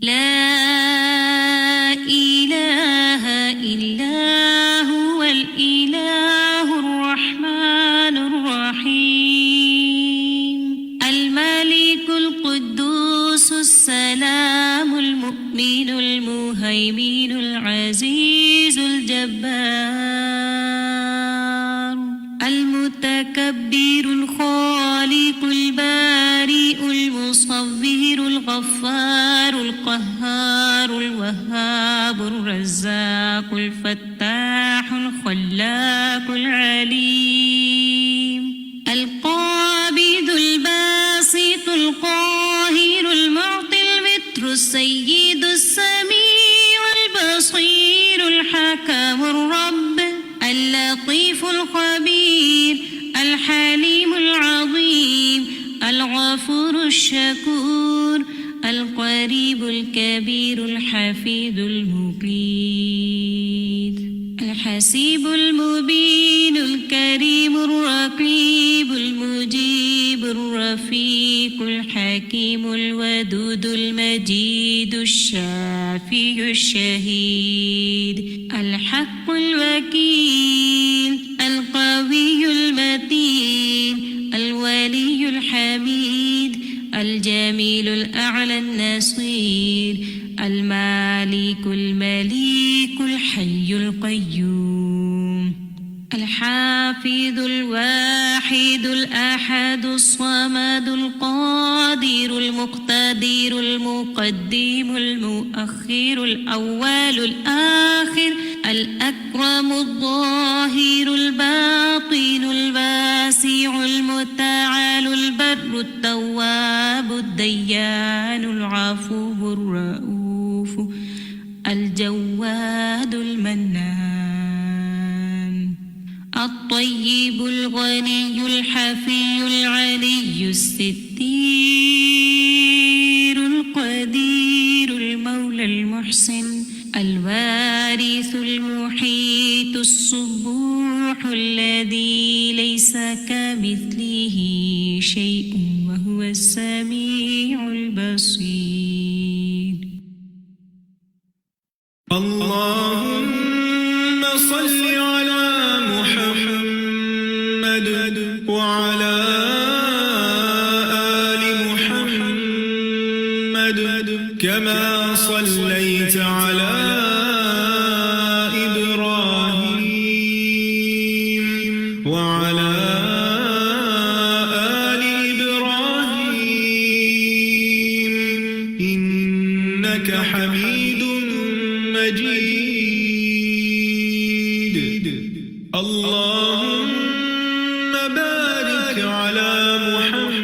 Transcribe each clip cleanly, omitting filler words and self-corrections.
لا إله إلا هو الإله الرحمن الرحيم الملك القدوس السلام المؤمن المهيمن العزيز الجبار المتكبر الخالق البارئ المصور الغفار القهار الوهاب الرزاق الفتاح الخلاق العليم القابض الباسط القاهر المعطي المتر السيد السميع البصير الحكم الرب اللطيف الخبير الحليم العظيم الغفور الشكور القريب الكبير الحفيظ المقيت الحسيب المبين الكريم الرقيب المجيب الرفيق الحكيم الودود المجيد الشافي الشهيد الحق الوكيل القوي المتين الولي الحميد الجميل الأعلى النصير المالك المليك الحي القيوم الحافظ الواحد الأحد الصمد القادر المقتدر المقدم المؤخر الأول الآخر الأكرم الظاهر الباطن الواسع المتعال البر التواب الديان العفو الرؤوف الجواد المنان الطيب الغني الحفي العلي الستير القدير المولى المحسن الوارث المحيط الصبوح الذي ليس كمثله شيء وهو السميع البصير. اللهم صل على محمد وعلى آل محمد كما صليت على إبراهيم وعلى آل إبراهيم إنك حميد مجيد. اللهم بارك على محمد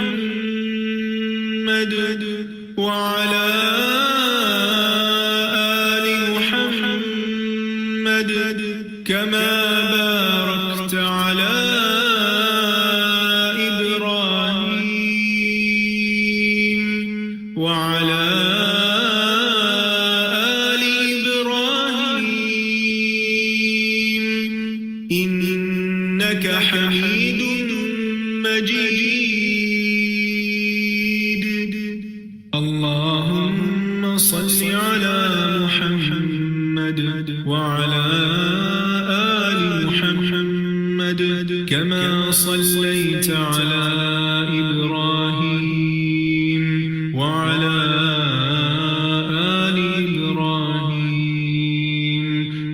وعلى آل محمد كما باركت على إبراهيم وعلى آل إبراهيم إنك حميد مجيد. اللهم صل على محمد وعلى آل محمد كما صليت على إبراهيم وعلى آل إبراهيم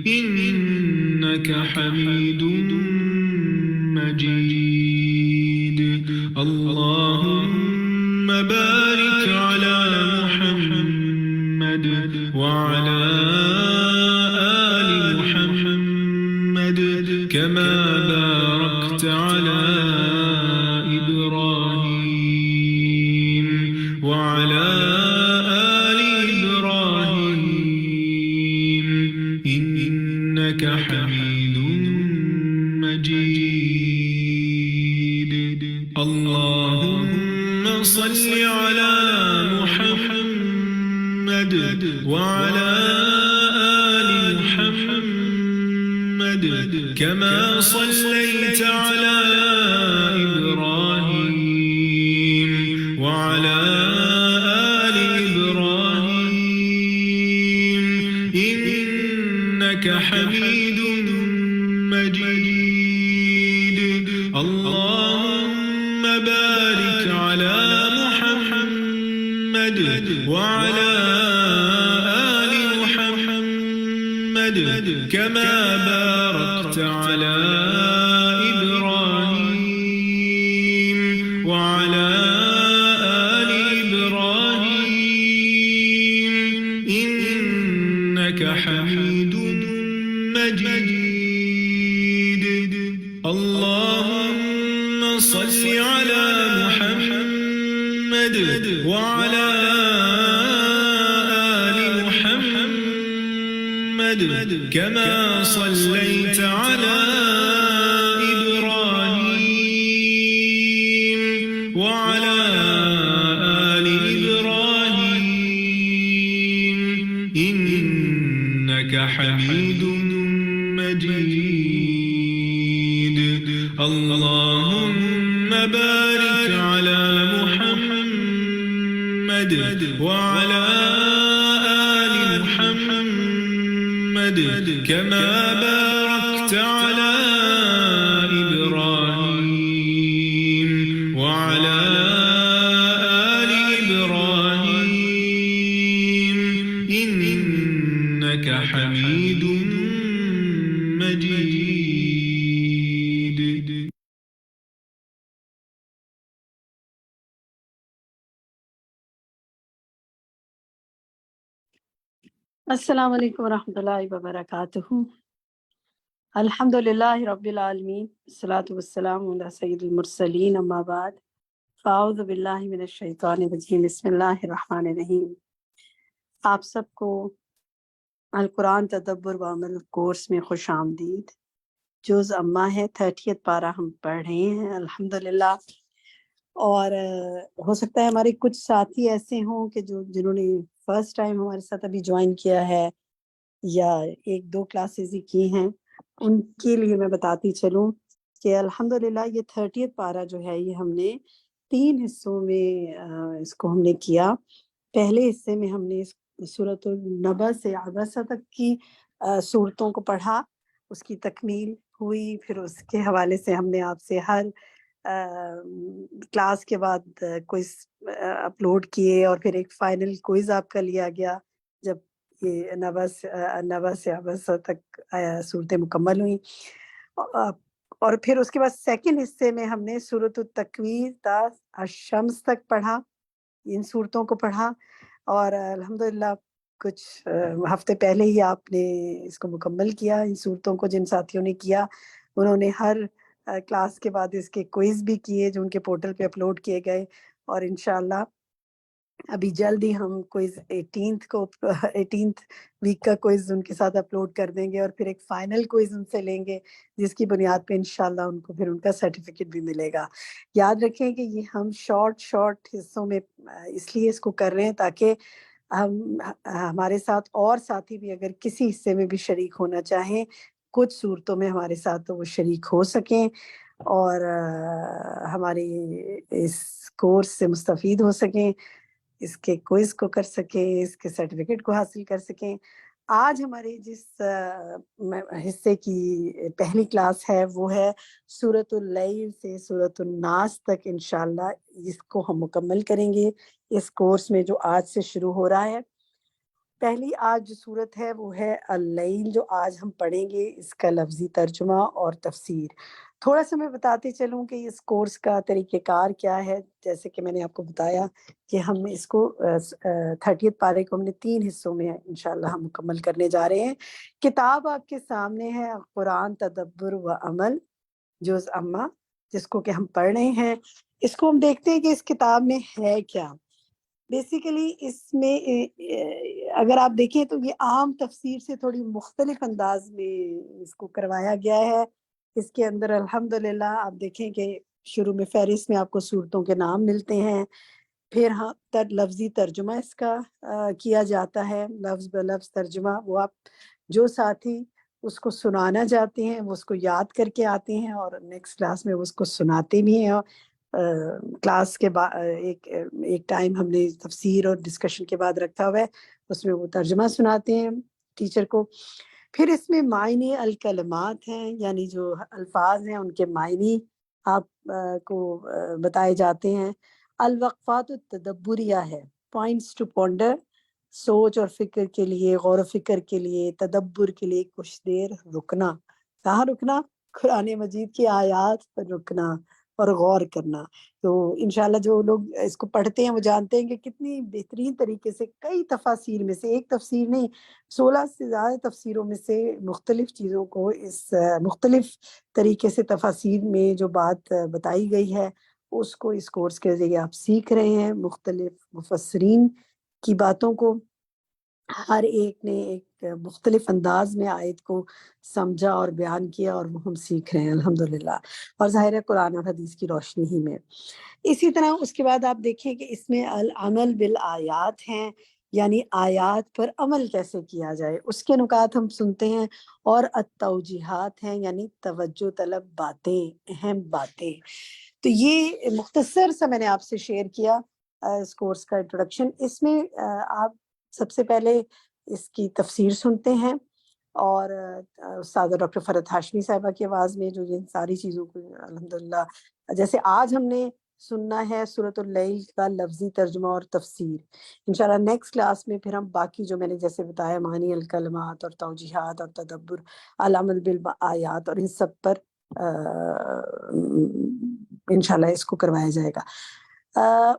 إنك حميد مجيد. اللهم بارك على محمد وعلى آل محمد كما باركت على إبراهيم وعلى آل إبراهيم إنك حميد مجيد. اللهم صل على محمد وعلى آل محمد كما صليت على إبراهيم وعلى آل إبراهيم إنك حميد مجيد اللهم بارك على محمد وعلى آل محمد كما باركت على إبراهيم وعلى آل إبراهيم إنك حميد مجيد اللهم صل على محمد وعلى آل محمد كما صليت على إبراهيم وعلى آل إبراهيم إنك حميد مجيد اللهم بارك على محمد وعلى آل محمد كما باركت على إبراهيم وعلى آل إبراهيم إنك حميد مجيد السلام علیکم ورحمۃ اللہ وبرکاتہ۔ الحمدللہ رب العالمین، الصلاۃ والسلام علی سید المرسلین، اما بعد فاعوذ باللہ من الشیطان الرجیم، بسم اللہ الرحمن الرحیم۔ آپ سب کو القرآن تدبر و عمل کورس میں خوش آمدید۔ جز اما ہے 30 پارہ ہم پڑھ رہے ہیں الحمدللہ، اور ہو سکتا ہے ہمارے کچھ ساتھی ایسے ہوں کہ جنہوں نے فرسٹ ٹائم ہمارے ساتھ ابھی جوائن کیا ہے یا 1-2 کلاسز ہی کی ہیں، ان کے لیے میں بتاتی چلوں کہ الحمدللہ یہ 30 پارہ جو ہے یہ ہم نے 3 حصوں میں اس کو ہم نے کیا۔ پہلے حصے میں ہم نے سورۃ النبأ سے عبسہ تک کی صورتوں کو پڑھا، اس کی تکمیل ہوئی، پھر اس کے حوالے سے ہم نے آپ سے ہر کلاس کے بعد کوئز اپلوڈ کیے، اور پھر ایک فائنل کوئز آپ کا لیا گیا جب یہ نبا سے عبسہ تک صورتیں مکمل ہوئیں۔ اور پھر اس کے بعد سیکنڈ حصے میں ہم نے سورۃ التکویر تا الشمس تک پڑھا، ان صورتوں کو پڑھا، اور الحمدللہ کچھ ہفتے پہلے ہی آپ نے اس کو مکمل کیا۔ ان صورتوں کو جن ساتھیوں نے کیا انہوں نے ہر کلاس کے بعد اس کے کوئز بھی کیے جو ان کے پورٹل پہ اپلوڈ کیے گئے، اور انشاءاللہ ابھی جلد ہی ہم کوئز 18th ویک کا کوئز ان کے ساتھ اپلوڈ کر دیں گے، اور پھر ایک فائنل کوئز ان سے لیں گے جس کی بنیاد پہ انشاءاللہ ان کو پھر ان کا سرٹیفکیٹ بھی ملے گا۔ یاد رکھیں کہ یہ ہم شارٹ حصوں میں اس لیے اس کو کر رہے ہیں تاکہ ہمارے ساتھ اور ساتھی بھی اگر کسی حصے میں بھی شریک ہونا چاہیں، کچھ صورتوں میں ہمارے ساتھ تو وہ شریک ہو سکیں اور ہماری اس کورس سے مستفید ہو سکیں، اس کے کوئز کو کر سکیں، اس کے سرٹیفکیٹ کو حاصل کر سکیں۔ آج ہماری جس حصے کی پہلی کلاس ہے وہ ہے سورۃ اللیل سے سورۃ الناس تک، انشاءاللہ اس کو ہم مکمل کریں گے اس کورس میں جو آج سے شروع ہو رہا ہے۔ پہلی آج جو صورت ہے وہ ہے اللیل، جو آج ہم پڑھیں گے، اس کا لفظی ترجمہ اور تفسیر۔ تھوڑا سا میں بتاتے چلوں کہ اس کورس کا طریقہ کار کیا ہے۔ جیسے کہ میں نے آپ کو بتایا کہ ہم اس کو 30 پارے کو ہم نے 3 حصوں میں انشاءاللہ ہم مکمل کرنے جا رہے ہیں۔ کتاب آپ کے سامنے ہے، قرآن تدبر و عمل جز اما، جس کو کہ ہم پڑھ رہے ہیں۔ اس کو ہم دیکھتے ہیں کہ اس کتاب میں ہے کیا۔ بیسیکلی اس میں اگر آپ دیکھیں تو یہ عام تفسیر سے تھوڑی مختلف انداز میں اس کو کروایا گیا ہے۔ اس کے اندر الحمدللہ آپ دیکھیں کہ شروع میں فہرست میں آپ کو صورتوں کے نام ملتے ہیں، پھر لفظی ترجمہ اس کا کیا جاتا ہے، لفظ بہ لفظ ترجمہ۔ وہ آپ جو ساتھی اس کو سنانا چاہتے ہیں وہ اس کو یاد کر کے آتے ہیں اور نیکسٹ کلاس میں وہ اس کو سناتے بھی ہیں۔ کلاس کے بعد ایک ٹائم ہم نے تفسیر اور ڈسکشن کے بعد رکھا ہوا ہے، اس میں وہ ترجمہ سناتے ہیں ٹیچر کو۔ پھر اس میں معنی الکلمات ہیں، یعنی جو الفاظ ہیں ان کے معنی آپ کو بتائے جاتے ہیں۔ الوقفات التدبریہ ہے، پوائنٹس ٹو پونڈر، سوچ اور فکر کے لیے، غور و فکر کے لیے، تدبر کے لیے کچھ دیر رکنا۔ کہاں رکنا؟ قرآن مجید کی آیات پر رکنا اور غور کرنا۔ تو انشاءاللہ جو لوگ اس کو پڑھتے ہیں وہ جانتے ہیں کہ کتنی بہترین طریقے سے کئی تفاسیر میں سے، ایک تفسیر نہیں 16 سے زیادہ تفسیروں میں سے مختلف چیزوں کو اس مختلف طریقے سے تفاسیر میں جو بات بتائی گئی ہے اس کو اس کورس کے ذریعے آپ سیکھ رہے ہیں، مختلف مفسرین کی باتوں کو، ہر ایک نے ایک مختلف انداز میں آیت کو سمجھا اور بیان کیا، اور وہ ہم سیکھ رہے ہیں الحمدللہ، اور ظاہر ہے قرآن اور حدیث کی روشنی ہی میں۔ اسی طرح اس کے بعد آپ دیکھیں کہ اس میں العمل بالآیات ہیں، یعنی آیات پر عمل کیسے کیا جائے اس کے نکات ہم سنتے ہیں، اور التوجیحات ہیں، یعنی توجہ طلب باتیں، اہم باتیں۔ تو یہ مختصر سا میں نے آپ سے شیئر کیا اس کورس کا انٹروڈکشن۔ اس میں آپ سب سے پہلے اس کی تفسیر سنتے ہیں، اور استاد ڈاکٹر فرحت ہاشمی صاحبہ کی آواز میں جو ان ساری چیزوں کو الحمدللہ، جیسے آج ہم نے سننا ہے سورۃ اللیل کا لفظی ترجمہ اور تفسیر، انشاءاللہ نیکسٹ کلاس میں پھر ہم باقی جو میں نے جیسے بتایا معنی الکلمات اور توجیحات اور تدبر، العمل بالآیات، اور ان سب پر انشاءاللہ اس کو کروایا جائے گا۔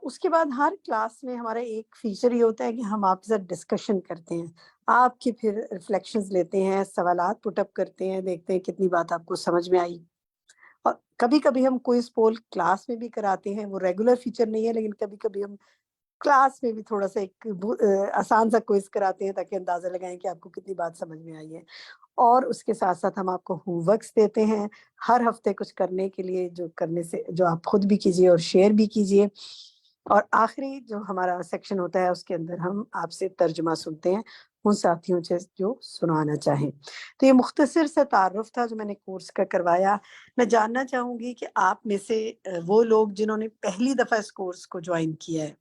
اس کے بعد ہر کلاس میں ہمارا ایک فیچر یہ ہوتا ہے کہ ہم آپ کے ساتھ ڈسکشن کرتے ہیں، آپ کی پھر ریفلیکشنز لیتے ہیں، سوالات پٹ اپ کرتے ہیں، دیکھتے ہیں کتنی بات آپ کو سمجھ میں آئی۔ اور کبھی کبھی ہم کوئز پول کلاس میں بھی کراتے ہیں، وہ ریگولر فیچر نہیں ہے، لیکن کبھی کبھی ہم کلاس میں بھی تھوڑا سا ایک آسان سا کوئز کراتے ہیں تاکہ اندازہ لگائیں کہ آپ کو کتنی بات سمجھ میں آئی ہے۔ اور اس کے ساتھ ساتھ ہم آپ کو ہوم ورکس دیتے ہیں ہر ہفتے کچھ کرنے کے لیے، جو کرنے سے جو آپ خود بھی کیجئے اور شیئر بھی کیجئے۔ اور آخری جو ہمارا سیکشن ہوتا ہے اس کے اندر ہم آپ سے ترجمہ سنتے ہیں ان ساتھیوں سے جو سنانا چاہیں۔ تو یہ مختصر سا تعارف تھا جو میں نے کورس کا کروایا۔ میں جاننا چاہوں گی کہ آپ میں سے وہ لوگ جنہوں نے پہلی دفعہ اس کورس کو جوائن کیا ہے،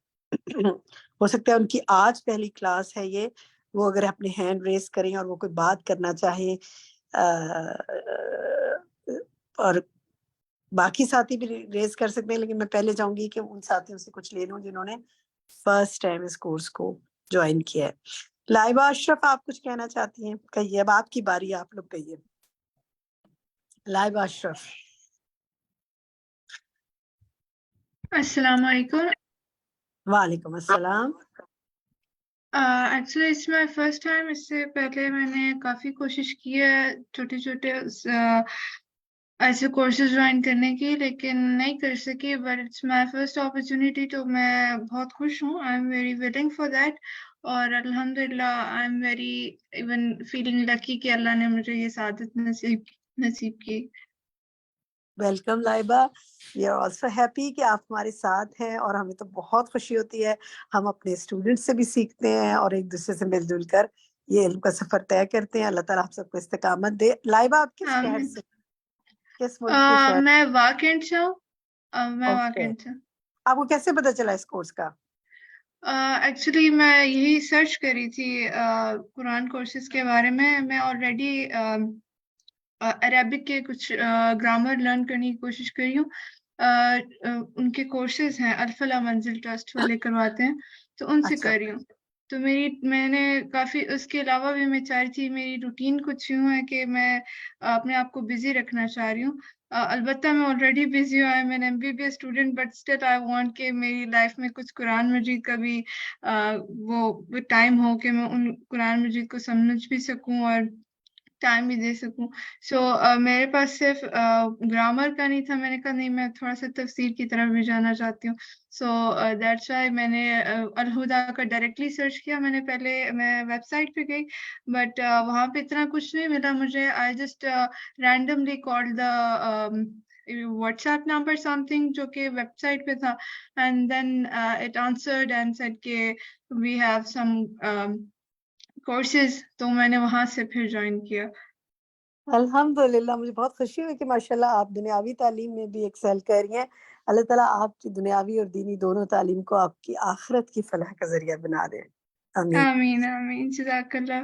ہو سکتا ہے ان کی آج پہلی کلاس ہے یہ، وہ اگر اپنے ہینڈ ریز کریں اور وہ کوئی بات کرنا چاہیں، اور باقی ساتھی بھی ریز کر سکتے ہیں، لیکن میں پہلے چاہوں گی کہ ان ساتھیوں سے کچھ لے لوں جنہوں نے فرسٹ ٹائم اس کورس کو جوائن کیا ہے۔ لائبہ اشرف آپ کچھ کہنا چاہتی ہیں؟ کہیے، اب آپ کی باری، آپ لوگ کہیے۔ لائبہ اشرف۔ السلام علیکم۔ وعلیکم السلام۔ Actually it's my first time. اس سے پہلے میں نے کافی کوشش کی ہے چھوٹے چھوٹے ایسے کورسز جوائن کرنے کی، لیکن نہیں کر سکی، but it's my first opportunity, تو میں بہت خوش ہوں۔ I am very willing for that, اور الحمدللہ I am very even feeling lucky کہ اللہ نے مجھے یہ سعادت نصیب کی۔ Welcome Laiba, we are also happy کہ آپ ہمارے ساتھ ہیں، اور ہمیں تو بہت خوشی ہوتی ہے، ہم اپنے اسٹوڈنٹ سے بھی سیکھتے ہیں اور ایک دوسرے سے مل جل کر یہ علم کا سفر طے کرتے ہیں۔ اللہ تعالیٰ آپ سب کو استقامت دے۔ لائبہ آپ کس شہر سے، کس ملک کے شہر؟ میں واقعین سے ہوں۔ میں اوکے، واقعین سے۔ آپ کو کیسے پتا چلا اس کورس کا؟ ایکچولی میں یہی سرچ کری تھی قرآن کورسز کے بارے میں۔ میں آلریڈی عربک کے کچھ گرامر لرن کرنے کی کوشش کری ہوں۔ ان کے کورسز ہیں، الفلاح منزل ٹرسٹ والے کرواتے ہیں، تو ان سے اچھا، کر رہی ہوں۔ تو میں نے کافی، اس کے علاوہ بھی میں چاہ رہی تھی، میری روٹین کچھ یوں ہے کہ میں اپنے آپ کو بزی رکھنا چاہ رہی ہوں۔ البتہ میں آلریڈی بزی ہوں، میں M B B S student, but still I want کہ میری لائف میں کچھ قرآن مجید کا بھی وہ ٹائم ہو کہ میں ان قرآن مجید کو سمجھ بھی سکوں اور ٹائم بھی دے سکوں۔ سو میرے پاس صرف گرامر کا نہیں تھا، میں نے کہا نہیں، میں تھوڑا سا تفسیر کی طرف بھی جانا چاہتی ہوں۔ سو دیٹس وائی میں نے الہدا کا ڈائریکٹلی سرچ کیا۔ میں ویب سائٹ پہ گئی، بٹ وہاں پہ اتنا کچھ نہیں ملا مجھے۔ I just randomly call the WhatsApp number something جو کہ ویب سائٹ پہ تھا، and then it answered and said کہ وی ہیو سم کورسز، تو میں نے وہاں سے پھر جوائن کیا۔ الحمدللہ، مجھے بہت خوشی ہوئی کہ ماشاءاللہ آپ دنیاوی تعلیم میں بھی ایکسل کر رہی ہیں۔ اللہ تعالیٰ آپ کی دنیاوی اور دینی دونوں تعلیم کو آپ کی آخرت کی فلاح کا ذریعہ بنا دے، آمین۔ آمین آمین، جزاک اللہ۔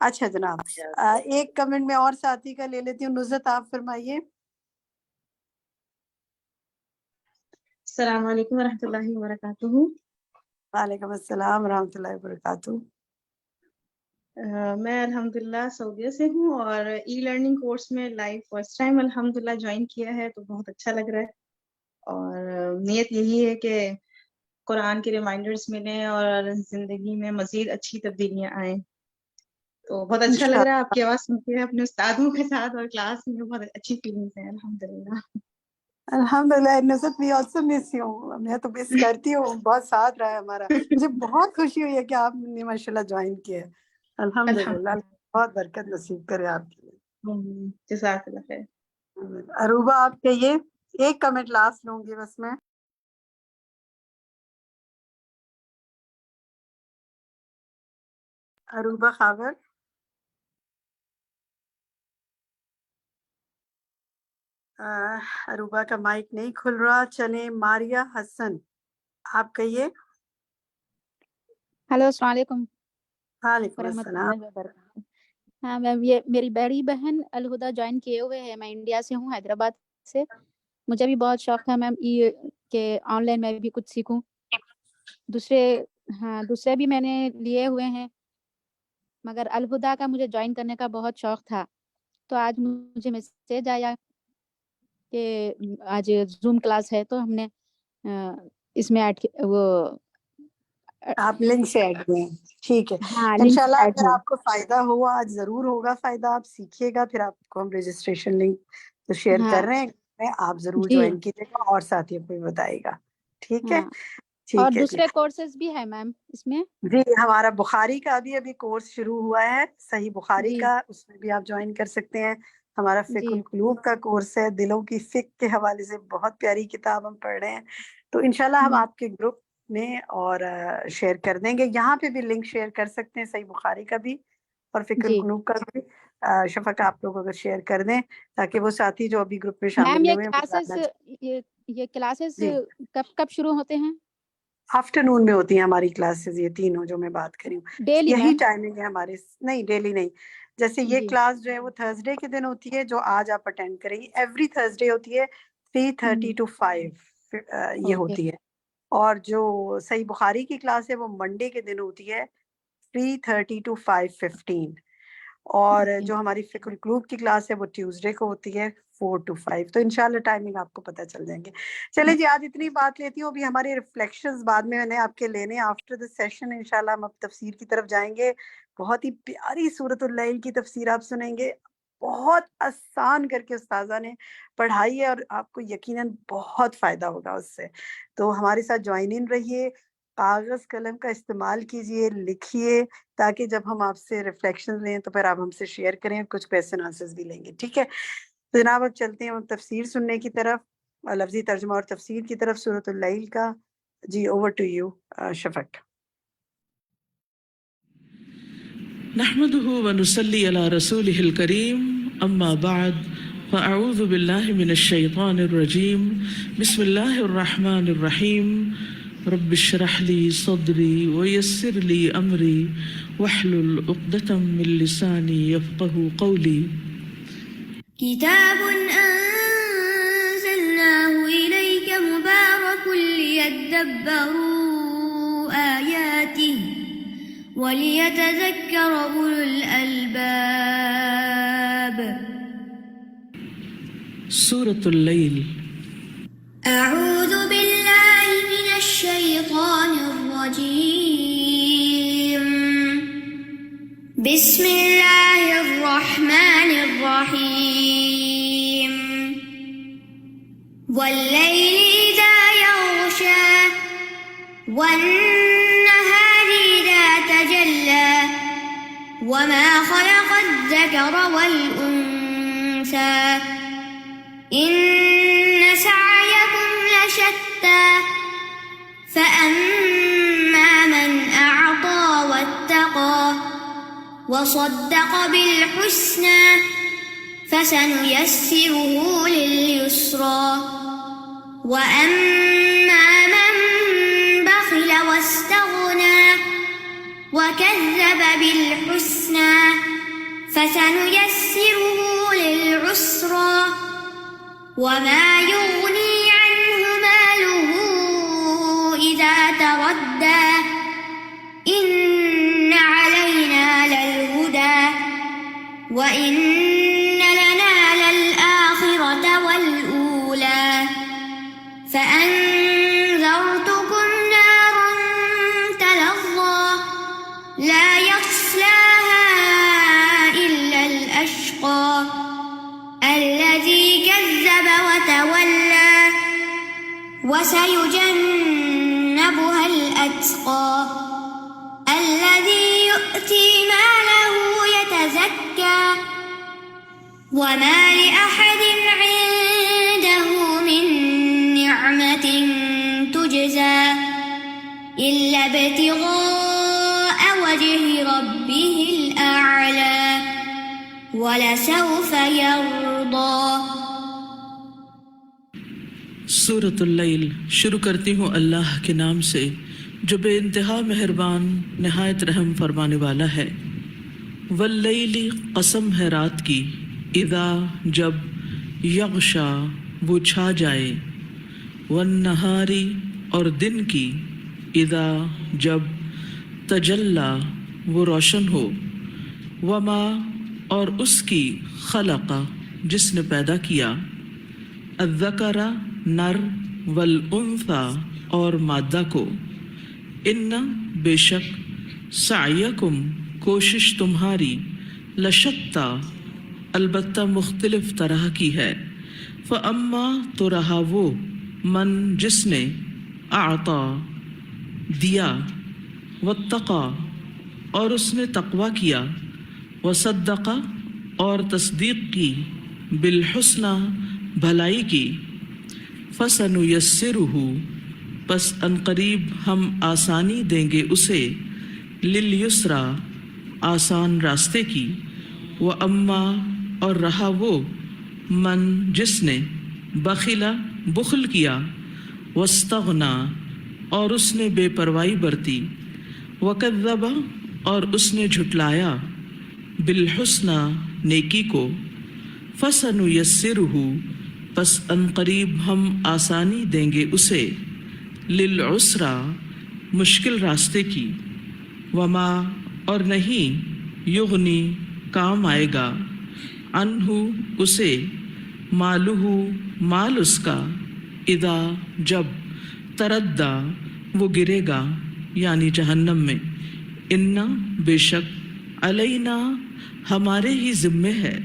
اچھا جناب، ایک کمنٹ میں اور ساتھی کا لے لیتی ہوں. نصرت آپ فرمائیے. السلام علیکم ورحمۃ اللہ وبرکاتہ. وعلیکم السلام ورحمۃ اللہ وبرکاتہ. میں الحمدللہ سعودیہ سے ہوں اور ای لرننگ کورس میں لائف فرسٹ ٹائم الحمدللہ جوائن کیا ہے، تو بہت اچھا لگ رہا ہے. اور نیت یہی ہے کہ قرآن کے ریمائنڈرز ملیں اور زندگی میں مزید اچھی تبدیلیاں آئیں. تو بہت اچھا لگ رہا ہے آپ کی آواز سن کے اپنے استادوں کے ساتھ، اور کلاس میں بہت اچھی فیلنگس ہیں الحمدللہ. الحمدللہ. نصرت وی آلسو مس یو. میں تو مس کرتی ہوں، بہت ساتھ رہا ہے ہمارا. مجھے بہت خوشی ہوئی ہے کہ آپ نے ماشاءاللہ جوائن کیا ہے. الحمدللہ. بہت برکت نصیب کرے آپ کے لیے. جزاک اللہ خیر. عروبہ آپ کہیے. ایک کمنٹ لاسٹ لوں گی بس میں. عروبہ خاور. عروبہ کا مائک نہیں کھل رہا. چلیں ماریہ حسن آپ کہیے. ہیلو السلام علیکم وعلیکم ورحمۃ السلام. اللہ وبرکاتہ. ہاں میم، یہ میری بڑی بہن الہدا جوائن کیے ہوئے ہے. میں انڈیا سے ہوں، حیدرآباد سے. مجھے بھی بہت شوق تھا میم یہ کہ آن لائن میں بھی کچھ سیکھوں. دوسرے بھی میں نے لیے ہوئے ہیں، مگر الہدا کا مجھے جوائن کرنے کا بہت شوق تھا. تو آج مجھے میسج آیا کہ آج زوم کلاس ہے، تو ہم نے اس میں آپ لنک سے ایڈ ہوئے ہیں. ٹھیک ہے. ہاں انشاءاللہ لنک ایڈ اگر ہوا. آپ کو فائدہ ہوا، آج ضرور ہوگا فائدہ. آپ سیکھیے گا. پھر آپ کو ہم رجسٹریشن لنک تو شیئر ہاں کر رہے ہیں، آپ ضرور جی جوائن کیجیے گا اور ساتھیوں کو بھی بتائے گا. ٹھیک ہے. ہاں. اور ٹھیک ہے جی. دوسرے کورسز بھی ہے میم اس میں. جی ہمارا بخاری کا ابھی کورس شروع ہوا ہے، صحیح بخاری جی کا. اس میں بھی آپ جوائن کر سکتے ہیں. ہمارا فقہ جی القلوب کا کورس ہے، دلوں کی فقہ کے حوالے سے بہت پیاری کتاب ہم پڑھ رہے ہیں. تو انشاءاللہ ہم آپ کے گروپ میں اور شیئر کر دیں گے. یہاں پہ بھی لنک شیئر کر سکتے ہیں، صحیح بخاری کا بھی اور فقہ جی. القلوب کا بھی. شفق آپ لوگ اگر شیئر کر دیں تاکہ وہ ساتھی جو ابھی گروپ میں میم شامل یہ ہوئے ہیں وہ کلاسز جاننا چاہیں. یہ کلاسز جی کب شروع ہوتے ہیں؟ آفٹرنون میں ہوتی ہیں ہماری کلاسز، یہ تینوں جو میں بات کری ہوں. ڈیلی یہی میم؟ ٹائمنگ ہے ہمارے. نہیں ڈیلی نہیں. جیسے یہ جی کلاس جو ہے وہ تھرسڈے کے دن ہوتی ہے، جو آج آپ اٹینڈ کریں گی. ایوری تھرسڈے ہوتی ہے 3:30 to 5 یہ اوکے. ہوتی ہے. اور جو صحیح بخاری کی کلاس ہے وہ منڈے کے دن ہوتی ہے 3:30 to 5:15. اور اوکے. جو ہماری فقہ القلوب کی کلاس ہے وہ ٹیوزڈے کو ہوتی ہے 4 to 5. تو انشاءاللہ ٹائمنگ آپ کو پتہ چل جائیں گے. چلیں جی آج اتنی بات لیتی ہوں. ابھی ہمارے ریفلیکشنز بعد میں نے آپ کے لینے آفٹر دا سیشن. انشاءاللہ ہم اب تفسیر کی طرف جائیں گے. بہت ہی پیاری سورۃ اللیل کی تفسیر آپ سنیں گے. بہت آسان کر کے استاذہ نے پڑھائی ہے اور آپ کو یقیناً بہت فائدہ ہوگا اس سے. تو ہمارے ساتھ جوائن ان رہیے. کاغذ قلم کا استعمال کیجئے، لکھیے، تاکہ جب ہم آپ سے ریفلیکشن لیں تو پھر آپ ہم سے شیئر کریں، کچھ کویسچن آنسرز بھی لیں گے. ٹھیک ہے. تو جناب اب چلتے ہیں تفسیر سننے کی طرف، لفظی ترجمہ اور تفسیر کی طرف سورۃ اللیل کا. جی اوور ٹو یو شفق. نحمده ونصلي على رسوله الكريم أما بعد فأعوذ بالله من الشيطان الرجيم بسم الله الرحمن الرحيم رب اشرح لي صدري ويسر لي أمري واحلل عقدة من لساني يفقهوا قولي. كتاب أنزلناه إليك مبارك ليدبروا آياته وليتذكر أولو الألباب. سورة الليل. أعوذ بالله من الشيطان الرجيم. بسم الله الرحمن الرحيم. والليل إذا يغشى والنهار إذا تجلى وما خلق الذكر والأنثى إن سعيكم لشتى فأما من أعطى واتقى وصدق بالحسنى فسنيسره لليسرى وأما من بخل واستغنى وكذب بالحسنى فسنيسره للعسرى وما يغني عنه ماله إذا تردى إن علينا للهدى وإن لنا للآخرة والأولى فأنذرتكم نارا تلظى لا يصلاها إلا الأشقى الذي كذب وتولى وسيجنبها الأتقى الذي يؤتي ماله يتزكى وما لأحد عنده من نعمة تجزى إلا ابتغاء وجه ربه الأعلى ولسوف يرضى. سورۃ اللیل شروع کرتی ہوں اللہ کے نام سے جو بے انتہا مہربان نہایت رحم فرمانے والا ہے. واللیل قسم ہے رات کی، اذا جب، یغشا وہ چھا جائے، والنہاری اور دن کی، اذا جب، تجلا وہ روشن ہو، وما اور اس کی، خلق جس نے پیدا کیا، الذکر نر، والانثی اور مادہ کو، ان بے شک، سعیکم کوشش تمہاری، لشتا البتہ مختلف طرح کی ہے، فاما تو رہا وہ، من جس نے، اعطا دیا، واتقا اور اس نے تقوی کیا، وصدق اور تصدیق کی، بالحسنى بھلائی کی، فسنیسرہ پس عنقریب ہم آسانی دیں گے اسے، للیسرا آسان راستے کی، واما اور رہا وہ، من جس نے، بخلا بخل کیا، واستغنا اور اس نے بے پروائی برتی، وکذب اور اس نے جھٹلایا، بالحسنى نیکی کو، فسنیسرہ پس عنقریب ہم آسانی دیں گے اسے، للعسرا مشکل راستے کی، وما اور نہیں، یغنی کام آئے گا، عنہ اسے، مالہ مال اس کا، اذا جب، تردہ وہ گرے گا یعنی جہنم میں، ان بے شک، علینا ہمارے ہی ذمے ہے،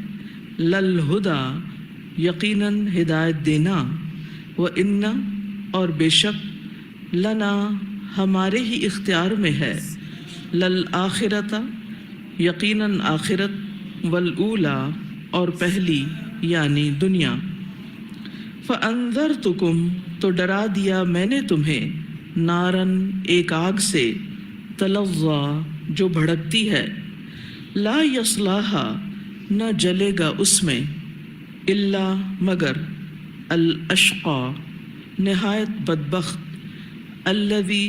للہدا یقیناً ہدایت دینا، وان اور بے شک، لنا ہمارے ہی اختیار میں ہے، للآخرۃ یقیناً آخرت، والاولی اور پہلی یعنی دنیا، فانذرتکم تو ڈرا دیا میں نے تمہیں، نارن ایک آگ سے، تلظی جو بھڑکتی ہے، لا یصلاھا نہ جلے گا اس میں، الا مگر، الاشقی نہایت بدبخت، الذی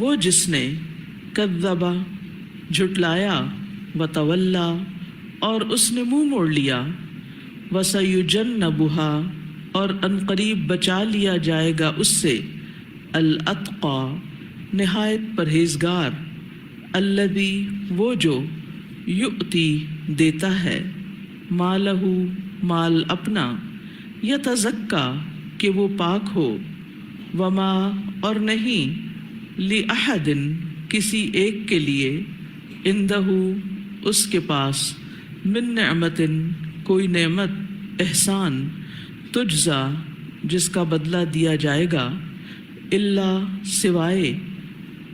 وہ جس نے، کذب جھٹلایا، وتولا اور اس نے منہ موڑ لیا، وسیجنبھا اور عنقریب بچا لیا جائے گا اس سے، الاتقی نہایت پرہیزگار، الذی وہ جو، یؤتی دیتا ہے، مالہ مال اپنا، یتزکا کہ وہ پاک ہو، وما اور نہیں، لأحد کسی ایک کے لیے، عندہ اس کے پاس، من نعمت کوئی نعمت، احسان، تجزا جس کا بدلہ دیا جائے گا، الا سوائے،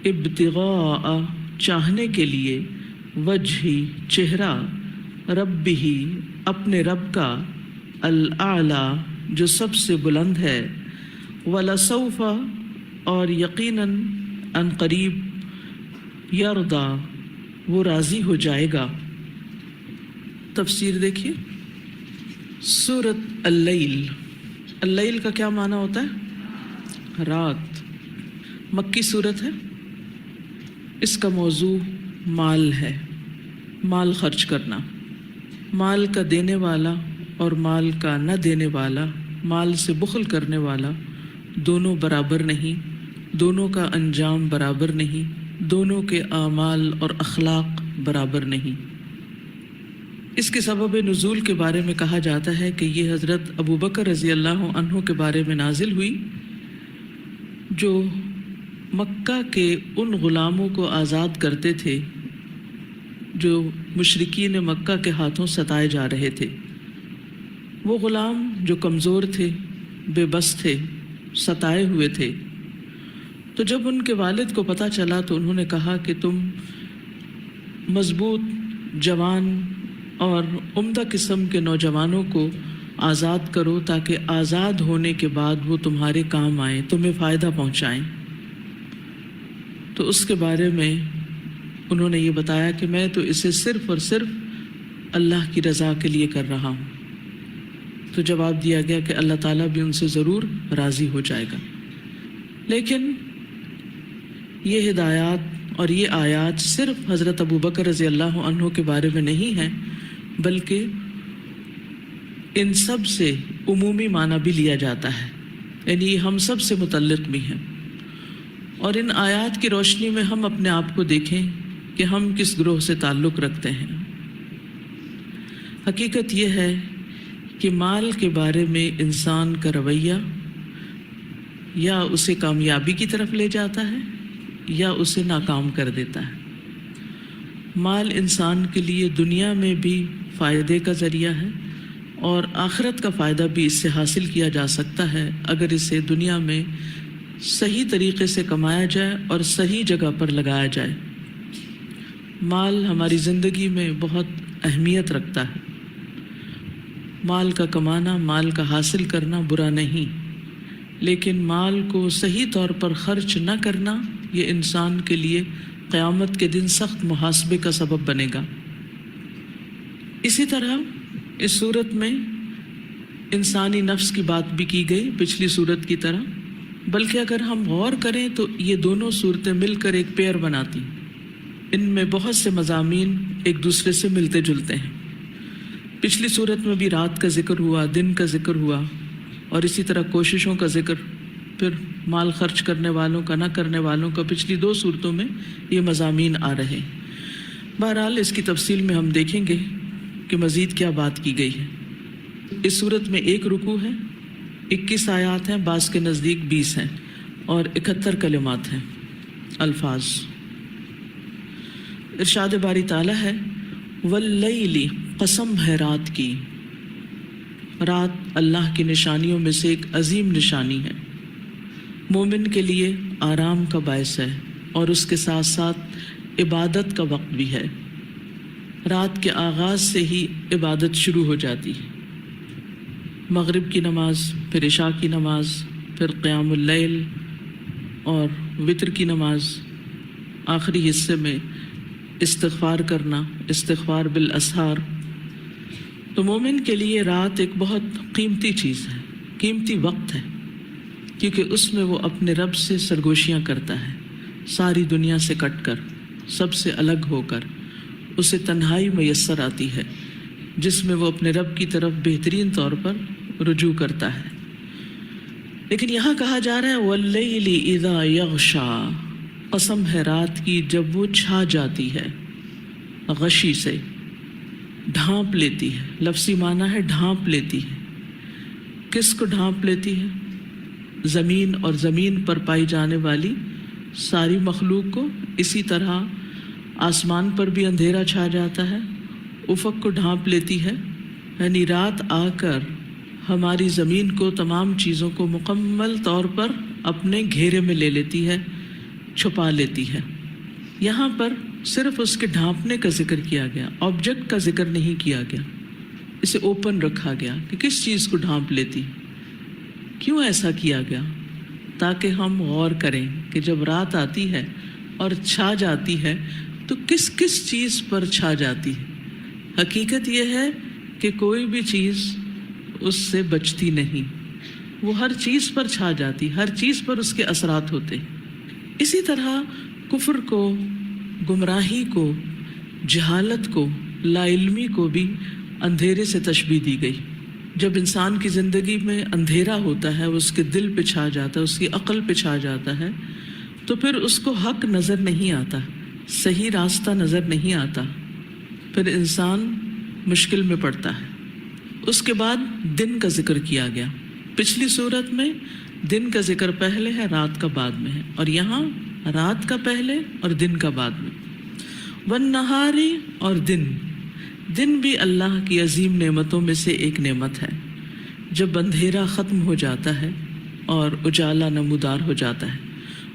ابتغاء چاہنے کے لیے، وجہ چہرہ، ربہ اپنے رب کا، الاعلی جو سب سے بلند ہے، ولسوف اور یقیناً عنقریب، یرضا وہ راضی ہو جائے گا. تفسیر دیکھیے. سورۃ اللیل، اللیل کا کیا معنی ہوتا ہے؟ رات. مکی سورت ہے. اس کا موضوع مال ہے، مال خرچ کرنا. مال کا دینے والا اور مال کا نہ دینے والا، مال سے بخل کرنے والا، دونوں برابر نہیں، دونوں کا انجام برابر نہیں، دونوں کے اعمال اور اخلاق برابر نہیں۔ اس کے سبب نزول کے بارے میں کہا جاتا ہے کہ یہ حضرت ابو بکر رضی اللہ عنہ کے بارے میں نازل ہوئی جو مکہ کے ان غلاموں کو آزاد کرتے تھے جو مشرکین مکہ کے ہاتھوں ستائے جا رہے تھے۔ وہ غلام جو کمزور تھے، بے بس تھے، ستائے ہوئے تھے، تو جب ان کے والد کو پتہ چلا تو انہوں نے کہا کہ تم مضبوط، جوان اور عمدہ قسم کے نوجوانوں کو آزاد کرو تاکہ آزاد ہونے کے بعد وہ تمہارے کام آئیں، تمہیں فائدہ پہنچائیں۔ تو اس کے بارے میں انہوں نے یہ بتایا کہ میں تو اسے صرف اور صرف اللہ کی رضا کے لیے کر رہا ہوں۔ تو جواب دیا گیا کہ اللہ تعالیٰ بھی ان سے ضرور راضی ہو جائے گا۔ لیکن یہ ہدایات اور یہ آیات صرف حضرت ابو بکر رضی اللہ عنہ کے بارے میں نہیں ہیں، بلکہ ان سب سے عمومی معنی بھی لیا جاتا ہے، یعنی یہ ہم سب سے متعلق بھی ہیں۔ اور ان آیات کی روشنی میں ہم اپنے آپ کو دیکھیں کہ ہم کس گروہ سے تعلق رکھتے ہیں۔ حقیقت یہ ہے کہ مال کے بارے میں انسان کا رویہ یا اسے کامیابی کی طرف لے جاتا ہے یا اسے ناکام کر دیتا ہے۔ مال انسان کے لیے دنیا میں بھی فائدے کا ذریعہ ہے اور آخرت کا فائدہ بھی اس سے حاصل کیا جا سکتا ہے اگر اسے دنیا میں صحیح طریقے سے کمایا جائے اور صحیح جگہ پر لگایا جائے۔ مال ہماری زندگی میں بہت اہمیت رکھتا ہے۔ مال کا کمانا، مال کا حاصل کرنا برا نہیں، لیکن مال کو صحیح طور پر خرچ نہ کرنا یہ انسان کے لیے قیامت کے دن سخت محاسبے کا سبب بنے گا۔ اسی طرح اس صورت میں انسانی نفس کی بات بھی کی گئی پچھلی صورت کی طرح، بلکہ اگر ہم غور کریں تو یہ دونوں صورتیں مل کر ایک پیئر بناتی ہیں۔ ان میں بہت سے مضامین ایک دوسرے سے ملتے جلتے ہیں۔ پچھلی صورت میں بھی رات کا ذکر ہوا، دن کا ذکر ہوا، اور اسی طرح کوششوں کا ذکر، پھر مال خرچ کرنے والوں کا، نہ کرنے والوں کا، پچھلی دو صورتوں میں یہ مضامین آ رہے ہیں۔ بہرحال اس کی تفصیل میں ہم دیکھیں گے کہ مزید کیا بات کی گئی ہے۔ اس صورت میں ایک رکوع ہے، 21 آیات ہیں، بعض کے نزدیک 20 ہیں، اور 71 کلمات ہیں، الفاظ۔ ارشاد باری تعالیٰ ہے واللیل، قسم ہے رات کی۔ رات اللہ کی نشانیوں میں سے ایک عظیم نشانی ہے، مومن کے لیے آرام کا باعث ہے اور اس کے ساتھ ساتھ عبادت کا وقت بھی ہے۔ رات کے آغاز سے ہی عبادت شروع ہو جاتی ہے، مغرب کی نماز، پھر عشاء کی نماز، پھر قیام اللیل اور وتر کی نماز، آخری حصے میں استغفار کرنا، استغفار بالاسحار۔ تو مومن کے لیے رات ایک بہت قیمتی چیز ہے، قیمتی وقت ہے، کیونکہ اس میں وہ اپنے رب سے سرگوشیاں کرتا ہے، ساری دنیا سے کٹ کر، سب سے الگ ہو کر۔ اسے تنہائی میسر آتی ہے جس میں وہ اپنے رب کی طرف بہترین طور پر رجوع کرتا ہے۔ لیکن یہاں کہا جا رہا ہے واللیل اذا یغشا، قسم ہے رات کی جب وہ چھا جاتی ہے، غشی سے ڈھانپ لیتی ہے۔ لفظی معنی ہے ڈھانپ لیتی ہے۔ کس کو ڈھانپ لیتی ہے؟ زمین اور زمین پر پائی جانے والی ساری مخلوق کو۔ اسی طرح آسمان پر بھی اندھیرا چھا جاتا ہے، افق کو ڈھانپ لیتی ہے، یعنی رات آ کر ہماری زمین کو، تمام چیزوں کو مکمل طور پر اپنے گھیرے میں لے لیتی ہے، چھپا لیتی ہے۔ یہاں پر صرف اس کے ڈھانپنے کا ذکر کیا گیا، آبجیکٹ کا ذکر نہیں کیا گیا، اسے اوپن رکھا گیا کہ کس چیز کو ڈھانپ لیتی، کیوں ایسا کیا گیا، تاکہ ہم غور کریں کہ جب رات آتی ہے اور چھا جاتی ہے تو کس کس چیز پر چھا جاتی ہے۔ حقیقت یہ ہے کہ کوئی بھی چیز اس سے بچتی نہیں، وہ ہر چیز پر چھا جاتی، ہر چیز پر اس کے اثرات ہوتے۔ اسی طرح کفر کو، گمراہی کو، جہالت کو، لا علمی کو بھی اندھیرے سے تشبیہ دی گئی. جب انسان کی زندگی میں اندھیرا ہوتا ہے، اس کے دل پہ چھا جاتا ہے، اس کی عقل پہ چھا جاتا ہے، تو پھر اس کو حق نظر نہیں آتا، صحیح راستہ نظر نہیں آتا، پھر انسان مشکل میں پڑتا ہے. اس کے بعد دن کا ذکر کیا گیا. پچھلی صورت میں دن کا ذکر پہلے ہے، رات کا بعد میں ہے، اور یہاں رات کا پہلے اور دن کا بعد میں. والنہاری، اور دن بھی اللہ کی عظیم نعمتوں میں سے ایک نعمت ہے. جب اندھیرا ختم ہو جاتا ہے اور اجالا نمودار ہو جاتا ہے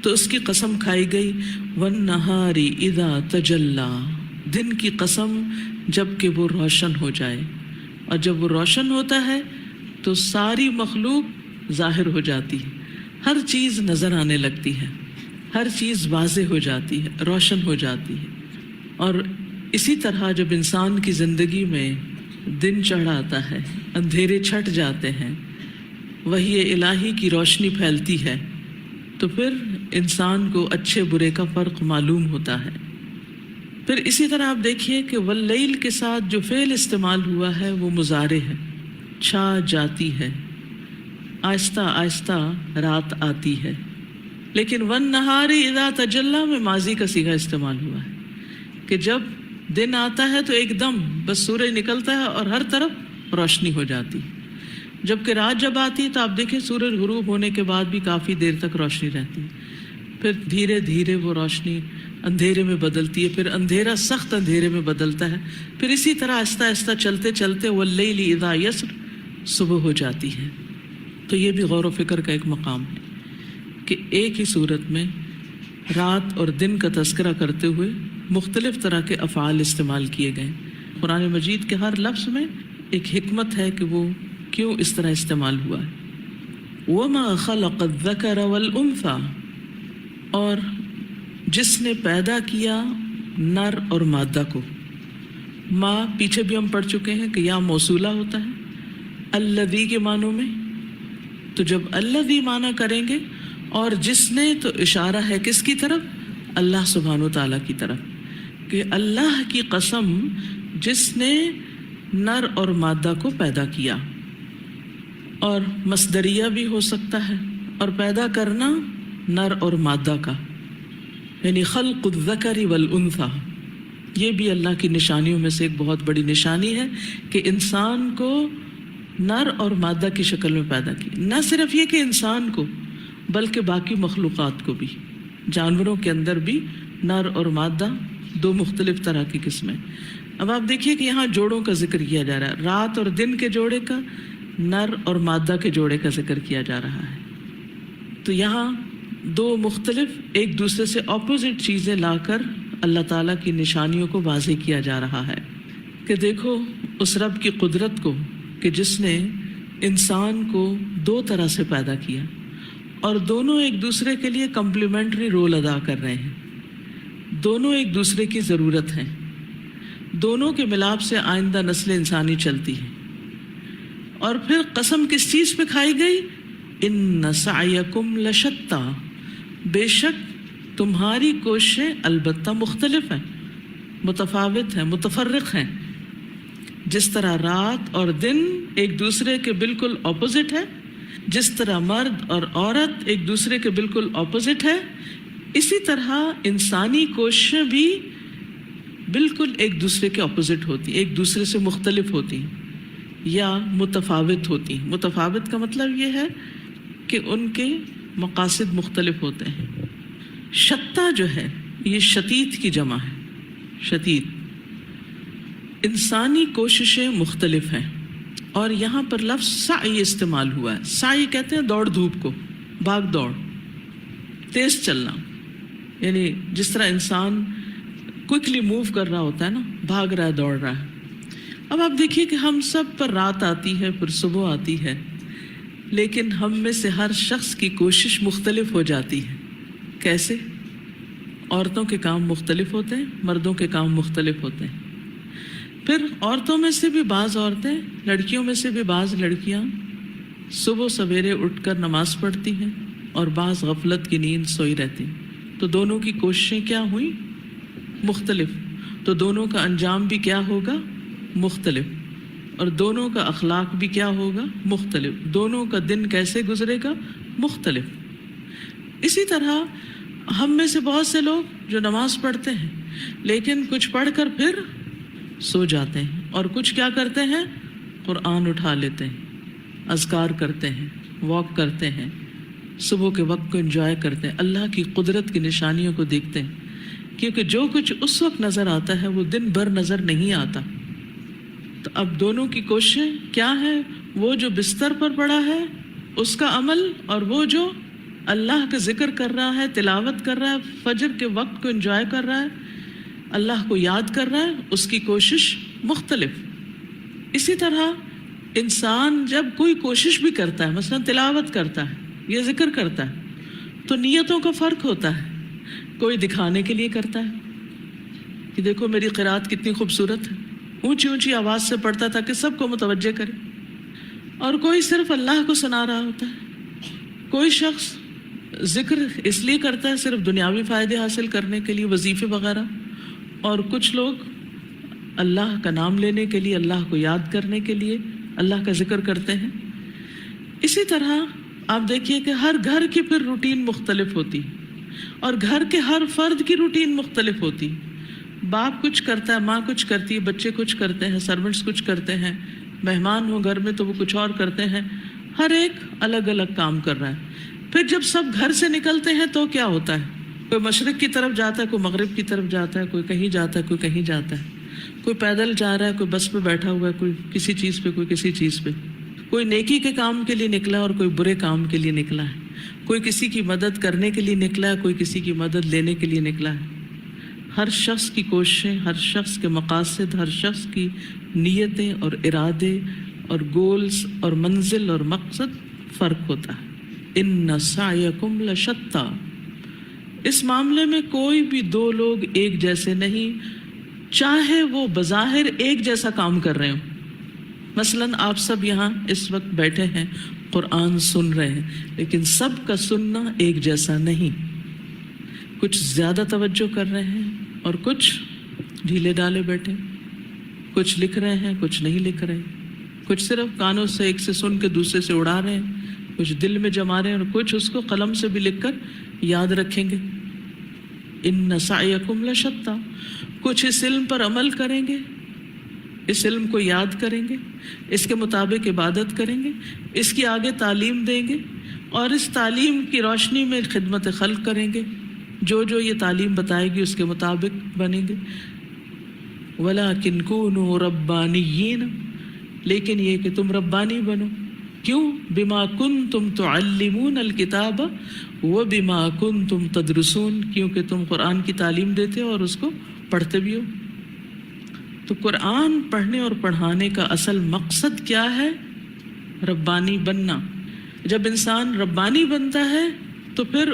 تو اس کی قسم کھائی گئی، والنہاری اذا تجلی، دن کی قسم جب کہ وہ روشن ہو جائے. اور جب وہ روشن ہوتا ہے تو ساری مخلوق ظاہر ہو جاتی ہے، ہر چیز نظر آنے لگتی ہے، ہر چیز واضح ہو جاتی ہے، روشن ہو جاتی ہے. اور اسی طرح جب انسان کی زندگی میں دن چڑھ آتا ہے، اندھیرے چھٹ جاتے ہیں، وحی الہی کی روشنی پھیلتی ہے، تو پھر انسان کو اچھے برے کا فرق معلوم ہوتا ہے. پھر اسی طرح آپ دیکھیے کہ واللیل کے ساتھ جو فعل استعمال ہوا ہے وہ مضارع ہے، چھا جاتی ہے، آہستہ آہستہ رات آتی ہے. لیکن والنہار اذا تجلی میں ماضی کا صیغہ استعمال ہوا ہے کہ جب دن آتا ہے تو ایک دم بس سورج نکلتا ہے اور ہر طرف روشنی ہو جاتی ہے. جبکہ رات جب آتی ہے تو آپ دیکھیں سورج غروب ہونے کے بعد بھی کافی دیر تک روشنی رہتی ہے، پھر دھیرے دھیرے وہ روشنی اندھیرے میں بدلتی ہے، پھر اندھیرا سخت اندھیرے میں بدلتا ہے، پھر اسی طرح آہستہ آہستہ چلتے چلتے واللیل اذا یسر صبح ہو جاتی ہے. تو یہ بھی غور و فکر کا ایک مقام ہے کہ ایک ہی صورت میں رات اور دن کا تذکرہ کرتے ہوئے مختلف طرح کے افعال استعمال کیے گئے. قرآن مجید کے ہر لفظ میں ایک حکمت ہے کہ وہ کیوں اس طرح استعمال ہوا ہے. وَمَا خَلَقَ الذَّكَرَ وَالْأُنثَى، اور جس نے پیدا کیا نر اور مادہ کو. ماں پیچھے بھی ہم پڑھ چکے ہیں کہ یا موصولہ ہوتا ہے الذی کے معنوں میں، تو جب الذی معنی کریں گے اور جس نے، تو اشارہ ہے کس کی طرف؟ اللہ سبحانہ و تعالیٰ کی طرف، کہ اللہ کی قسم جس نے نر اور مادہ کو پیدا کیا. اور مصدریہ بھی ہو سکتا ہے، اور پیدا کرنا نر اور مادہ کا، یعنی خلق الذکر والانثى. یہ بھی اللہ کی نشانیوں میں سے ایک بہت بڑی نشانی ہے کہ انسان کو نر اور مادہ کی شکل میں پیدا کی. نہ صرف یہ کہ انسان کو بلکہ باقی مخلوقات کو بھی، جانوروں کے اندر بھی نر اور مادہ دو مختلف طرح کی قسمیں. اب آپ دیکھیے کہ یہاں جوڑوں کا ذکر کیا جا رہا ہے، رات اور دن کے جوڑے کا، نر اور مادہ کے جوڑے کا ذکر کیا جا رہا ہے. تو یہاں دو مختلف ایک دوسرے سے اپوزٹ چیزیں لا کر اللہ تعالیٰ کی نشانیوں کو واضح کیا جا رہا ہے کہ دیکھو اس رب کی قدرت کو کہ جس نے انسان کو دو طرح سے پیدا کیا اور دونوں ایک دوسرے کے لیے کمپلیمنٹری رول ادا کر رہے ہیں، دونوں ایک دوسرے کی ضرورت ہیں، دونوں کے ملاپ سے آئندہ نسل انسانی چلتی ہے. اور پھر قسم کس چیز پہ کھائی گئی؟ ان سعیکم لشتی، بے شک تمہاری کوششیں البتہ مختلف ہیں، متفاوت ہیں، متفرق ہیں. جس طرح رات اور دن ایک دوسرے کے بالکل اپوزٹ ہے، جس طرح مرد اور عورت ایک دوسرے کے بالکل اپوزٹ ہے، اسی طرح انسانی کوششیں بھی بالکل ایک دوسرے کے اپوزٹ ہوتی ہیں، ایک دوسرے سے مختلف ہوتی ہیں یا متفاوت ہوتی ہیں. متفاوت کا مطلب یہ ہے کہ ان کے مقاصد مختلف ہوتے ہیں. شتیٰ جو ہے یہ شتیت کی جمع ہے. شتیت، انسانی کوششیں مختلف ہیں. اور یہاں پر لفظ سعی استعمال ہوا ہے. سعی کہتے ہیں دوڑ دھوپ کو، بھاگ دوڑ، تیز چلنا، یعنی جس طرح انسان کوئکلی موو کر رہا ہوتا ہے نا، بھاگ رہا ہے، دوڑ رہا ہے. اب آپ دیکھیے کہ ہم سب پر رات آتی ہے، پھر صبح آتی ہے، لیکن ہم میں سے ہر شخص کی کوشش مختلف ہو جاتی ہے. کیسے؟ عورتوں کے کام مختلف ہوتے ہیں، مردوں کے کام مختلف ہوتے ہیں. پھر عورتوں میں سے بھی بعض عورتیں، لڑکیوں میں سے بھی بعض لڑکیاں صبح سویرے اٹھ کر نماز پڑھتی ہیں اور بعض غفلت کی نیند سوئی رہتی ہیں. تو دونوں کی کوششیں کیا ہوئیں؟ مختلف. تو دونوں کا انجام بھی کیا ہوگا؟ مختلف. اور دونوں کا اخلاق بھی کیا ہوگا؟ مختلف. دونوں کا دن کیسے گزرے گا؟ مختلف. اسی طرح ہم میں سے بہت سے لوگ جو نماز پڑھتے ہیں لیکن کچھ پڑھ کر پھر سو جاتے ہیں، اور کچھ کیا کرتے ہیں؟ قرآن اٹھا لیتے ہیں، اذکار کرتے ہیں، واک کرتے ہیں، صبح کے وقت کو انجوائے کرتے ہیں، اللہ کی قدرت کی نشانیوں کو دیکھتے ہیں، کیونکہ جو کچھ اس وقت نظر آتا ہے وہ دن بھر نظر نہیں آتا. تو اب دونوں کی کوششیں کیا ہیں؟ وہ جو بستر پر پڑا ہے اس کا عمل، اور وہ جو اللہ کا ذکر کر رہا ہے، تلاوت کر رہا ہے، فجر کے وقت کو انجوائے کر رہا ہے، اللہ کو یاد کر رہا ہے، اس کی کوشش مختلف. اسی طرح انسان جب کوئی کوشش بھی کرتا ہے، مثلا تلاوت کرتا ہے یا ذکر کرتا ہے، تو نیتوں کا فرق ہوتا ہے. کوئی دکھانے کے لیے کرتا ہے کہ دیکھو میری قرات کتنی خوبصورت ہے، اونچی اونچی آواز سے پڑھتا تاکہ سب کو متوجہ کرے، اور کوئی صرف اللہ کو سنا رہا ہوتا ہے. کوئی شخص ذکر اس لیے کرتا ہے صرف دنیاوی فائدے حاصل کرنے کے لیے، وظیفے وغیرہ، اور کچھ لوگ اللہ کا نام لینے کے لیے، اللہ کو یاد کرنے کے لیے اللہ کا ذکر کرتے ہیں. اسی طرح آپ دیکھیے کہ ہر گھر کی پھر روٹین مختلف ہوتی، اور گھر کے ہر فرد کی روٹین مختلف ہوتی. باپ کچھ کرتا ہے، ماں کچھ کرتی ہے، بچے کچھ کرتے ہیں، سرونٹس کچھ کرتے ہیں، مہمان ہو گھر میں تو وہ کچھ اور کرتے ہیں. ہر ایک الگ الگ کام کر رہا ہے. پھر جب سب گھر سے نکلتے ہیں تو کیا ہوتا ہے؟ کوئی مشرق کی طرف جاتا ہے، کوئی مغرب کی طرف جاتا ہے، کوئی کہیں جاتا ہے، کوئی کہیں جاتا ہے، کوئی پیدل جا رہا ہے، کوئی بس پہ بیٹھا ہوا ہے، کوئی کسی چیز پہ، کوئی کسی چیز پہ. کوئی نیکی کے کام کے لیے نکلا اور کوئی برے کام کے لیے نکلا ہے. کوئی کسی کی مدد کرنے کے لیے نکلا ہے، کوئی کسی کی مدد لینے کے لیے نکلا ہے. ہر شخص کی کوششیں، ہر شخص کے مقاصد، ہر شخص کی نیتیں اور ارادے اور گولز اور منزل اور مقصد فرق ہوتا ہے. ان سعیکم لشتی. اس معاملے میں کوئی بھی دو لوگ ایک جیسے نہیں، چاہے وہ بظاہر ایک جیسا کام کر رہے ہوں. مثلاً آپ سب یہاں اس وقت بیٹھے ہیں، قرآن سن رہے ہیں، لیکن سب کا سننا ایک جیسا نہیں. کچھ زیادہ توجہ کر رہے ہیں اور کچھ ڈھیلے ڈالے بیٹھے، کچھ لکھ رہے ہیں، کچھ نہیں لکھ رہے، کچھ صرف کانوں سے ایک سے سن کے دوسرے سے اڑا رہے ہیں، کچھ دل میں جما رہے ہیں، اور کچھ اس کو قلم سے بھی لکھ کر یاد رکھیں گے. ان سعیکم لشتی. کچھ اس علم پر عمل کریں گے، اس علم کو یاد کریں گے، اس کے مطابق عبادت کریں گے، اس کی آگے تعلیم دیں گے، اور اس تعلیم کی روشنی میں خدمت خلق کریں گے. جو جو یہ تعلیم بتائے گی اس کے مطابق بنیں گے. وَلَكِنْ كُونُوا رَبَّانِيِّينَ. لیکن یہ کہ تم ربانی بنو. کیوں؟ بما کنتم تعلمون الکتاب وبما کنتم تدرسون. کیونکہ تم قرآن کی تعلیم دیتے ہو اور اس کو پڑھتے بھی ہو. تو قرآن پڑھنے اور پڑھانے کا اصل مقصد کیا ہے؟ ربانی بننا. جب انسان ربانی بنتا ہے تو پھر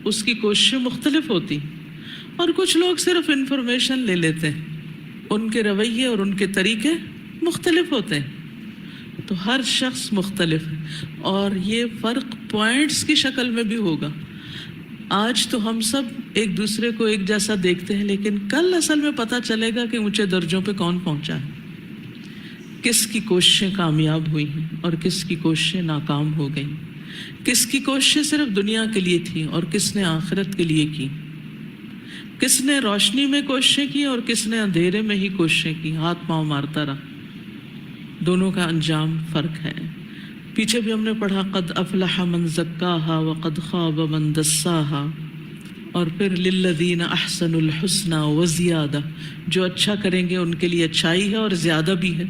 اس کی کوششیں مختلف ہوتی، اور کچھ لوگ صرف انفارمیشن لے لیتے ہیں، ان کے رویے اور ان کے طریقے مختلف ہوتے ہیں. تو ہر شخص مختلف ہے، اور یہ فرق پوائنٹس کی شکل میں بھی ہوگا. آج تو ہم سب ایک دوسرے کو ایک جیسا دیکھتے ہیں، لیکن کل اصل میں پتہ چلے گا کہ اونچے درجوں پہ کون پہنچا ہے، کس کی کوششیں کامیاب ہوئی ہیں اور کس کی کوششیں ناکام ہو گئیں، کس کی کوششیں صرف دنیا کے لیے تھیں اور کس نے آخرت کے لیے کی، کس نے روشنی میں کوششیں کی اور کس نے اندھیرے میں ہی کوششیں کی، ہاتھ پاؤں مارتا رہا. دونوں کا انجام فرق ہے. پیچھے بھی ہم نے پڑھا قد افلح من زکاہا وقد خاب من دساہا، اور پھر للذین احسنوا الحسنى وزیادہ. جو اچھا کریں گے ان کے لیے اچھائی ہے اور زیادہ بھی ہے،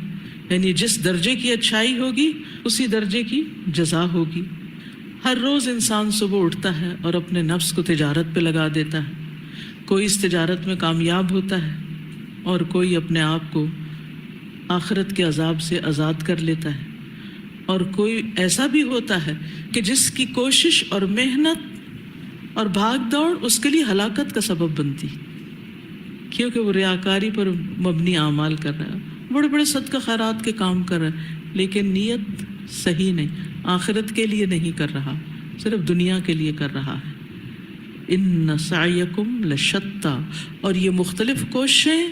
یعنی جس درجے کی اچھائی ہوگی اسی درجے کی جزا ہوگی. ہر روز انسان صبح اٹھتا ہے اور اپنے نفس کو تجارت پہ لگا دیتا ہے. کوئی اس تجارت میں کامیاب ہوتا ہے اور کوئی اپنے آپ کو آخرت کے عذاب سے آزاد کر لیتا ہے، اور کوئی ایسا بھی ہوتا ہے کہ جس کی کوشش اور محنت اور بھاگ دوڑ اس کے لیے ہلاکت کا سبب بنتی، کیونکہ وہ ریاکاری پر مبنی اعمال کر رہا ہے، بڑے بڑے صدقہ خیرات کے کام کر رہا ہے، لیکن نیت صحیح نہیں، آخرت کے لیے نہیں کر رہا، صرف دنیا کے لیے کر رہا ہے. ان سعیکم لشتی. اور یہ مختلف کوششیں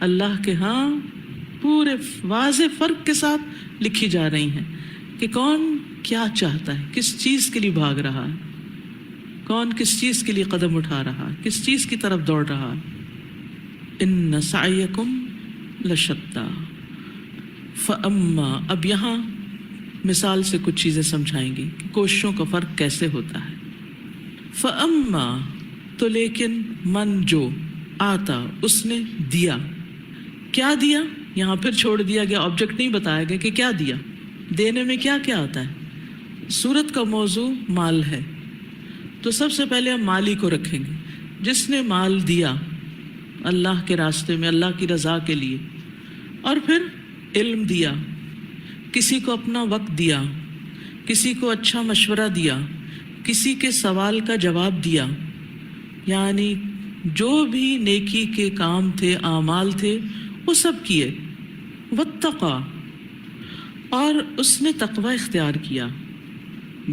اللہ کے ہاں پورے واضح فرق کے ساتھ لکھی جا رہی ہیں کہ کون کیا چاہتا ہے، کس چیز کے لیے بھاگ رہا ہے، کون کس چیز کے لیے قدم اٹھا رہا ہے، کس چیز کی طرف دوڑ رہا ہے. ان سعیکم لشتیٰ فاما، اب یہاں مثال سے کچھ چیزیں سمجھائیں گی کہ کوششوں کا فرق کیسے ہوتا ہے. فاما، تو لیکن من جو آتا، اس نے دیا. کیا دیا؟ یہاں پھر چھوڑ دیا گیا، آبجیکٹ نہیں بتایا گیا کہ کیا دیا. دینے میں کیا کیا آتا ہے؟ سورت کا موضوع مال ہے، تو سب سے پہلے ہم مال ہی کو رکھیں گے. جس نے مال دیا اللہ کے راستے میں، اللہ کی رضا کے لیے، اور پھر علم دیا، کسی کو اپنا وقت دیا، کسی کو اچھا مشورہ دیا، کسی کے سوال کا جواب دیا، یعنی جو بھی نیکی کے کام تھے، اعمال تھے، وہ سب کیے. واتقا، اور اس نے تقوی اختیار کیا،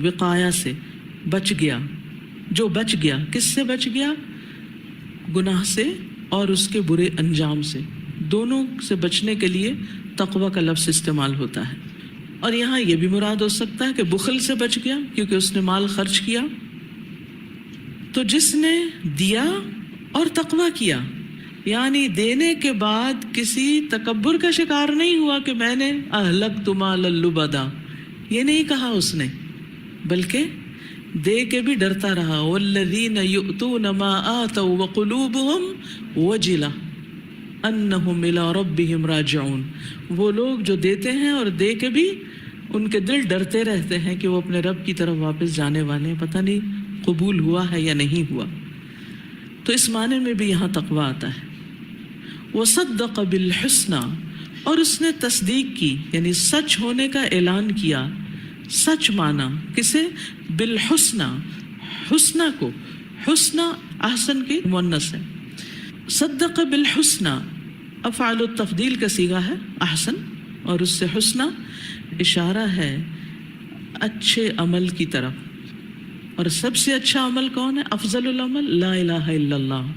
وقایا سے بچ گیا. جو بچ گیا، کس سے بچ گیا؟ گناہ سے اور اس کے برے انجام سے. دونوں سے بچنے کے لیے تقوی کا لفظ استعمال ہوتا ہے. اور یہاں یہ بھی مراد ہو سکتا ہے کہ بخل سے بچ گیا کیونکہ اس نے مال خرچ کیا. تو جس نے دیا اور تقوی کیا، یعنی دینے کے بعد کسی تکبر کا شکار نہیں ہوا کہ میں نے اہلکت مال اللبدا، یہ نہیں کہا اس نے، بلکہ دے کے بھی ڈرتا رہا. والذین یؤتون ما آتوا وقلوبهم وجلہ انہم الی ربہم راجعون، وہ لوگ جو دیتے ہیں اور دے کے بھی ان کے دل ڈرتے رہتے ہیں کہ وہ اپنے رب کی طرف واپس جانے والے ہیں، پتہ نہیں قبول ہوا ہے یا نہیں ہوا. تو اس معنی میں بھی یہاں تقوی آتا ہے. وصدق بالحسنى، اور اس نے تصدیق کی، یعنی سچ ہونے کا اعلان کیا. سچ مانا کسے؟ بالحسنى، حسنہ کو. حسنہ احسن کی مؤنث ہے. صدق بالحسنى افعال التفضیل کا صیغہ ہے احسن، اور اس سے حسنہ اشارہ ہے اچھے عمل کی طرف. اور سب سے اچھا عمل کون ہے؟ افضل العمل لا الہ الا اللہ،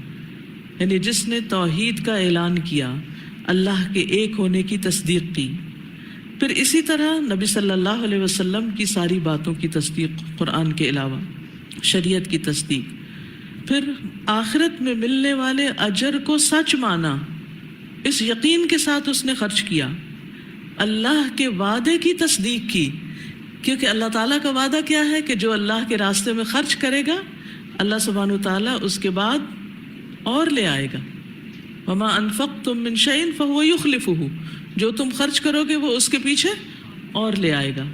یعنی جس نے توحید کا اعلان کیا، اللہ کے ایک ہونے کی تصدیق کی. پھر اسی طرح نبی صلی اللہ علیہ وسلم کی ساری باتوں کی تصدیق، قرآن کے علاوہ شریعت کی تصدیق. پھر آخرت میں ملنے والے اجر کو سچ مانا، اس یقین کے ساتھ اس نے خرچ کیا. اللہ کے وعدے کی تصدیق کی، کیونکہ اللہ تعالیٰ کا وعدہ کیا ہے کہ جو اللہ کے راستے میں خرچ کرے گا، اللہ سبحانہ وتعالیٰ اس کے بعد اور لے آئے گا. وما انفقتم من شیء فهو یخلفہ، جو تم خرچ کرو گے وہ اس کے پیچھے اور لے آئے گا.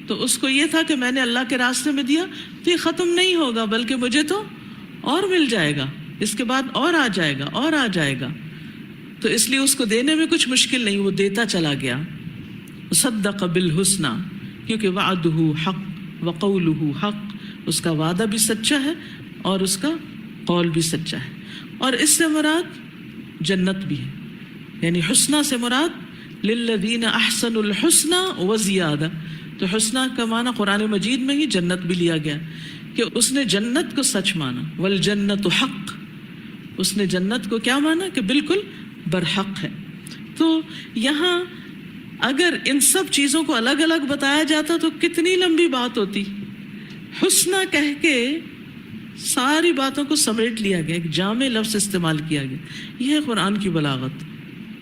تو اس کو یہ تھا کہ میں نے اللہ کے راستے میں دیا تو یہ ختم نہیں ہوگا، بلکہ مجھے تو اور مل جائے گا، اس کے بعد اور آ جائے گا اور آ جائے گا. تو اس لیے اس کو دینے میں کچھ مشکل نہیں، وہ دیتا چلا گیا. صدق بالحسنى، کیونکہ وعدہ حق وقولہ حق، اس کا وعدہ بھی سچا ہے اور اس کا قول بھی سچا ہے. اور اس سے مراد جنت بھی ہے، یعنی حسنہ سے مراد للذین احسنوا الحسنى وزیادہ. تو حسنہ کا معنی قرآن مجید میں ہی جنت بھی لیا گیا کہ اس نے جنت کو سچ مانا. والجنت حق، اس نے جنت کو کیا مانا کہ بالکل برحق ہے. تو یہاں اگر ان سب چیزوں کو الگ الگ بتایا جاتا تو کتنی لمبی بات ہوتی. حسنہ کہہ کے ساری باتوں کو سمیٹ لیا گیا، ایک جامع لفظ استعمال کیا گیا. یہ ہے قرآن کی بلاغت،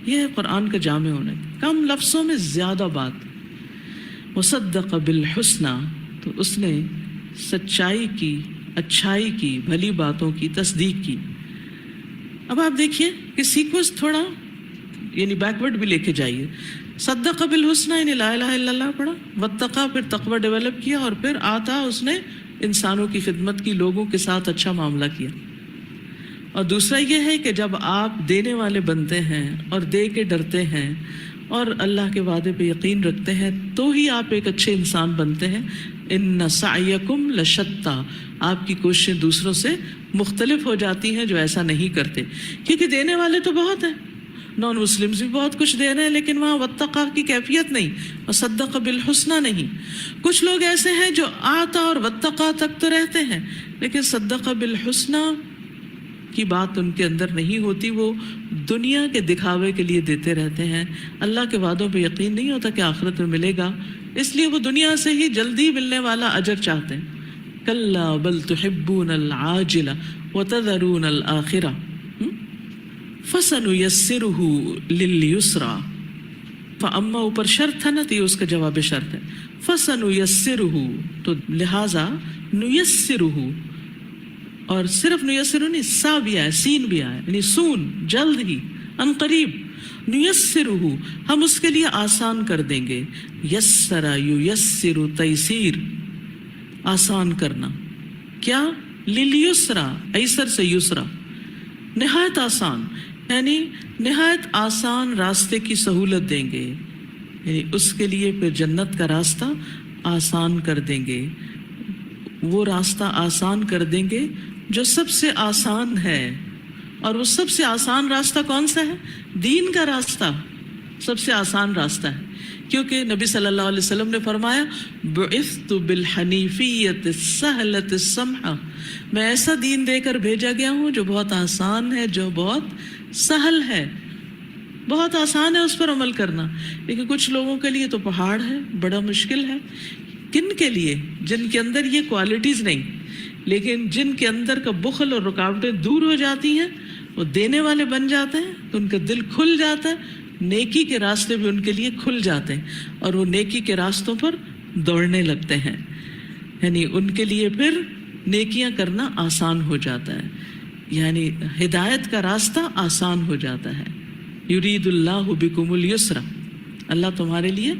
یہ ہے قرآن کا جامع ہونا، کم لفظوں میں زیادہ بات. وصدق بالحسنى، تو اس نے سچائی کی، اچھائی کی، بھلی باتوں کی تصدیق کی. اب آپ دیکھیے کہ سیکوینس تھوڑا یعنی بیکورڈ بھی لے کے جائیے. صدق بالحسنى یعنی لا الہ الا اللہ پڑھا، واتقا پھر تقوی ڈیولپ کیا، اور پھر آتا اس نے انسانوں کی خدمت کی، لوگوں کے ساتھ اچھا معاملہ کیا. اور دوسرا یہ ہے کہ جب آپ دینے والے بنتے ہیں اور دے کے ڈرتے ہیں اور اللہ کے وعدے پہ یقین رکھتے ہیں تو ہی آپ ایک اچھے انسان بنتے ہیں. ان سعیکم لشتیٰ، آپ کی کوششیں دوسروں سے مختلف ہو جاتی ہیں جو ایسا نہیں کرتے، کیونکہ دینے والے تو بہت ہیں، نان مسلمز بھی بہت کچھ دے رہے ہیں، لیکن وہاں واتقا کی کیفیت نہیں اور صدق بالحسنى نہیں. کچھ لوگ ایسے ہیں جو آتا اور واتقا تک تو رہتے ہیں لیکن صدق بالحسنى کی بات ان کے اندر نہیں ہوتی، وہ دنیا کے دکھاوے کے لیے دیتے رہتے ہیں، اللہ کے وعدوں پہ یقین نہیں ہوتا کہ آخرت میں ملے گا، اس لیے وہ دنیا سے ہی جلدی ملنے والا اجر چاہتے ہیں۔ کلا بل تحبون العاجلہ وتذرون الآخرہ فسنیسرہ للیسرا، فاما اوپر شرط تھا نا تو یہ اس کا جواب شرط ہے، فسنیسرہ تو لہذا نیسرہ، اور صرف نیسرہ نہیں، سا بھی آیا سین بھی آیا، یعنی سون جلد ہی، ان قریب، نیسرہ ہم اس کے لیے آسان کر دیں گے، یسر یسر تیسیر آسان کرنا، کیا لیلیسرا ایسر سے یسرا نہایت آسان، یعنی نہایت آسان راستے کی سہولت دیں گے، یعنی اس کے لیے پھر جنت کا راستہ آسان کر دیں گے، وہ راستہ آسان کر دیں گے جو سب سے آسان ہے، اور وہ سب سے آسان راستہ کون سا ہے؟ دین کا راستہ سب سے آسان راستہ ہے، کیونکہ نبی صلی اللہ علیہ وسلم نے فرمایا بعثت بالحنیفیۃ السہلۃ السمحہ، میں ایسا دین دے کر بھیجا گیا ہوں جو بہت آسان ہے، جو بہت سہل ہے، بہت آسان ہے اس پر عمل کرنا، لیکن کچھ لوگوں کے لیے تو پہاڑ ہے، بڑا مشکل ہے۔ کن کے لیے؟ جن کے اندر یہ کوالٹیز نہیں، لیکن جن کے اندر کا بخل اور رکاوٹیں دور ہو جاتی ہیں، وہ دینے والے بن جاتے ہیں تو ان کا دل کھل جاتا ہے، نیکی کے راستے بھی ان کے لیے کھل جاتے ہیں، اور وہ نیکی کے راستوں پر دوڑنے لگتے ہیں، یعنی ان کے لیے پھر نیکیاں کرنا آسان ہو جاتا ہے، یعنی ہدایت کا راستہ آسان ہو جاتا ہے۔ یرید اللہ بکم الیسر، اللہ تمہارے لیے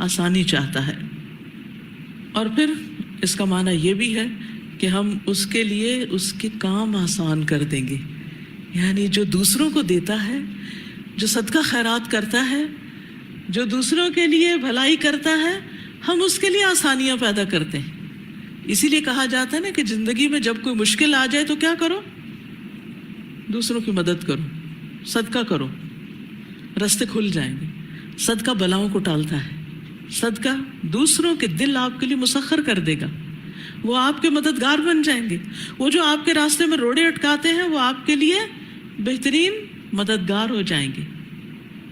آسانی چاہتا ہے، اور پھر اس کا معنی یہ بھی ہے کہ ہم اس کے لیے اس کے کام آسان کر دیں گے، یعنی جو دوسروں کو دیتا ہے، جو صدقہ خیرات کرتا ہے، جو دوسروں کے لیے بھلائی کرتا ہے، ہم اس کے لیے آسانیاں پیدا کرتے ہیں۔ اسی لیے کہا جاتا ہے نا کہ زندگی میں جب کوئی مشکل آ جائے تو کیا کرو؟ دوسروں کی مدد کرو، صدقہ کرو، راستے کھل جائیں گے۔ صدقہ بلاؤں کو ٹالتا ہے، صدقہ دوسروں کے دل آپ کے لیے مسخر کر دے گا، وہ آپ کے مددگار بن جائیں گے، وہ جو آپ کے راستے میں روڑے اٹکاتے ہیں وہ آپ کے لیے بہترین مددگار ہو جائیں گے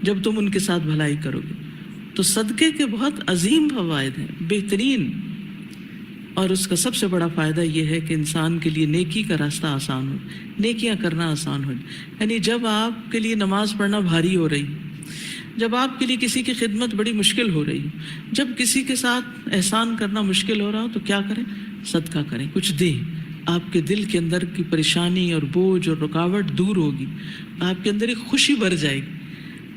جب تم ان کے ساتھ بھلائی کرو گے۔ تو صدقے کے بہت عظیم فوائد ہیں، بہترین، اور اس کا سب سے بڑا فائدہ یہ ہے کہ انسان کے لیے نیکی کا راستہ آسان ہو، نیکیاں کرنا آسان ہو، یعنی جب آپ کے لیے نماز پڑھنا بھاری ہو رہی، جب آپ کے لیے کسی کی خدمت بڑی مشکل ہو رہی، جب کسی کے ساتھ احسان کرنا مشکل ہو رہا ہو، تو کیا کریں؟ صدقہ کریں، کچھ دیں، آپ کے دل کے اندر کی پریشانی اور بوجھ اور رکاوٹ دور ہوگی، آپ کے اندر ایک خوشی بھر جائے گی،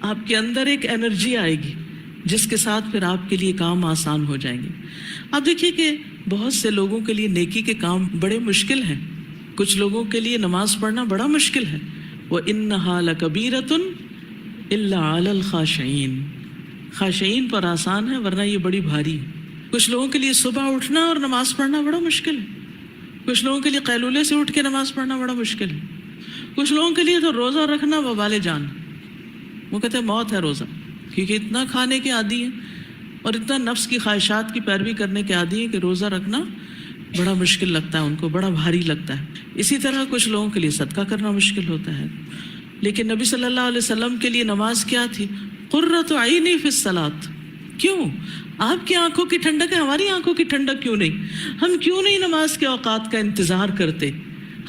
آپ کے اندر ایک انرجی آئے گی جس کے ساتھ پھر آپ کے لیے کام آسان ہو جائیں گے۔ آپ دیکھیے کہ بہت سے لوگوں کے لیے نیکی کے کام بڑے مشکل ہیں، کچھ لوگوں کے لیے نماز پڑھنا بڑا مشکل ہے، وَإِنَّهَا لَكَبِيرَةٌ إِلَّا عَلَى الْخَاشِعِينَ، خاشعین پر آسان ہے ورنہ یہ بڑی بھاری ہے۔ کچھ لوگوں کے لیے صبح اٹھنا اور نماز پڑھنا بڑا مشکل ہے، کچھ لوگوں کے لیے قیلولے سے اٹھ کے نماز پڑھنا بڑا مشکل ہے، کچھ لوگوں کے لیے تو روزہ رکھنا وبال جان، وہ کہتے ہیں موت ہے روزہ، کیونکہ اتنا کھانے کے عادی ہیں اور اتنا نفس کی خواہشات کی پیروی کرنے کے عادی ہیں کہ روزہ رکھنا بڑا مشکل لگتا ہے ان کو، بڑا بھاری لگتا ہے۔ اسی طرح کچھ لوگوں کے لیے صدقہ کرنا مشکل ہوتا ہے، لیکن نبی صلی اللہ علیہ وسلم کے لیے نماز کیا تھی؟ قرۃ عینی فی الصلاۃ۔ کیوں؟ آپ کی آنکھوں کی ٹھنڈک ہے، ہماری آنکھوں کی ٹھنڈک کیوں نہیں؟ ہم کیوں نہیں نماز کے اوقات کا انتظار کرتے؟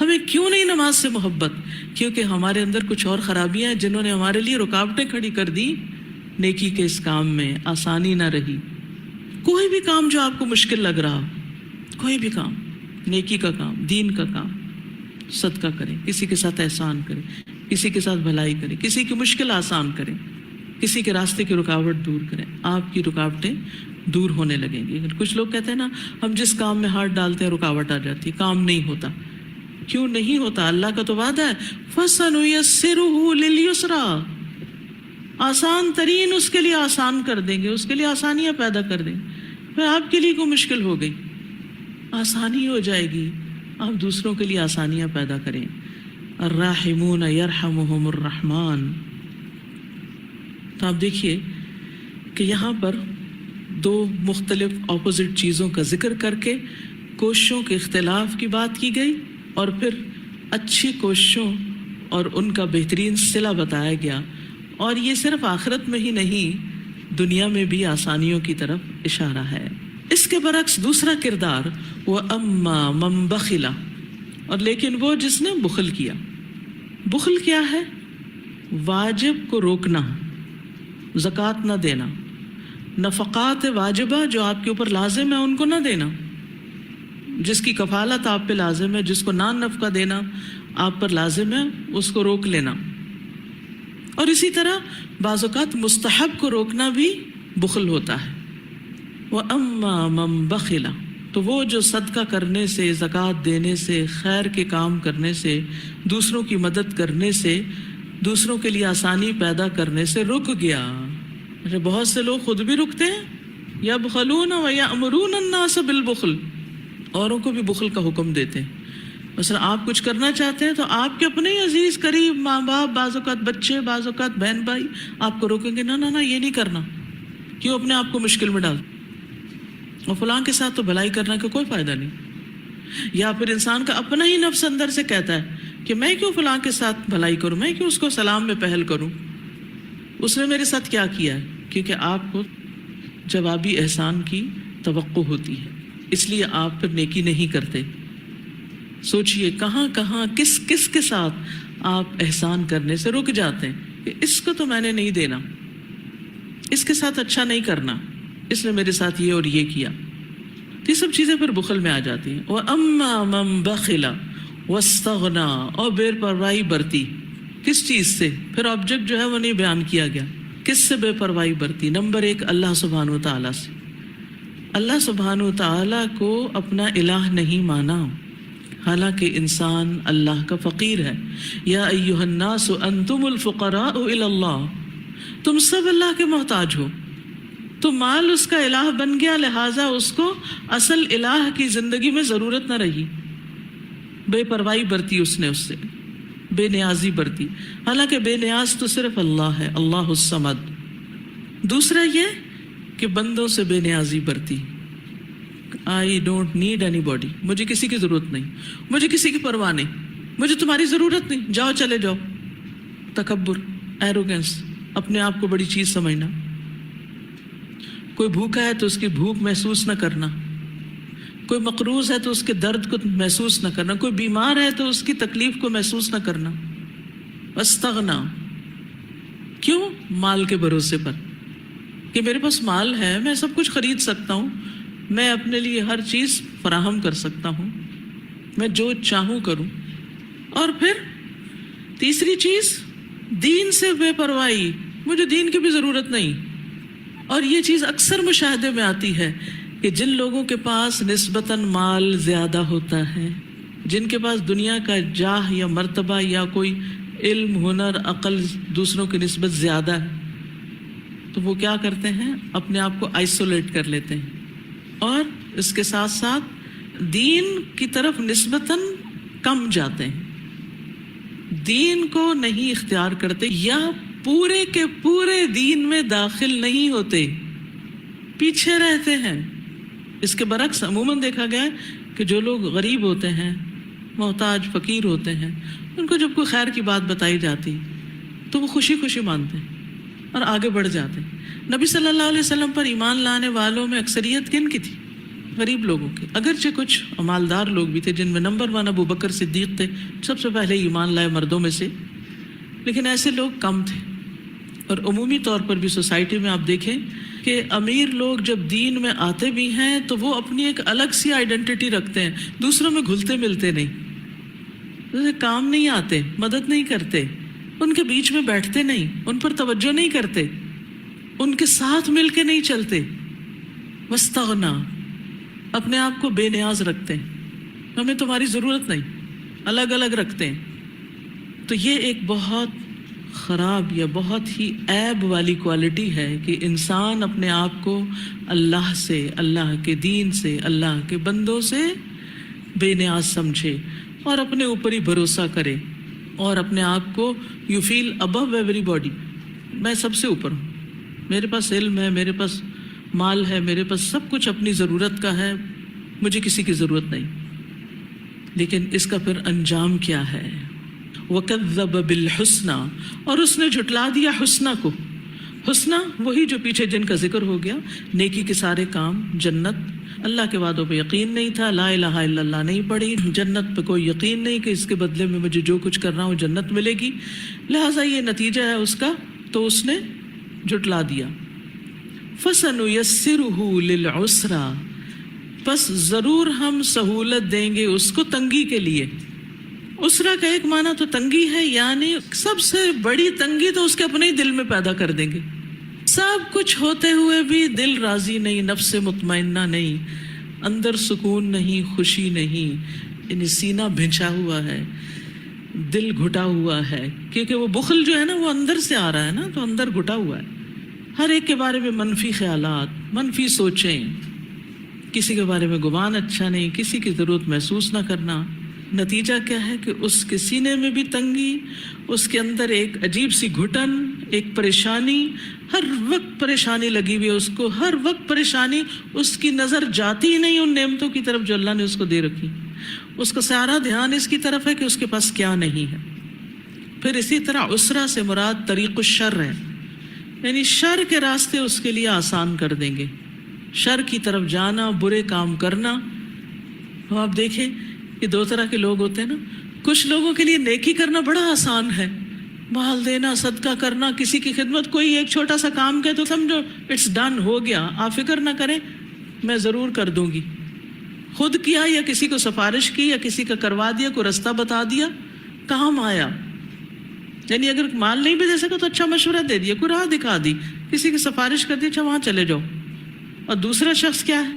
ہمیں کیوں نہیں نماز سے محبت؟ کیونکہ ہمارے اندر کچھ اور خرابیاں ہیں جنہوں نے ہمارے لیے رکاوٹیں کھڑی کر دی، نیکی کے اس کام میں آسانی نہ رہی۔ کوئی بھی کام جو آپ کو مشکل لگ رہا ہو، کوئی بھی کام، نیکی کا کام، دین کا کام، صدقہ کریں، کسی کے ساتھ احسان کریں، کسی کے ساتھ بھلائی کریں، کسی کی مشکل آسان کریں، کسی کے راستے کی رکاوٹ دور کریں، آپ کی رکاوٹیں دور ہونے لگیں گی۔ کچھ لوگ کہتے ہیں نا ہم جس کام میں ہاتھ ڈالتے ہیں رکاوٹ آ جاتی، کام نہیں ہوتا۔ کیوں نہیں ہوتا؟ اللہ کا تو وعدہ ہے فَسَنُيَسِّرُهُ لِلْيُسْرَىٰ، آسان ترین اس کے لیے آسان کر دیں گے، اس کے لیے آسانیاں پیدا کر دیں گے۔ پھر آپ کے لیے کوئی مشکل ہو گئی، آسانی ہو جائے گی، آپ دوسروں کے لیے آسانیاں پیدا کریں۔ الراحمون یرحمہم الرحمن۔ تو آپ دیکھیے کہ یہاں پر دو مختلف اپوزٹ چیزوں کا ذکر کر کے کوششوں کے اختلاف کی بات کی گئی، اور پھر اچھی کوششوں اور ان کا بہترین صلہ بتایا گیا، اور یہ صرف آخرت میں ہی نہیں دنیا میں بھی آسانیوں کی طرف اشارہ ہے۔ اس کے برعکس دوسرا کردار وَأَمَّا مَن بَخِلَ، اور لیکن وہ جس نے بخل کیا۔ بخل کیا ہے؟ واجب کو روکنا، زکوٰۃ نہ دینا، نفقات واجبہ جو آپ کے اوپر لازم ہے ان کو نہ دینا، جس کی کفالت آپ پہ لازم ہے، جس کو نان نفقہ دینا آپ پر لازم ہے، اس کو روک لینا۔ اور اسی طرح بعض اوقات مستحب کو روکنا بھی بخل ہوتا ہے۔ وَأَمَّا مَن بَخِلَ، تو وہ جو صدقہ کرنے سے، زکوٰۃ دینے سے، خیر کے کام کرنے سے، دوسروں کی مدد کرنے سے، دوسروں کے لیے آسانی پیدا کرنے سے رک گیا۔ بہت سے لوگ خود بھی رکتے ہیں، یبخلون ویأمرون الناس بالبخل، اوروں کو بھی بخل کا حکم دیتے ہیں۔ مثلا آپ کچھ کرنا چاہتے ہیں تو آپ کے اپنے ہی عزیز قریب ماں باپ، بعض اوقات بچے، بعض اوقات بہن بھائی آپ کو روکیں گے، نہ نہ نہ یہ نہیں کرنا، کیوں اپنے آپ کو مشکل میں ڈال، اور فلاں کے ساتھ تو بھلائی کرنے کا کوئی فائدہ نہیں۔ یا پھر انسان کا اپنا ہی نفس اندر سے کہتا ہے کہ میں کیوں فلاں کے ساتھ بھلائی کروں، میں کیوں اس کو سلام میں پہل کروں، اس نے میرے ساتھ کیا کیا ہے، کیونکہ آپ کو جوابی احسان کی توقع ہوتی ہے، اس لیے آپ پھر نیکی نہیں کرتے۔ سوچئے کہاں کہاں کس کس کے ساتھ آپ احسان کرنے سے رک جاتے ہیں کہ اس کو تو میں نے نہیں دینا، اس کے ساتھ اچھا نہیں کرنا، اس نے میرے ساتھ یہ اور یہ کیا۔ یہ سب چیزیں پھر بخل میں آ جاتی ہیں۔ وَأَمَّا مَن بَخِلَ وَاسْتَغْنَىٰ، اور بے پرواہی برتی، کس چیز سے؟ پھر آبجیکٹ جو ہے وہ نہیں بیان کیا گیا، کس سے بے پرواہی برتی؟ نمبر 1 اللہ سبحانہ و تعالیٰ سے۔ اللہ سبحانہ و تعالیٰ کو اپنا الہ نہیں مانا، حالانکہ انسان اللہ کا فقیر ہے۔ یا ایھا الناس انتم الفقراء الی اللہ، تم سب اللہ کے محتاج ہو۔ تو مال اس کا الہ بن گیا، لہٰذا اس کو اصل الہ کی زندگی میں ضرورت نہ رہی، بے پرواہی برتی اس نے، اس سے بے نیازی برتی، حالانکہ بے نیاز تو صرف اللہ ہے، اللہ الصمد۔ دوسرا یہ کہ بندوں سے بے نیازی برتی، آئی ڈونٹ نیڈ اینی باڈی، مجھے کسی کی ضرورت نہیں، مجھے کسی کی پرواہ نہیں، مجھے تمہاری ضرورت نہیں، جاؤ چلے جاؤ۔ تکبر، ایروگنس، اپنے آپ کو بڑی چیز سمجھنا۔ کوئی بھوکا ہے تو اس کی بھوک محسوس نہ کرنا، کوئی مقروض ہے تو اس کے درد کو محسوس نہ کرنا، کوئی بیمار ہے تو اس کی تکلیف کو محسوس نہ کرنا۔ واستغنا، کیوں؟ مال کے بھروسے پر، کہ میرے پاس مال ہے، میں سب کچھ خرید سکتا ہوں، میں اپنے لیے ہر چیز فراہم کر سکتا ہوں، میں جو چاہوں کروں۔ اور پھر تیسری چیز دین سے بے پرواہی، مجھے دین کی بھی ضرورت نہیں۔ اور یہ چیز اکثر مشاہدے میں آتی ہے کہ جن لوگوں کے پاس نسبتاً مال زیادہ ہوتا ہے، جن کے پاس دنیا کا جاہ یا مرتبہ یا کوئی علم، ہنر، عقل دوسروں کی نسبت زیادہ ہے، تو وہ کیا کرتے ہیں؟ اپنے آپ کو آئسولیٹ کر لیتے ہیں، اور اس کے ساتھ ساتھ دین کی طرف نسبتاً کم جاتے ہیں، دین کو نہیں اختیار کرتے، یا پورے کے پورے دین میں داخل نہیں ہوتے، پیچھے رہتے ہیں۔ اس کے برعکس عموماً دیکھا گیا ہے کہ جو لوگ غریب ہوتے ہیں، محتاج، فقیر ہوتے ہیں، ان کو جب کوئی خیر کی بات بتائی جاتی تو وہ خوشی خوشی مانتے ہیں اور آگے بڑھ جاتے ہیں۔ نبی صلی اللہ علیہ وسلم پر ایمان لانے والوں میں اکثریت کن کی تھی؟ غریب لوگوں کی، اگرچہ کچھ مالدار لوگ بھی تھے، جن میں نمبر 1 ابو بکر صدیق تھے، سب سے پہلے ایمان لائے مردوں میں سے، لیکن ایسے لوگ کم تھے۔ اور عمومی طور پر بھی سوسائٹی میں آپ دیکھیں کہ امیر لوگ جب دین میں آتے بھی ہیں تو وہ اپنی ایک الگ سی آئیڈینٹی رکھتے ہیں، دوسروں میں گھلتے ملتے نہیں، جیسے کام نہیں آتے، مدد نہیں کرتے، ان کے بیچ میں بیٹھتے نہیں، ان پر توجہ نہیں کرتے، ان کے ساتھ مل کے نہیں چلتے۔ واستغنا، اپنے آپ کو بے نیاز رکھتے ہیں، ہمیں تمہاری ضرورت نہیں، الگ الگ رکھتے ہیں۔ تو یہ ایک بہت خراب یا بہت ہی عیب والی کوالٹی ہے کہ انسان اپنے آپ کو اللہ سے، اللہ کے دین سے، اللہ کے بندوں سے بے نیاز سمجھے اور اپنے اوپر ہی بھروسہ کرے، اور اپنے آپ کو you feel above everybody, میں سب سے اوپر ہوں، میرے پاس علم ہے، میرے پاس مال ہے، میرے پاس سب کچھ اپنی ضرورت کا ہے، مجھے کسی کی ضرورت نہیں۔ لیکن اس کا پھر انجام کیا ہے؟ وَكَذَّبَ بِالْحُسْنَى، اور اس نے جھٹلا دیا حسنہ کو. حسنہ وہی جو پیچھے جن کا ذکر ہو گیا، نیکی کے سارے کام، جنت. اللہ کے وعدوں پہ یقین نہیں تھا، لا الہ الا اللہ نہیں پڑھی، جنت پہ کوئی یقین نہیں کہ اس کے بدلے میں مجھے جو کچھ کرنا ہو جنت ملے گی، لہٰذا یہ نتیجہ ہے اس کا. تو اس نے جھٹلا دیا. فَسَنُيَسِّرُهُ لِلْعُسْرَى، بس ضرور ہم سہولت دیں گے اس کو تنگی کے لیے. اسرا کا ایک معنی تو تنگی ہے، یعنی سب سے بڑی تنگی تو اس کے اپنے ہی دل میں پیدا کر دیں گے. سب کچھ ہوتے ہوئے بھی دل راضی نہیں، نفس مطمئنہ نہیں، اندر سکون نہیں، خوشی نہیں، یعنی سینہ بھنچا ہوا ہے، دل گھٹا ہوا ہے. کیونکہ وہ بخل جو ہے نا وہ اندر سے آ رہا ہے نا، تو اندر گھٹا ہوا ہے. ہر ایک کے بارے میں منفی خیالات، منفی سوچیں، کسی کے بارے میں گمان اچھا نہیں، کسی کی ضرورت محسوس نہ کرنا. نتیجہ کیا ہے کہ اس کے سینے میں بھی تنگی، اس کے اندر ایک عجیب سی گھٹن، ایک پریشانی، ہر وقت پریشانی لگی ہوئی ہے اس کو، ہر وقت پریشانی. اس کی نظر جاتی ہی نہیں ان نعمتوں کی طرف جو اللہ نے اس کو دے رکھی. اس کا سارا دھیان اس کی طرف ہے کہ اس کے پاس کیا نہیں ہے. پھر اسی طرح اسرا سے مراد طریق الشر ہے، یعنی شر کے راستے اس کے لیے آسان کر دیں گے. شر کی طرف جانا، برے کام کرنا. تو آپ دیکھیں کہ دو طرح کے لوگ ہوتے ہیں نا. کچھ لوگوں کے لیے نیکی کرنا بڑا آسان ہے، مال دینا، صدقہ کرنا، کسی کی خدمت. کوئی ایک چھوٹا سا کام کہے تو سمجھو اٹس ڈن، ہو گیا، آپ فکر نہ کریں، میں ضرور کر دوں گی. خود کیا یا کسی کو سفارش کی یا کسی کا کروا دیا، کوئی رستہ بتا دیا، کام آیا. یعنی اگر مال نہیں بھی دے سکا تو اچھا مشورہ دے دیا، کوئی راہ دکھا دی، کسی کی سفارش کر دی، اچھا وہاں چلے جاؤ. اور دوسرا شخص کیا ہے،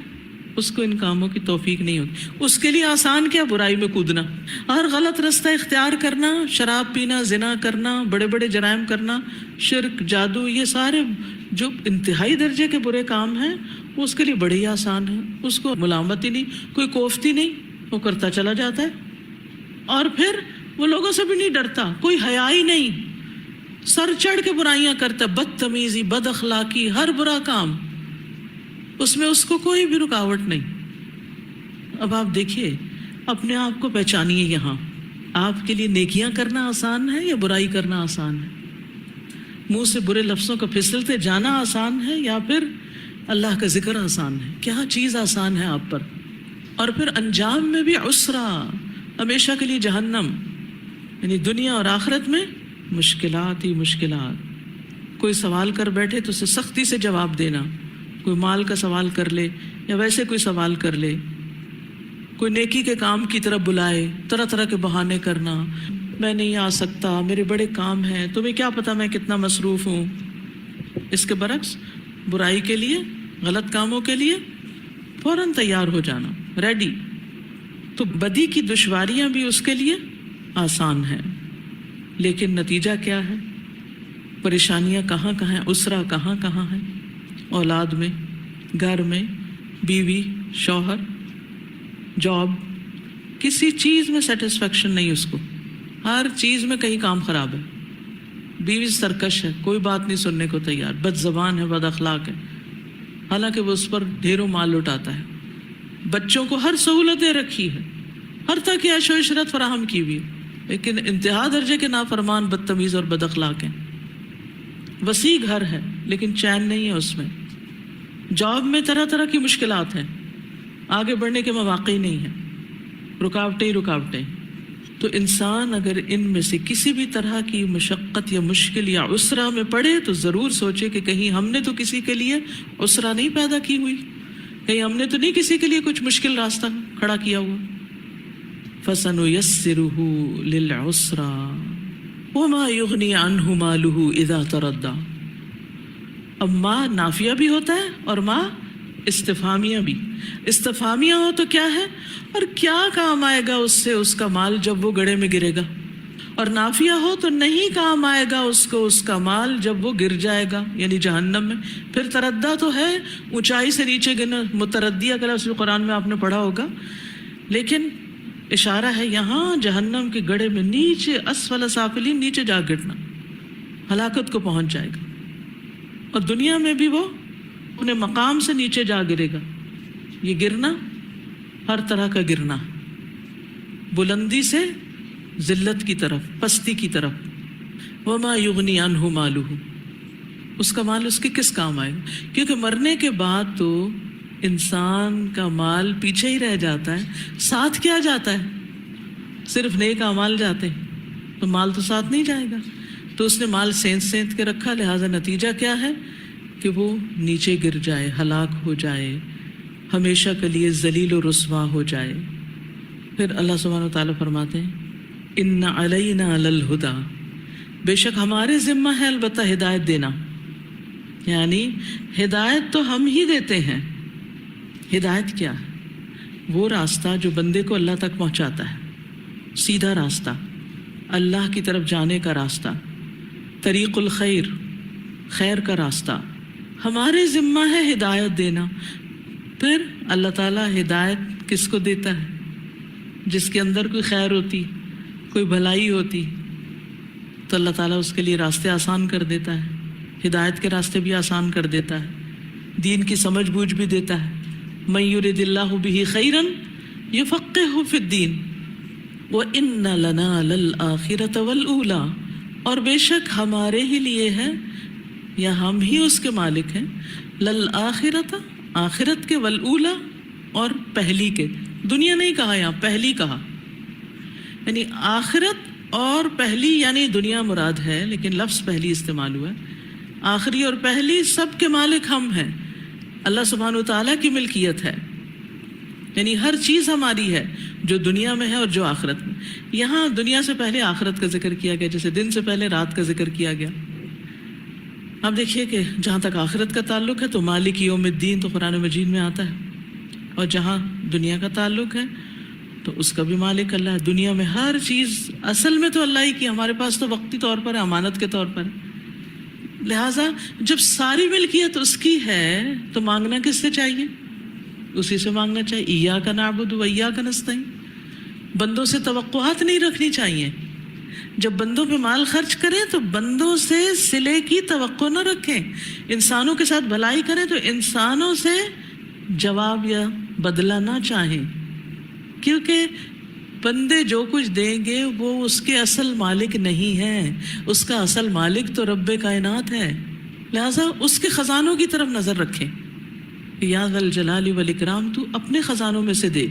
اس کو ان کاموں کی توفیق نہیں ہوتی. اس کے لیے آسان کیا، برائی میں کودنا اور غلط رستہ اختیار کرنا، شراب پینا، زنا کرنا، بڑے بڑے جرائم کرنا، شرک، جادو، یہ سارے جو انتہائی درجے کے برے کام ہیں وہ اس کے لیے بڑے ہی آسان ہیں. اس کو ملامت ہی نہیں، کوئی کوفتی نہیں، وہ کرتا چلا جاتا ہے. اور پھر وہ لوگوں سے بھی نہیں ڈرتا، کوئی حیا ہی نہیں، سر چڑھ کے برائیاں کرتا، بدتمیزی، بد اخلاقی، ہر برا کام، اس میں اس کو کوئی بھی رکاوٹ نہیں. اب آپ دیکھیے، اپنے آپ کو پہچانیے. یہاں آپ کے لیے نیکیاں کرنا آسان ہے یا برائی کرنا آسان ہے؟ منہ سے برے لفظوں کا پھسلتے جانا آسان ہے یا پھر اللہ کا ذکر آسان ہے؟ کیا چیز آسان ہے آپ پر؟ اور پھر انجام میں بھی عسرا، ہمیشہ کے لیے جہنم، یعنی دنیا اور آخرت میں مشکلات ہی مشکلات. کوئی سوال کر بیٹھے تو اسے سختی سے جواب دینا. کوئی مال کا سوال کر لے یا ویسے کوئی سوال کر لے، کوئی نیکی کے کام کی طرف بلائے، طرح طرح کے بہانے کرنا، میں نہیں آ سکتا، میرے بڑے کام ہیں، تمہیں کیا پتا میں کتنا مصروف ہوں. اس کے برعکس برائی کے لیے، غلط کاموں کے لیے فوراً تیار ہو جانا، ریڈی. تو بدی کی دشواریاں بھی اس کے لیے آسان ہیں، لیکن نتیجہ کیا ہے؟ پریشانیاں کہاں کہاں ہیں، اسرا کہاں کہاں ہے، اولاد میں، گھر میں، بیوی، شوہر، جاب، کسی چیز میں سیٹسفیکشن نہیں اس کو، ہر چیز میں کہیں کام خراب ہے. بیوی سرکش ہے، کوئی بات نہیں سننے کو تیار، بد زبان ہے، بد اخلاق ہے، حالانکہ وہ اس پر ڈھیروں مال لٹاتا ہے. بچوں کو ہر سہولت دے رکھی ہے، ہر طرح کی عیش و عشرت فراہم کی ہوئی ہے، لیکن انتہا درجے کے نافرمان، بدتمیز اور بد اخلاق ہیں. وسیع گھر ہے لیکن چین نہیں ہے اس میں. جاب میں طرح طرح کی مشکلات ہیں، آگے بڑھنے کے مواقع نہیں ہیں، رکاوٹیں ہی رکاوٹیں. تو انسان اگر ان میں سے کسی بھی طرح کی مشقت یا مشکل یا عسرا میں پڑے تو ضرور سوچے کہ کہیں ہم نے تو کسی کے لیے عسرا نہیں پیدا کی ہوئی، کہیں ہم نے تو نہیں کسی کے لیے کچھ مشکل راستہ کھڑا کیا ہوا. فَسَنُيَسِّرُهُ لِلْعُسْرَى وَمَا يُغْنِي عَنْهُ مَالُهُ إِذَا تَرَدَّى. اب ما نافیہ بھی ہوتا ہے اور ما استفہامیہ بھی. استفہامیہ ہو تو کیا ہے، اور کیا کام آئے گا اس سے اس کا مال جب وہ گڑھے میں گرے گا، اور نافیہ ہو تو نہیں کام آئے گا اس کو اس کا مال جب وہ گر جائے گا، یعنی جہنم میں. پھر تردہ تو ہے اونچائی سے نیچے گرنا، متردیہ کا لفظ قرآن میں آپ نے پڑھا ہوگا، لیکن اشارہ ہے یہاں جہنم کے گڑھے میں نیچے، اسفل سافلین، نیچے جا گرنا، ہلاکت کو پہنچ جائے گا. اور دنیا میں بھی وہ اپنے مقام سے نیچے جا گرے گا. یہ گرنا ہر طرح کا گرنا، بلندی سے ذلت کی طرف، پستی کی طرف. وما یغنی عنہ مالہ، اس کا مال اس کے کس کام آئے گا؟ کیونکہ مرنے کے بعد تو انسان کا مال پیچھے ہی رہ جاتا ہے، ساتھ کیا جاتا ہے؟ صرف نیک اعمال جاتے ہیں، تو مال تو ساتھ نہیں جائے گا. تو اس نے مال سینت کے رکھا، لہٰذا نتیجہ کیا ہے کہ وہ نیچے گر جائے، ہلاک ہو جائے، ہمیشہ کے لیے ذلیل و رسوا ہو جائے. پھر اللہ سبحانہ وتعالیٰ فرماتے ہیں ان علینا للہدی، بے شک ہمارے ذمہ ہے البتہ ہدایت دینا. یعنی ہدایت تو ہم ہی دیتے ہیں. ہدایت کیا ہے؟ وہ راستہ جو بندے کو اللہ تک پہنچاتا ہے، سیدھا راستہ، اللہ کی طرف جانے کا راستہ، طریق الخیر، خیر کا راستہ. ہمارے ذمہ ہے ہدایت دینا. پھر اللہ تعالیٰ ہدایت کس کو دیتا ہے؟ جس کے اندر کوئی خیر ہوتی، کوئی بھلائی ہوتی، تو اللہ تعالیٰ اس کے لیے راستے آسان کر دیتا ہے، ہدایت کے راستے بھی آسان کر دیتا ہے، دین کی سمجھ بوجھ بھی دیتا ہے. من یرد اللہ بہ خیرا یفقہہ فی الدین وَإِنَّ لَنَا لَلْآخِرَةَ وَالْأُولَى، اور بے شک ہمارے ہی لیے ہے، یا ہم ہی اس کے مالک ہیں، للآخرۃ، آخرت کے، والأولی، اور پہلی کے. دنیا نہیں کہا، یہاں پہلی کہا، یعنی آخرت اور پہلی، یعنی دنیا مراد ہے لیکن لفظ پہلی استعمال ہوا ہے. آخری اور پہلی سب کے مالک ہم ہیں، اللہ سبحانہ وتعالیٰ کی ملکیت ہے. یعنی ہر چیز ہماری ہے، جو دنیا میں ہے اور جو آخرت میں. یہاں دنیا سے پہلے آخرت کا ذکر کیا گیا، جیسے دن سے پہلے رات کا ذکر کیا گیا. اب دیکھیے کہ جہاں تک آخرت کا تعلق ہے تو مالک یوم الدین تو قرآن مجید میں آتا ہے، اور جہاں دنیا کا تعلق ہے تو اس کا بھی مالک اللہ ہے. دنیا میں ہر چیز اصل میں تو اللہ ہی کی، ہمارے پاس تو وقتی طور پر ہے، امانت کے طور پر ہے. لہٰذا جب ساری ملکیت اس کی ہے تو مانگنا کس سے چاہیے؟ اسی سے مانگنا چاہیے. ایاک نعبد و ایاک نستعین. بندوں سے توقعات نہیں رکھنی چاہیے. جب بندوں پہ مال خرچ کریں تو بندوں سے صلے کی توقع نہ رکھیں. انسانوں کے ساتھ بھلائی کریں تو انسانوں سے جواب یا بدلہ نہ چاہیں، کیونکہ بندے جو کچھ دیں گے وہ اس کے اصل مالک نہیں ہیں. اس کا اصل مالک تو رب کائنات ہے. لہٰذا اس کے خزانوں کی طرف نظر رکھیں. یا ذا الجلال والاکرام، تو اپنے خزانوں میں سے دے.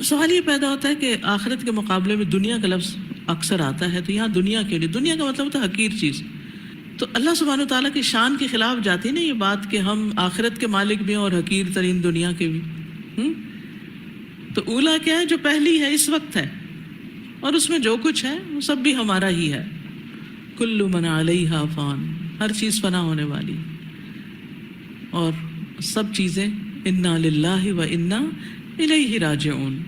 سوال یہ پیدا ہوتا ہے کہ آخرت کے مقابلے میں دنیا کا لفظ اکثر آتا ہے، تو یہاں دنیا کے لیے، دنیا کا مطلب ہوتا ہے حقیر چیز. تو اللہ سبحانہ وتعالیٰ کی شان کے خلاف جاتی ہے نا یہ بات کہ ہم آخرت کے مالک بھی ہیں اور حقیر ترین دنیا کے بھی. تو اولا کیا ہے؟ جو پہلی ہے، اس وقت ہے، اور اس میں جو کچھ ہے وہ سب بھی ہمارا ہی ہے. کل من علیہا فان، ہر چیز فنا ہونے والی، اور سب چیزیں انا للہ و انا الیہ راجعون.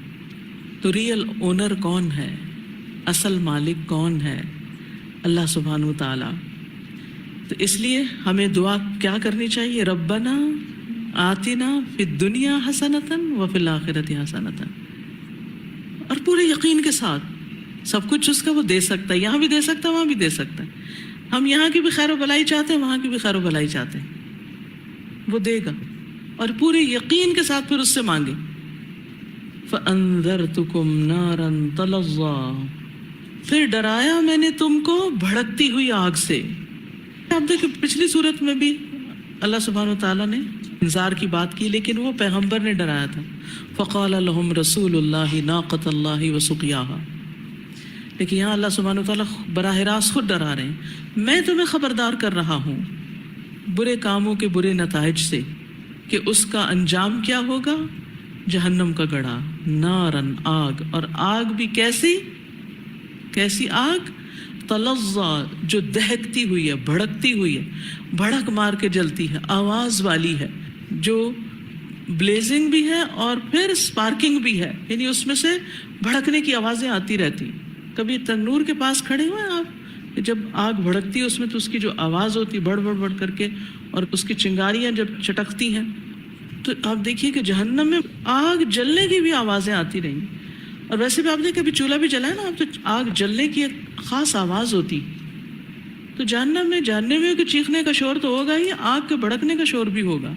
تو ریئل اونر کون ہے؟ اصل مالک کون ہے؟ اللہ سبحانہ وتعالی. تو اس لیے ہمیں دعا کیا کرنی چاہیے؟ ربنا آتنا فی الدنیا حسنتا وفی الآخرۃ حسنتا. اور پورے یقین کے ساتھ سب کچھ اس کا وہ دے سکتا ہے، یہاں بھی دے سکتا ہے، وہاں بھی دے سکتا ہے. ہم یہاں کی بھی خیر و بلائی چاہتے ہیں، وہاں کی بھی خیر و بلائی چاہتے ہیں، وہ دے گا. اور پورے یقین کے ساتھ پھر اس سے مانگے. فَأَنذَرْتُكُمْ نَارًا تَلَظَّىٰ، پھر ڈرایا میں نے تم کو بھڑکتی ہوئی آگ سے. آپ دیکھیں پچھلی صورت میں بھی اللہ سبحانہ وتعالیٰ نے انذار کی بات کی، لیکن وہ پیغمبر نے ڈرایا تھا. فَقَالَ لَهُمْ رَسُولُ اللَّهِ نَاقَةَ اللَّهِ وَسُقْيَاهَا. لیکن یہاں اللہ سبحانہ وتعالیٰ براہ راست خود ڈرا رہے ہیں، میں تمہیں خبردار کر رہا ہوں برے کاموں کے برے نتائج سے، کہ اس کا انجام کیا ہوگا؟ جہنم کا گڑھا، نارن، آگ. اور آگ بھی کیسی آگ؟ تلظا، جو دہکتی ہوئی ہے، بھڑکتی ہوئی ہے، بھڑک مار کے جلتی ہے، آواز والی ہے، جو بلیزنگ بھی ہے اور پھر سپارکنگ بھی ہے، یعنی اس میں سے بھڑکنے کی آوازیں آتی رہتی. کبھی تنور کے پاس کھڑے ہوئے ہیں آپ، جب آگ بھڑکتی ہے اس میں تو اس کی جو آواز ہوتی ہے بڑھ بڑھ بڑھ کر کے، اور اس کی چنگاریاں جب چٹکتی ہیں، تو آپ دیکھیے کہ جہنم میں آگ جلنے کی بھی آوازیں آتی رہیں گی. اور ویسے بھی آپ نے کبھی چولہا بھی جلا ہے نا، اب تو آگ جلنے کی ایک خاص آواز ہوتی. تو جہنم میں جہنمیوں کے چیخنے کا شور تو ہوگا ہی، آگ کے بھڑکنے کا شور بھی ہوگا.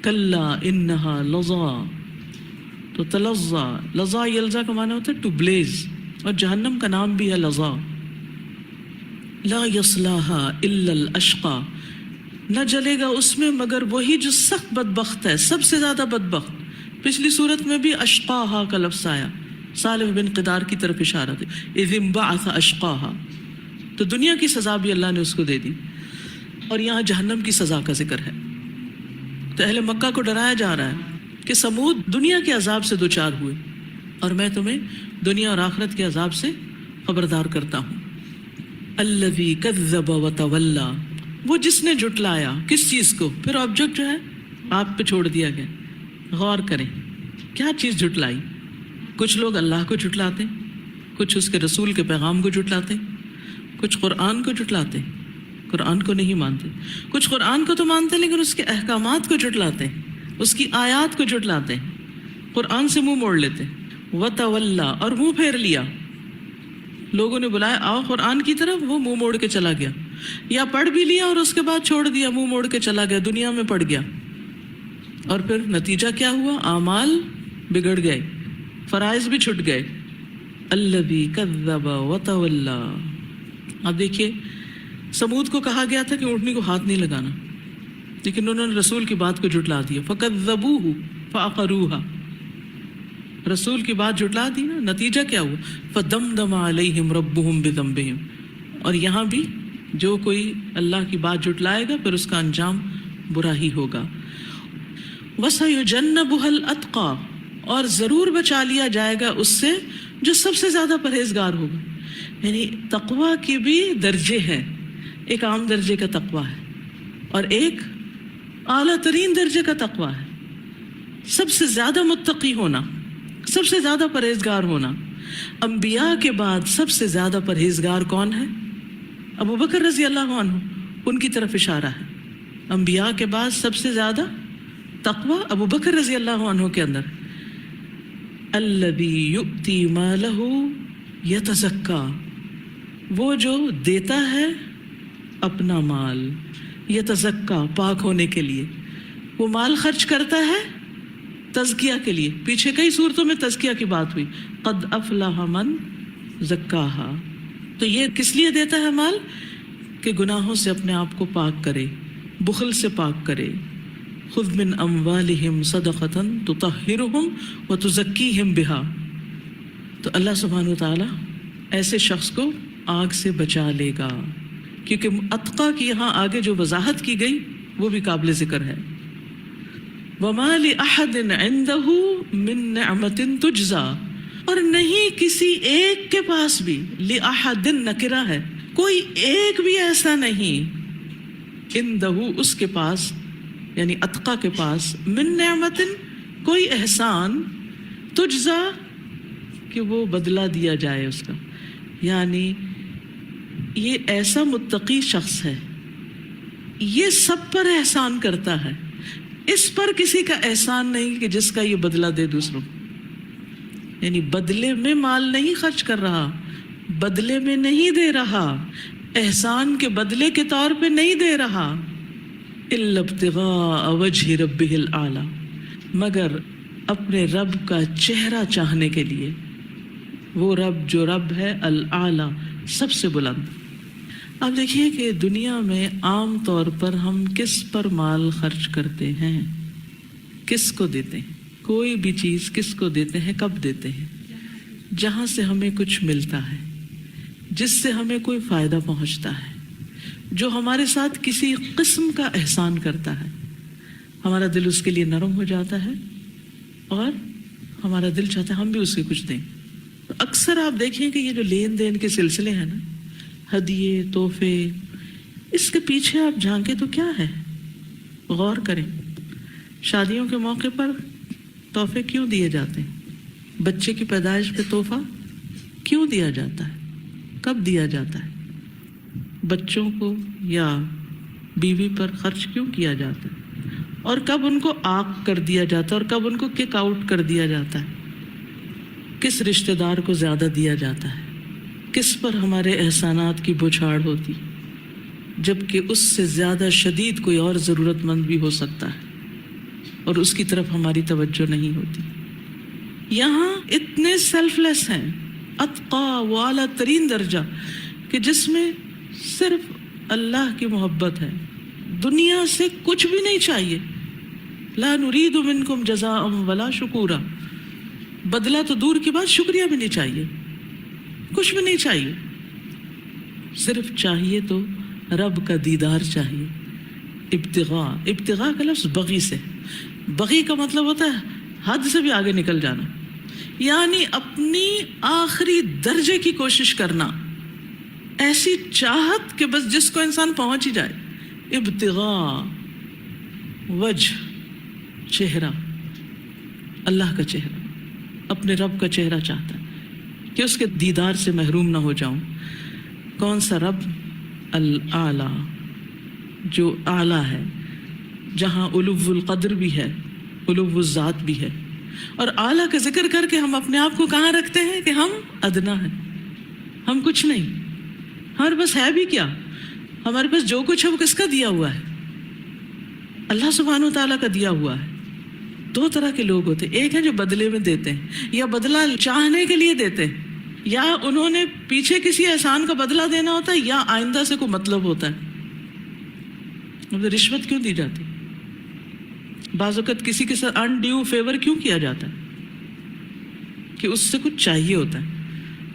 کلا انہا لظا تو تلظا، لظا یلزا کا معنی ہوتا ہے ٹو بلیز، اور جہنم کا نام بھی ہے لظا. لا یصلاھا الا الاشقی، نہ جلے گا اس میں مگر وہی جو سخت بدبخت ہے، سب سے زیادہ بدبخت. پچھلی صورت میں بھی اشقاہا کا لفظ آیا، صالح بن قدار کی طرف اشارہ تھی، اذ انبعث اشقاہا. تو دنیا کی سزا بھی اللہ نے اس کو دے دی، اور یہاں جہنم کی سزا کا ذکر ہے. تو اہل مکہ کو ڈرایا جا رہا ہے کہ سمود دنیا کے عذاب سے دوچار ہوئے، اور میں تمہیں دنیا اور آخرت کے عذاب سے خبردار کرتا ہوں. الذی کذب وتولی، وہ جس نے جھٹلایا کس چیز کو، پھر آبجیکٹ جو ہے آپ پہ چھوڑ دیا گیا. غور کریں کیا چیز جھٹلائی. کچھ لوگ اللہ کو جھٹلاتے، کچھ اس کے رسول کے پیغام کو جھٹلاتے، کچھ قرآن کو جھٹلاتے، قرآن کو نہیں مانتے. کچھ قرآن کو تو مانتے لیکن اس کے احکامات کو جھٹلاتے، اس کی آیات کو جھٹلاتے، قرآن سے منہ موڑ لیتے. وتولی، اور منہ پھیر لیا. لوگوں نے بلایا آؤ قرآن کی طرف، وہ منہ موڑ کے چلا گیا، یا پڑھ بھی لیا اور اس کے بعد چھوڑ دیا، منہ موڑ کے چلا گیا، دنیا میں پڑ گیا. اور پھر نتیجہ کیا ہوا؟ اعمال بگڑ گئے، فرائض بھی چھٹ گئے. الذی کذب وتولی. اب دیکھیے سمود کو کہا گیا تھا کہ اونٹنی کو ہاتھ نہیں لگانا، لیکن انہوں نے رسول کی بات کو جھٹلا دیا. فکذبوہ فعقروہا، رسول کی بات جھٹلا دی نا، نتیجہ کیا ہوا؟ فدمدم علیہم ربہم بذنبہم. اور یہاں بھی جو کوئی اللہ کی بات جھٹلائے گا پھر اس کا انجام برا ہی ہوگا. وَسَيُجَنَّبُهَا الْأَتْقَى، اور ضرور بچا لیا جائے گا اس سے جو سب سے زیادہ پرہیزگار ہوگا. یعنی تقوی کے بھی درجے ہیں، ایک عام درجے کا تقوی ہے اور ایک اعلیٰ ترین درجے کا تقوی ہے. سب سے زیادہ متقی ہونا، سب سے زیادہ پرہیزگار ہونا. انبیاء کے بعد سب سے زیادہ پرہیزگار کون ہے؟ ابو بکر رضی اللہ عنہ، ان کی طرف اشارہ ہے. انبیاء کے بعد سب سے زیادہ تقوی ابو بکر رضی اللہ عنہ کے اندر. الذی یؤتی مالہ یتزکی، وہ جو دیتا ہے اپنا مال، یتزکی، پاک ہونے کے لیے. وہ مال خرچ کرتا ہے تزکیہ کے لیے. پیچھے کئی صورتوں میں تزکیہ کی بات ہوئی، قد افلح من زکاہا. تو یہ کس لیے دیتا ہے مال؟ کہ گناہوں سے اپنے آپ کو پاک کرے، بخل سے پاک کرے. خذ من اموالہم صدقۃ تطہرہم وتزکیہم بہا. تو اللہ سبحانہ وتعالی ایسے شخص کو آگ سے بچا لے گا، کیونکہ اتقیٰ کی یہاں آگے جو وضاحت کی گئی وہ بھی قابل ذکر ہے. وَمَا لِأَحَدٍ عِنْدَهُ مِن نِعْمَةٍ تُجْزَى، اور نہیں کسی ایک کے پاس بھی، لِأَحَدٍ نکرہ ہے، کوئی ایک بھی ایسا نہیں، عِنْدَهُ اس کے پاس یعنی اتقیٰ کے پاس، من نعمتن کوئی احسان، تجزا کہ وہ بدلہ دیا جائے اس کا. یعنی یہ ایسا متقی شخص ہے، یہ سب پر احسان کرتا ہے، اس پر کسی کا احسان نہیں کہ جس کا یہ بدلہ دے دوسروں. یعنی بدلے میں مال نہیں خرچ کر رہا، بدلے میں نہیں دے رہا، احسان کے بدلے کے طور پہ نہیں دے رہا. الا ابتغاء وجہ ربہ الاعلی، مگر اپنے رب کا چہرہ چاہنے کے لیے. وہ رب جو رب ہے الاعلی، سب سے بلند. اب دیکھیے کہ دنیا میں عام طور پر ہم کس پر مال خرچ کرتے ہیں، کس کو دیتے ہیں. کوئی بھی چیز کس کو دیتے ہیں، کب دیتے ہیں؟ جہاں سے ہمیں کچھ ملتا ہے، جس سے ہمیں کوئی فائدہ پہنچتا ہے، جو ہمارے ساتھ کسی قسم کا احسان کرتا ہے، ہمارا دل اس کے لیے نرم ہو جاتا ہے اور ہمارا دل چاہتا ہے ہم بھی اس کے کچھ دیں. تو اکثر آپ دیکھیں کہ یہ جو لین دین کے سلسلے ہیں نا، ہدیے، تحفے، اس کے پیچھے آپ جھانکیں تو کیا ہے؟ غور کریں. شادیوں کے موقع پر تحفے کیوں دیے جاتے ہیں؟ بچے کی پیدائش پہ تحفہ کیوں دیا جاتا ہے؟ کب دیا جاتا ہے؟ بچوں کو یا بیوی پر خرچ کیوں کیا جاتا ہے؟ اور کب ان کو عاق کر دیا جاتا ہے اور کب ان کو کک آؤٹ کر دیا جاتا ہے؟ کس رشتہ دار کو زیادہ دیا جاتا ہے؟ کس پر ہمارے احسانات کی بوچھاڑ ہوتی جبکہ اس سے زیادہ شدید کوئی اور ضرورت مند بھی ہو سکتا ہے اور اس کی طرف ہماری توجہ نہیں ہوتی. یہاں اتنے سیلف لیس ہیں، اتقا و اعلیٰ ترین درجہ کہ جس میں صرف اللہ کی محبت ہے، دنیا سے کچھ بھی نہیں چاہیے. لا نرید منکم جزاء ولا شکورا، بدلہ تو دور کی بات، شکریہ بھی نہیں چاہیے، کچھ بھی نہیں چاہیے، صرف چاہیے تو رب کا دیدار چاہیے. ابتغاء، ابتغاء کا لفظ بغی سے، بغی کا مطلب ہوتا ہے حد سے بھی آگے نکل جانا، یعنی اپنی آخری درجے کی کوشش کرنا، ایسی چاہت کہ بس جس کو انسان پہنچ ہی جائے. ابتغاء وجہ، چہرہ، اللہ کا چہرہ، اپنے رب کا چہرہ چاہتا ہے کہ اس کے دیدار سے محروم نہ ہو جاؤں. کون سا رب؟ الاعلیٰ، جو اعلیٰ ہے، جہاں علو القدر بھی ہے، علو الذات بھی ہے. اور اعلیٰ کا ذکر کر کے ہم اپنے آپ کو کہاں رکھتے ہیں کہ ہم ادنا ہیں، ہم کچھ نہیں. ہمارے پاس ہے بھی کیا؟ ہمارے پاس جو کچھ ہے وہ کس کا دیا ہوا ہے؟ اللہ سبحانہ و تعالیٰ کا دیا ہوا ہے. دو طرح کے لوگ ہوتے ہیں، ایک ہے جو بدلے میں دیتے ہیں، یا بدلہ چاہنے کے لیے دیتے ہیں، یا انہوں نے پیچھے کسی احسان کا بدلہ دینا ہوتا ہے، یا آئندہ سے کوئی مطلب ہوتا ہے. رشوت کیوں دی جاتی؟ بعض اوقات کسی کے ساتھ انڈیو فیور کیوں کیا جاتا ہے؟ کہ اس سے کچھ چاہیے ہوتا ہے،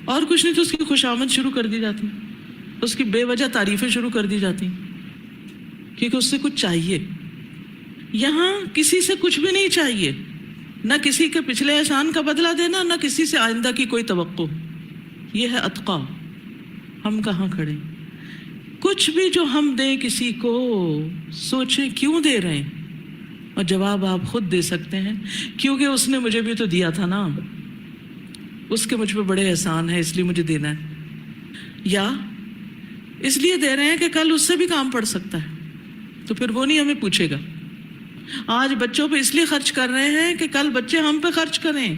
اور کچھ نہیں تو اس کی خوشامد شروع کر دی جاتی، اس کی بے وجہ تعریفیں شروع کر دی جاتی کیونکہ اس سے کچھ چاہیے. یہاں کسی سے کچھ بھی نہیں چاہیے، نہ کسی کے پچھلے احسان کا بدلہ دینا، نہ کسی سے آئندہ کی کوئی توقع. یہ ہے اتقا. ہم کہاں کھڑے؟ کچھ بھی جو ہم دیں کسی کو، سوچیں کیوں دے رہے ہیں، اور جواب آپ خود دے سکتے ہیں، کیونکہ اس نے مجھے بھی تو دیا تھا نا، اس کے مجھ پہ بڑے احسان ہے اس لیے مجھے دینا ہے. یا اس لیے دے رہے ہیں کہ کل اس سے بھی کام پڑ سکتا ہے، تو پھر وہ نہیں ہمیں پوچھے گا. آج بچوں پہ اس لیے خرچ کر رہے ہیں کہ کل بچے ہم پہ خرچ کریں.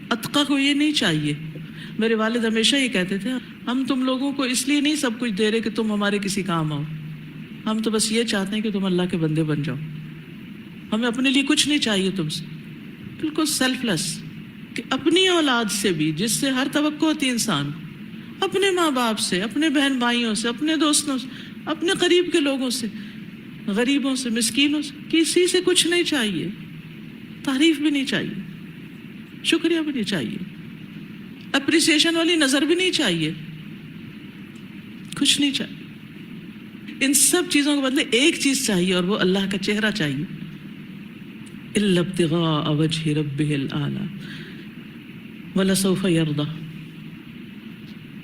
اتقا کو یہ نہیں چاہیے. میرے والد ہمیشہ یہ کہتے تھے، ہم تم لوگوں کو اس لیے نہیں سب کچھ دے رہے کہ تم ہمارے کسی کام آؤ، ہم تو بس یہ چاہتے ہیں کہ تم اللہ کے بندے بن جاؤ. ہمیں اپنے لیے کچھ نہیں چاہیے تم سے. بالکل سیلف لیس، کہ اپنی اولاد سے بھی، جس سے ہر توقع ہوتی انسان، اپنے ماں باپ سے، اپنے بہن بھائیوں سے، اپنے دوستوں سے، اپنے قریب کے لوگوں سے، غریبوں سے، مسکینوں سے، کسی سے کچھ نہیں چاہیے. تعریف بھی نہیں چاہیے، شکریہ بھی نہیں چاہیے، اپریسیشن والی نظر بھی نہیں چاہیے، کچھ نہیں چاہیے. ان سب چیزوں کے بدلے ایک چیز چاہیے، اور وہ اللہ کا چہرہ چاہیے. الا ابتغاء وجہ ربہ الاعلی ولسوف یرضی.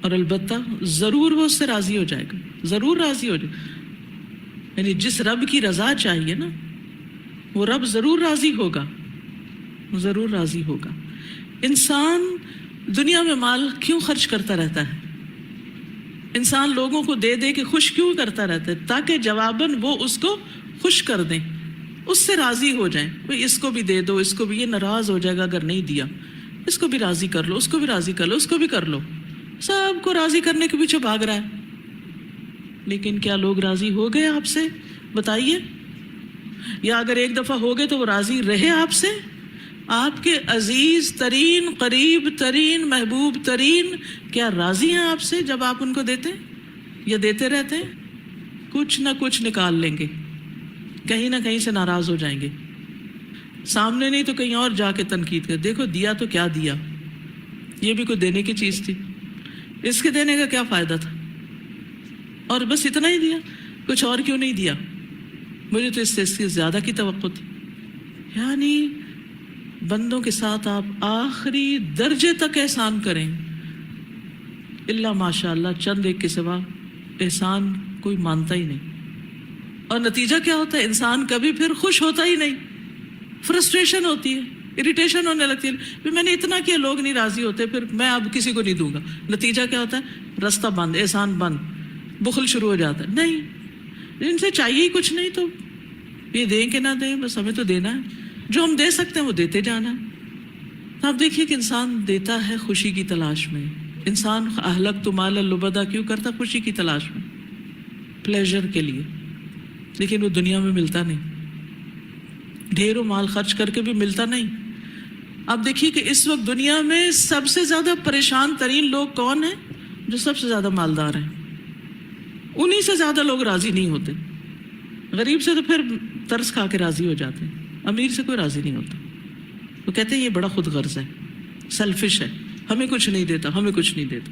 اور البتہ ضرور وہ اس سے راضی ہو جائے گا، ضرور راضی ہو جائے گا. یعنی جس رب کی رضا چاہیے نا، وہ رب ضرور راضی ہوگا، ضرور راضی ہوگا. انسان دنیا میں مال کیوں خرچ کرتا رہتا ہے؟ انسان لوگوں کو دے دے کے خوش کیوں کرتا رہتا ہے؟ تاکہ جواباً وہ اس کو خوش کر دیں، اس سے راضی ہو جائیں. بھئی اس کو بھی دے دو، اس کو بھی، یہ ناراض ہو جائے گا اگر نہیں دیا، اس کو بھی راضی کر لو، اس کو بھی راضی کر لو، اس کو بھی کر لو. سب کو راضی کرنے کے پیچھے بھاگ رہا ہے. لیکن کیا لوگ راضی ہو گئے آپ سے؟ بتائیے. یا اگر ایک دفعہ ہو گئے تو وہ راضی رہے آپ سے؟ آپ کے عزیز ترین، قریب ترین، محبوب ترین کیا راضی ہیں آپ سے جب آپ ان کو دیتے ہیں یا دیتے رہتے ہیں؟ کچھ نہ کچھ نکال لیں گے، کہیں نہ کہیں سے ناراض ہو جائیں گے. سامنے نہیں تو کہیں اور جا کے تنقید کر، دیکھو دیا تو کیا دیا، یہ بھی کوئی دینے کی چیز تھی، اس کے دینے کا کیا فائدہ تھا، اور بس اتنا ہی دیا، کچھ اور کیوں نہیں دیا، مجھے تو اس سے زیادہ کی توقع تھی. یعنی بندوں کے ساتھ آپ آخری درجے تک احسان کریں، اللہ ماشاء اللہ چند ایک کے سوا احسان کوئی مانتا ہی نہیں. اور نتیجہ کیا ہوتا ہے؟ انسان کبھی پھر خوش ہوتا ہی نہیں، فرسٹریشن ہوتی ہے، اریٹیشن ہونے لگتی ہے. میں نے اتنا کیا، لوگ نہیں راضی ہوتے، پھر میں اب کسی کو نہیں دوں گا. نتیجہ کیا ہوتا ہے؟ رستہ بند، احسان بند، بخل شروع ہو جاتا ہے. نہیں، ان سے چاہیے ہی کچھ نہیں، تو یہ دیں کہ نہ دیں، بس ہمیں تو دینا ہے. جو ہم دے سکتے ہیں وہ دیتے جانا ہے. آپ دیکھیے کہ انسان دیتا ہے خوشی کی تلاش میں. انسان اہلکت مال اللبدا کیوں کرتا؟ خوشی کی تلاش میں، پلیزر کے لیے. لیکن وہ دنیا میں ملتا نہیں، ڈھیروں مال خرچ کر کے بھی ملتا نہیں. آپ دیکھیے کہ اس وقت دنیا میں سب سے زیادہ پریشان ترین لوگ کون ہیں؟ جو سب سے زیادہ مالدار ہیں، انہی سے زیادہ لوگ راضی نہیں ہوتے. غریب سے تو پھر ترس کھا کے راضی ہو جاتے ہیں، امیر سے کوئی راضی نہیں ہوتا. وہ کہتے ہیں یہ بڑا خود غرض ہے، سیلفش ہے، ہمیں کچھ نہیں دیتا، ہمیں کچھ نہیں دیتا،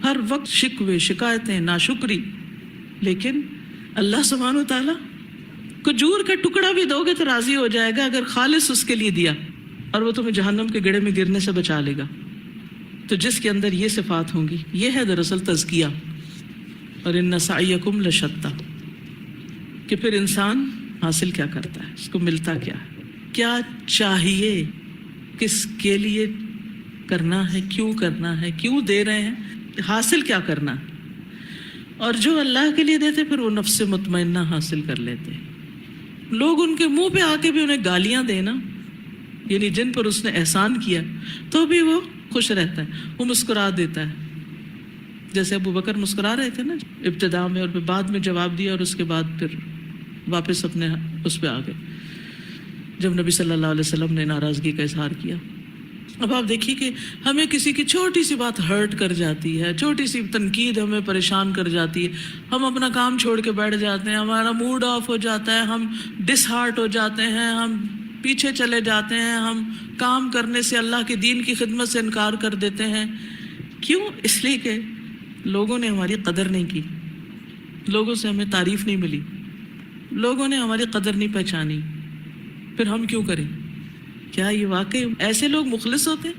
ہر وقت شکوے، شکایتیں، ناشکری. لیکن اللہ سبحانہ و تعالیٰ کھجور کا ٹکڑا بھی دو گے تو راضی ہو جائے گا اگر خالص اس کے لیے دیا، اور وہ تمہیں جہنم کے گڑھے میں گرنے سے بچا لے گا. تو جس کے اندر یہ صفات ہوں گی، یہ ہے دراصل تزکیہ. اور ان سعیکم لشتی، کہ پھر انسان حاصل کیا کرتا ہے، اس کو ملتا کیا ہے، کیا چاہیے، کس کے لیے کرنا ہے، کیوں کرنا ہے، کیوں دے رہے ہیں، حاصل کیا کرنا ہے. اور جو اللہ کے لیے دیتے پھر وہ نفس مطمئنہ حاصل کر لیتے. لوگ ان کے منہ پہ آ کے بھی انہیں گالیاں دینا، یعنی جن پر اس نے احسان کیا، تو بھی وہ خوش رہتا ہے، وہ مسکرا دیتا ہے. جیسے ابو بکر مسکرا رہے تھے نا ابتدا میں، اور پھر بعد میں جواب دیا، اور اس کے بعد پھر واپس اپنے اس پہ آ گئے جب نبی صلی اللہ علیہ وسلم نے ناراضگی کا اظہار کیا. اب آپ دیکھیے کہ ہمیں کسی کی چھوٹی سی بات ہرٹ کر جاتی ہے، چھوٹی سی تنقید ہمیں پریشان کر جاتی ہے، ہم اپنا کام چھوڑ کے بیٹھ جاتے ہیں، ہمارا موڈ آف ہو جاتا ہے، ہم ڈس ہارٹ ہو جاتے ہیں، ہم پیچھے چلے جاتے ہیں، ہم کام کرنے سے، اللہ کے دین کی خدمت سے انکار کر دیتے ہیں. کیوں؟ اس لیے کہ لوگوں نے ہماری قدر نہیں کی، لوگوں سے ہمیں تعریف نہیں ملی، لوگوں نے ہماری قدر نہیں پہچانی. پھر ہم کیوں کریں؟ کیا یہ واقعی ایسے لوگ مخلص ہوتے ہیں؟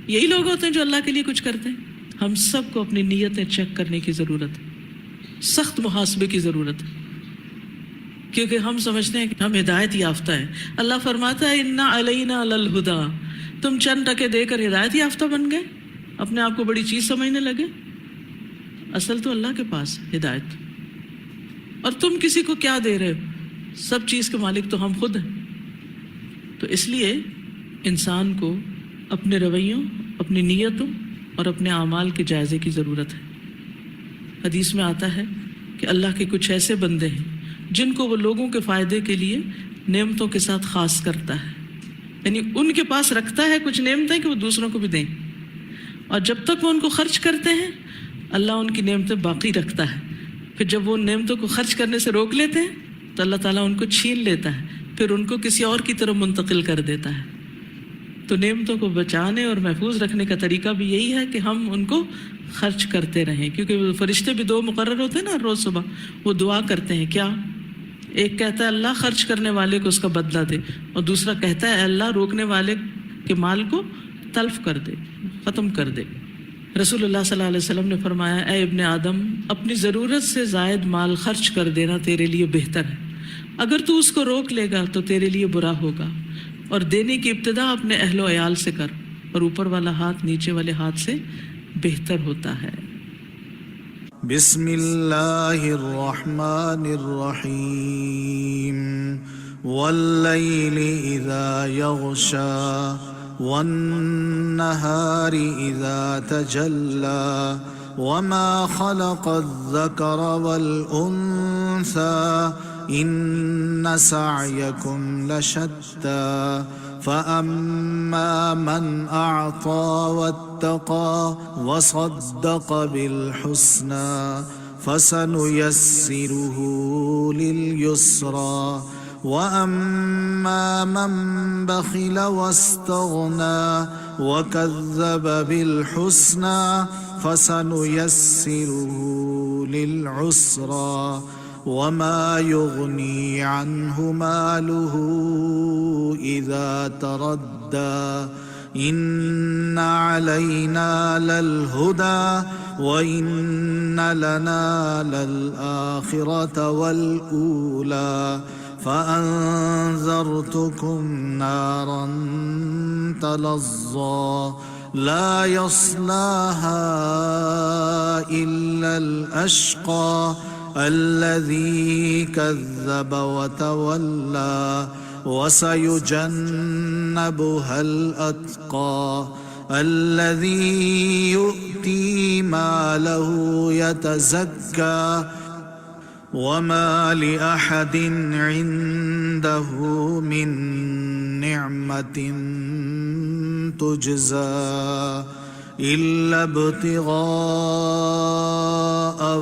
یہی لوگ ہوتے ہیں جو اللہ کے لیے کچھ کرتے ہیں؟ ہم سب کو اپنی نیتیں چیک کرنے کی ضرورت ہے، سخت محاسبے کی ضرورت ہے، کیونکہ ہم سمجھتے ہیں کہ ہم ہدایت یافتہ ہیں. اللہ فرماتا ہے انا علینا للہدی، تم چند ٹکے دے کر ہدایت یافتہ بن گئے، اپنے آپ کو بڑی چیز سمجھنے لگے. اصل تو اللہ کے پاس ہدایت، اور تم کسی کو کیا دے رہے ہو؟ سب چیز کے مالک تو ہم خود ہیں. تو اس لیے انسان کو اپنے رویوں، اپنی نیتوں اور اپنے اعمال کے جائزے کی ضرورت ہے. حدیث میں آتا ہے کہ اللہ کے کچھ ایسے بندے ہیں جن کو وہ لوگوں کے فائدے کے لیے نعمتوں کے ساتھ خاص کرتا ہے، یعنی ان کے پاس رکھتا ہے کچھ نعمتیں کہ وہ دوسروں کو بھی دیں، اور جب تک وہ ان کو خرچ کرتے ہیں اللہ ان کی نعمتیں باقی رکھتا ہے. پھر جب وہ ان نعمتوں کو خرچ کرنے سے روک لیتے ہیں تو اللہ تعالیٰ ان کو چھین لیتا ہے، پھر ان کو کسی اور کی طرف منتقل کر دیتا ہے. تو نعمتوں کو بچانے اور محفوظ رکھنے کا طریقہ بھی یہی ہے کہ ہم ان کو خرچ کرتے رہیں. کیونکہ فرشتے بھی دو مقرر ہوتے ہیں نا، روز صبح وہ دعا کرتے ہیں. کیا؟ ایک کہتا ہے اللہ خرچ کرنے والے کو اس کا بدلہ دے، اور دوسرا کہتا ہے اللہ روکنے والے کے مال کو تلف کر دے، ختم کر دے. رسول اللہ صلی اللہ علیہ وسلم نے فرمایا اے ابن آدم، اپنی ضرورت سے زائد مال خرچ کر دینا تیرے لیے بہتر ہے، اگر تو اس کو روک لے گا تو تیرے لیے برا ہوگا. اور دینے کی ابتدا اپنے اہل و عیال سے کر، اور اوپر والا ہاتھ نیچے والے ہاتھ سے بہتر ہوتا ہے. بسم اللہ الرحمن الرحیم واللیل اذا یغشی والنہار اذا تجلی وما خلق الذکر والانثى ان سعیکم لشتی فأما من أعطى واتقى وصدق بالحسنى فسنيسره لليسرى وأما من بخل واستغنى وكذب بالحسنى فسنيسره للعسرى وما يغني عنه ماله إذا تردى إن علينا للهدى وإن لنا للآخرة والأولى فأنذرتكم نارا تلظى لا يصلاها إلا الأشقى الذي كذب وتولى وسيجنبها الأتقى الذي يؤتي ماله يتزكى وما لأحد عنده من نعمة تجزى إلا ابتغاء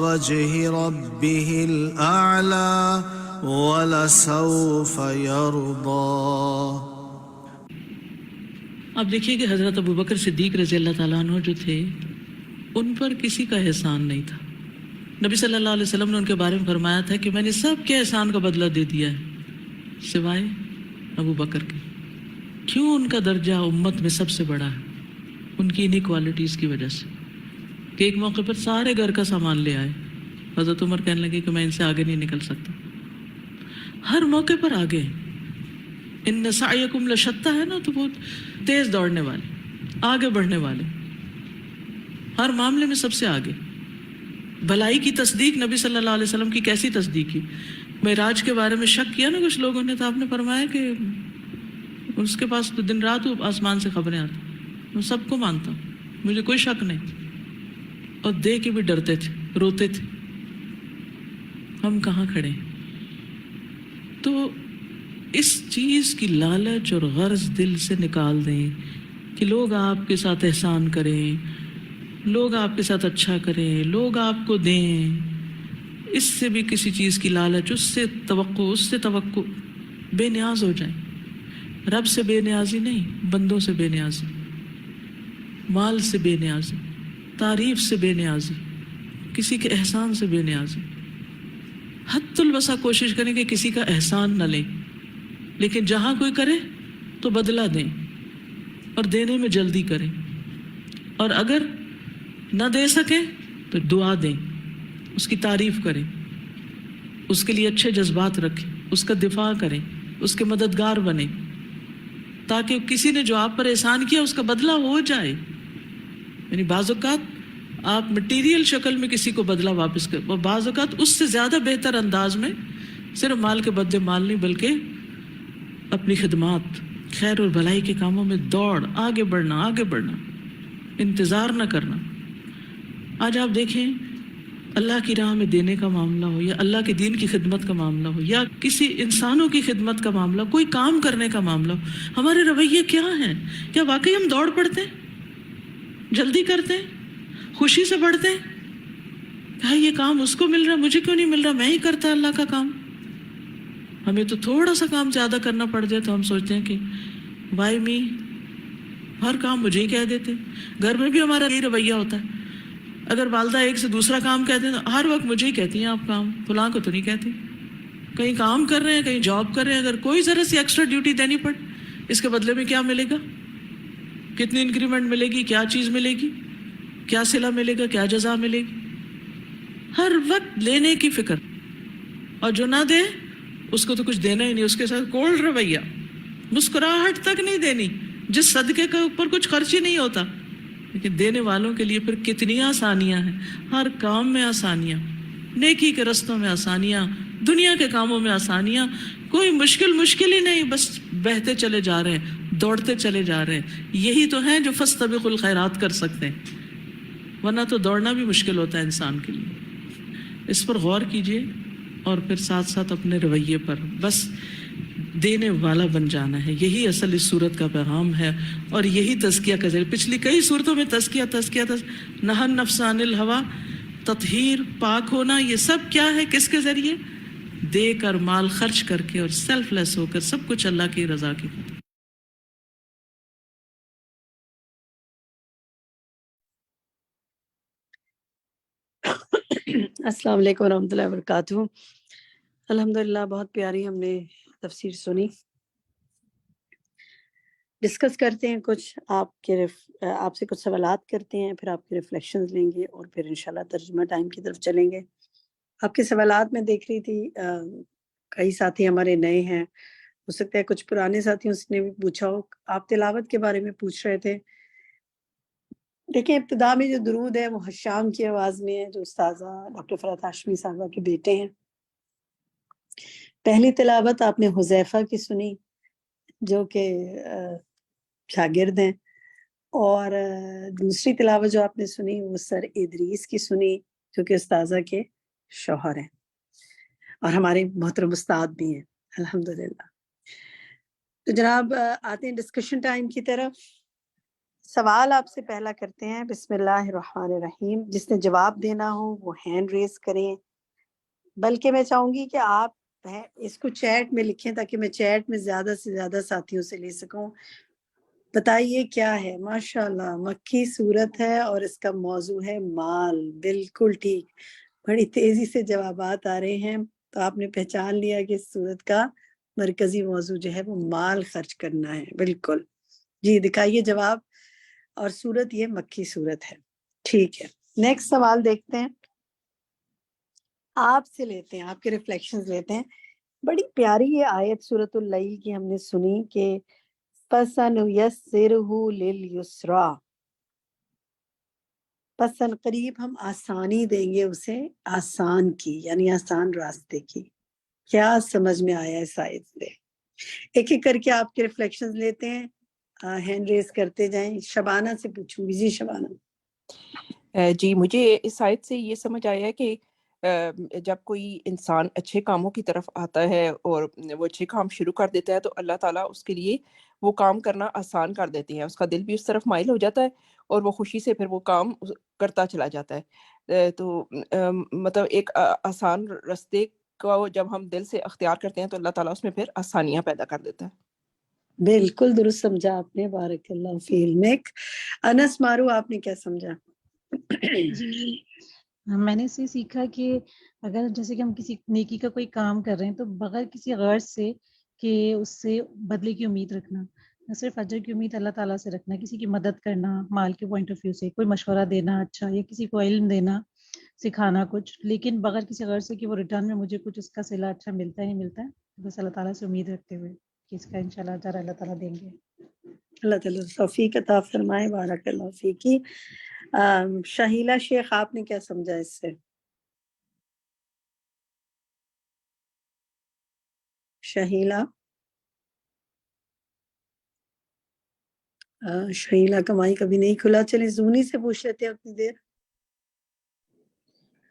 وجه ربه الأعلى ولسوف يرضى. اب دیکھیے کہ حضرت ابوبکر صدیق رضی اللہ تعالیٰ عنہ جو تھے ان پر کسی کا احسان نہیں تھا. نبی صلی اللہ علیہ وسلم نے ان کے بارے میں فرمایا تھا کہ میں نے سب کے احسان کا بدلہ دے دیا ہے سوائے ابوبکر کے. کیوں ان کا درجہ امت میں سب سے بڑا ہے؟ ان کی انہی کوالٹیز کی وجہ سے کہ ایک موقع پر سارے گھر کا سامان لے آئے. حضرت عمر کہنے لگے کہ میں ان سے آگے نہیں نکل سکتا. ہر موقع پر آگے. ان سعیکم لشتیٰ ہے نا، تو بہت تیز دوڑنے والے، آگے بڑھنے والے، ہر معاملے میں سب سے آگے. بھلائی کی تصدیق نبی صلی اللہ علیہ وسلم کی کیسی تصدیق کی؟ معراج کے بارے میں شک کیا نا کچھ لوگوں نے، تو آپ نے فرمایا کہ اس کے پاس تو دن رات آسمان سے خبریں آتی، میں سب کو مانتا ہوں، مجھے کوئی شک نہیں. اور دے کے بھی ڈرتے تھے، روتے تھے. ہم کہاں کھڑے ہیں؟ تو اس چیز کی لالچ اور غرض دل سے نکال دیں کہ لوگ آپ کے ساتھ احسان کریں، لوگ آپ کے ساتھ اچھا کریں، لوگ آپ کو دیں. اس سے بھی کسی چیز کی لالچ، اس سے توقع بے نیاز ہو جائیں. رب سے بے نیازی نہیں، بندوں سے بے نیازی، مال سے بے نیازی، تعریف سے بے نیازی، کسی کے احسان سے بے نیازی. حد الوسع کوشش کریں کہ کسی کا احسان نہ لیں، لیکن جہاں کوئی کرے تو بدلہ دیں اور دینے میں جلدی کریں. اور اگر نہ دے سکیں تو دعا دیں، اس کی تعریف کریں، اس کے لیے اچھے جذبات رکھیں، اس کا دفاع کریں، اس کے مددگار بنیں، تاکہ کسی نے جو آپ پر احسان کیا اس کا بدلہ ہو جائے. یعنی بعض اوقات آپ مٹیریل شکل میں کسی کو بدلہ واپس کر، اور بعض اوقات اس سے زیادہ بہتر انداز میں، صرف مال کے بدلے مال نہیں بلکہ اپنی خدمات، خیر اور بھلائی کے کاموں میں دوڑ، آگے بڑھنا، انتظار نہ کرنا. آج آپ دیکھیں اللہ کی راہ میں دینے کا معاملہ ہو، یا اللہ کے دین کی خدمت کا معاملہ ہو، یا کسی انسانوں کی خدمت کا معاملہ، کوئی کام کرنے کا معاملہ ہو، ہمارے رویے کیا ہیں؟ کیا واقعی ہم دوڑ پڑتے ہیں، جلدی کرتے ہیں، خوشی سے بڑھتے ہیں؟ کہا یہ کام اس کو مل رہا، مجھے کیوں نہیں مل رہا، میں ہی کرتا اللہ کا کام. ہمیں تو تھوڑا سا کام زیادہ کرنا پڑ جائے تو ہم سوچتے ہیں کہ وائی می، ہر کام مجھے ہی کہہ دیتے. گھر میں بھی ہمارا یہی رویہ ہوتا ہے. اگر والدہ ایک سے دوسرا کام کہتے ہیں تو ہر وقت مجھے ہی کہتی ہیں آپ کام، فلاں کو تو نہیں کہتی. کہیں کام کر رہے ہیں، کہیں جاب کر رہے ہیں، اگر کوئی ذرا سی ایکسٹرا ڈیوٹی دینی پڑے، اس کے بدلے میں کیا ملے گا، کتنی انکریمنٹ ملے گی، کیا چیز ملے گی، کیا صلہ ملے گا، کیا جزا ملے گی. ہر وقت لینے کی فکر، اور جو نہ دے اس کو تو کچھ دینا ہی نہیں، اس کے ساتھ کولڈ رویہ، مسکراہٹ تک نہیں دینی، جس صدقے کے اوپر کچھ خرچ ہی نہیں ہوتا. لیکن دینے والوں کے لیے پھر کتنی آسانیاں ہیں، ہر کام میں آسانیاں، نیکی کے رستوں میں آسانیاں، دنیا کے کاموں میں آسانیاں. کوئی مشکل ہی نہیں، بس بہتے چلے جا رہے ہیں، دوڑتے چلے جا رہے ہیں. یہی تو ہیں جو فاستبقوا الخیرات کر سکتے ہیں، ورنہ تو دوڑنا بھی مشکل ہوتا ہے انسان کے لیے. اس پر غور کیجئے، اور پھر ساتھ ساتھ اپنے رویے پر بس دینے والا بن جانا ہے. یہی اصل اس صورت کا پیغام ہے، اور یہی تزکیہ کا ذریعہ. پچھلی کئی صورتوں میں تزکیہ نہى النفس عن الہوى، تطہیر، پاک ہونا، یہ سب کیا ہے، کس کے ذریعے؟ دے کر، مال خرچ کر کے، اور سیلف لیس ہو کر، سب کچھ اللہ کی رضا کی. السلام علیکم ورحمۃ اللہ وبرکاتہ. الحمدللہ بہت پیاری ہم نے تفسیر سنی. ڈسکس کرتے ہیں کچھ، آپ سے کچھ سوالات کرتے ہیں، پھر آپ کے ریفلیکشنز لیں گے، اور پھر انشاءاللہ ترجمہ ٹائم کی طرف چلیں گے. آپ کے سوالات میں دیکھ رہی تھی کئی ساتھی ہمارے نئے ہیں، ہو سکتا ہے کچھ پرانے ساتھیوں نے بھی پوچھا ہو. آپ تلاوت کے بارے میں پوچھ رہے تھے. دیکھیں ابتدا میں جو درود ہے وہ حشام کی آواز میں ہے، جو استاذہ ڈاکٹر فرات ہاشمی صاحبہ کے بیٹے ہیں. پہلی تلاوت آپ نے حذیفہ کی سنی جو کہ شاگرد ہیں، اور دوسری تلاوت جو آپ نے سنی وہ سر ادریس کی سنی جو کہ استاذہ کے شوہر ہیں اور ہمارے محترم استاد بھی ہیں الحمدللہ. تو جناب آتے ہیں ڈسکشن ٹائم کی طرف. سوال آپ سے پہلا کرتے ہیں، بسم اللہ الرحمن الرحیم. جس نے جواب دینا ہو وہ ہینڈ ریز کریں، بلکہ میں چاہوں گی کہ آپ اس کو چیٹ میں لکھیں تاکہ میں چیٹ میں زیادہ سے زیادہ ساتھیوں سے لے سکوں. بتائیے کیا ہے؟ ماشاءاللہ مکی صورت ہے اور اس کا موضوع ہے مال. بالکل ٹھیک، بڑی تیزی سے جوابات آ رہے ہیں. تو آپ نے پہچان لیا کہ اس صورت کا مرکزی موضوع جو ہے وہ مال خرچ کرنا ہے. بالکل جی، دکھائیے جواب. اور صورت یہ مکی صورت ہے. ٹھیک ہے، نیکسٹ سوال دیکھتے ہیں. آپ سے لیتے ہیں، آپ کے ریفلیکشنز لیتے ہیں. بڑی پیاری یہ آیت سورۃ اللیل کی ہم نے سنی کہ فَسَنُيَسِّرُهُ لِلْيُسْرَى، پس ان قریب ہم آسانی دیں گے اسے آسان کی، یعنی آسان راستے کی. کیا سمجھ میں آیا اس آیت سے؟ ایک ایک کر کے آپ کے ریفلیکشنز لیتے ہیں، ہینڈ ریز کرتے جائیں. شبانہ سے پوچھوں گی. جی شبانہ. جی، مجھے اس آیت سے یہ سمجھ آیا کہ جب کوئی انسان اچھے کاموں کی طرف آتا ہے اور وہ اچھے کام شروع کر دیتا ہے تو اللہ تعالیٰ اس کے لیے وہ کام کرنا آسان کر دیتے ہیں. اس کا دل بھی اس طرف مائل ہو جاتا ہے اور وہ خوشی سے پھر وہ کام کرتا چلا جاتا ہے. تو مطلب ایک آسان راستے کو جب ہم دل سے اختیار کرتے ہیں تو اللہ تعالیٰ اس میں پھر آسانیاں پیدا کر دیتا ہے. بالکل درست سمجھا آپ نے، بارک اللہ فی علمک. انس مارو، آپ نے کیا سمجھا؟ جی، میں نے اس سے سیکھا کہ اگر جیسے کہ ہم کسی نیکی کا کوئی کام کر رہے ہیں تو بغیر کسی غرض سے کہ اس سے بدلے کی امید رکھنا، نہ صرف اجر کی امید اللہ تعالیٰ سے رکھنا، کسی کی مدد کرنا مال کے پوائنٹ آف ویو سے، کوئی مشورہ دینا اچھا، یا کسی کو علم دینا، سکھانا کچھ، لیکن بغیر کسی غرض سے کہ وہ ریٹرن میں مجھے کچھ اس کا صلہ اچھا ملتا ہے ہی ملتا ہے، بس اللہ تعالیٰ سے امید رکھتے ہوئے کہ اس کا انشاءاللہ اجر اللہ تعالیٰ دیں گے. اللہ تعالیٰ توفیق عطا فرمائے. بارک اللہ فیکی. شہیلہ شیخ، آپ نے کیا سمجھا اس سے؟ شہیلہ شہیلہ کا مائک کبھی نہیں کھلا. چلیں زونی سے پوچھ لیتے ہیں اتنی دیر.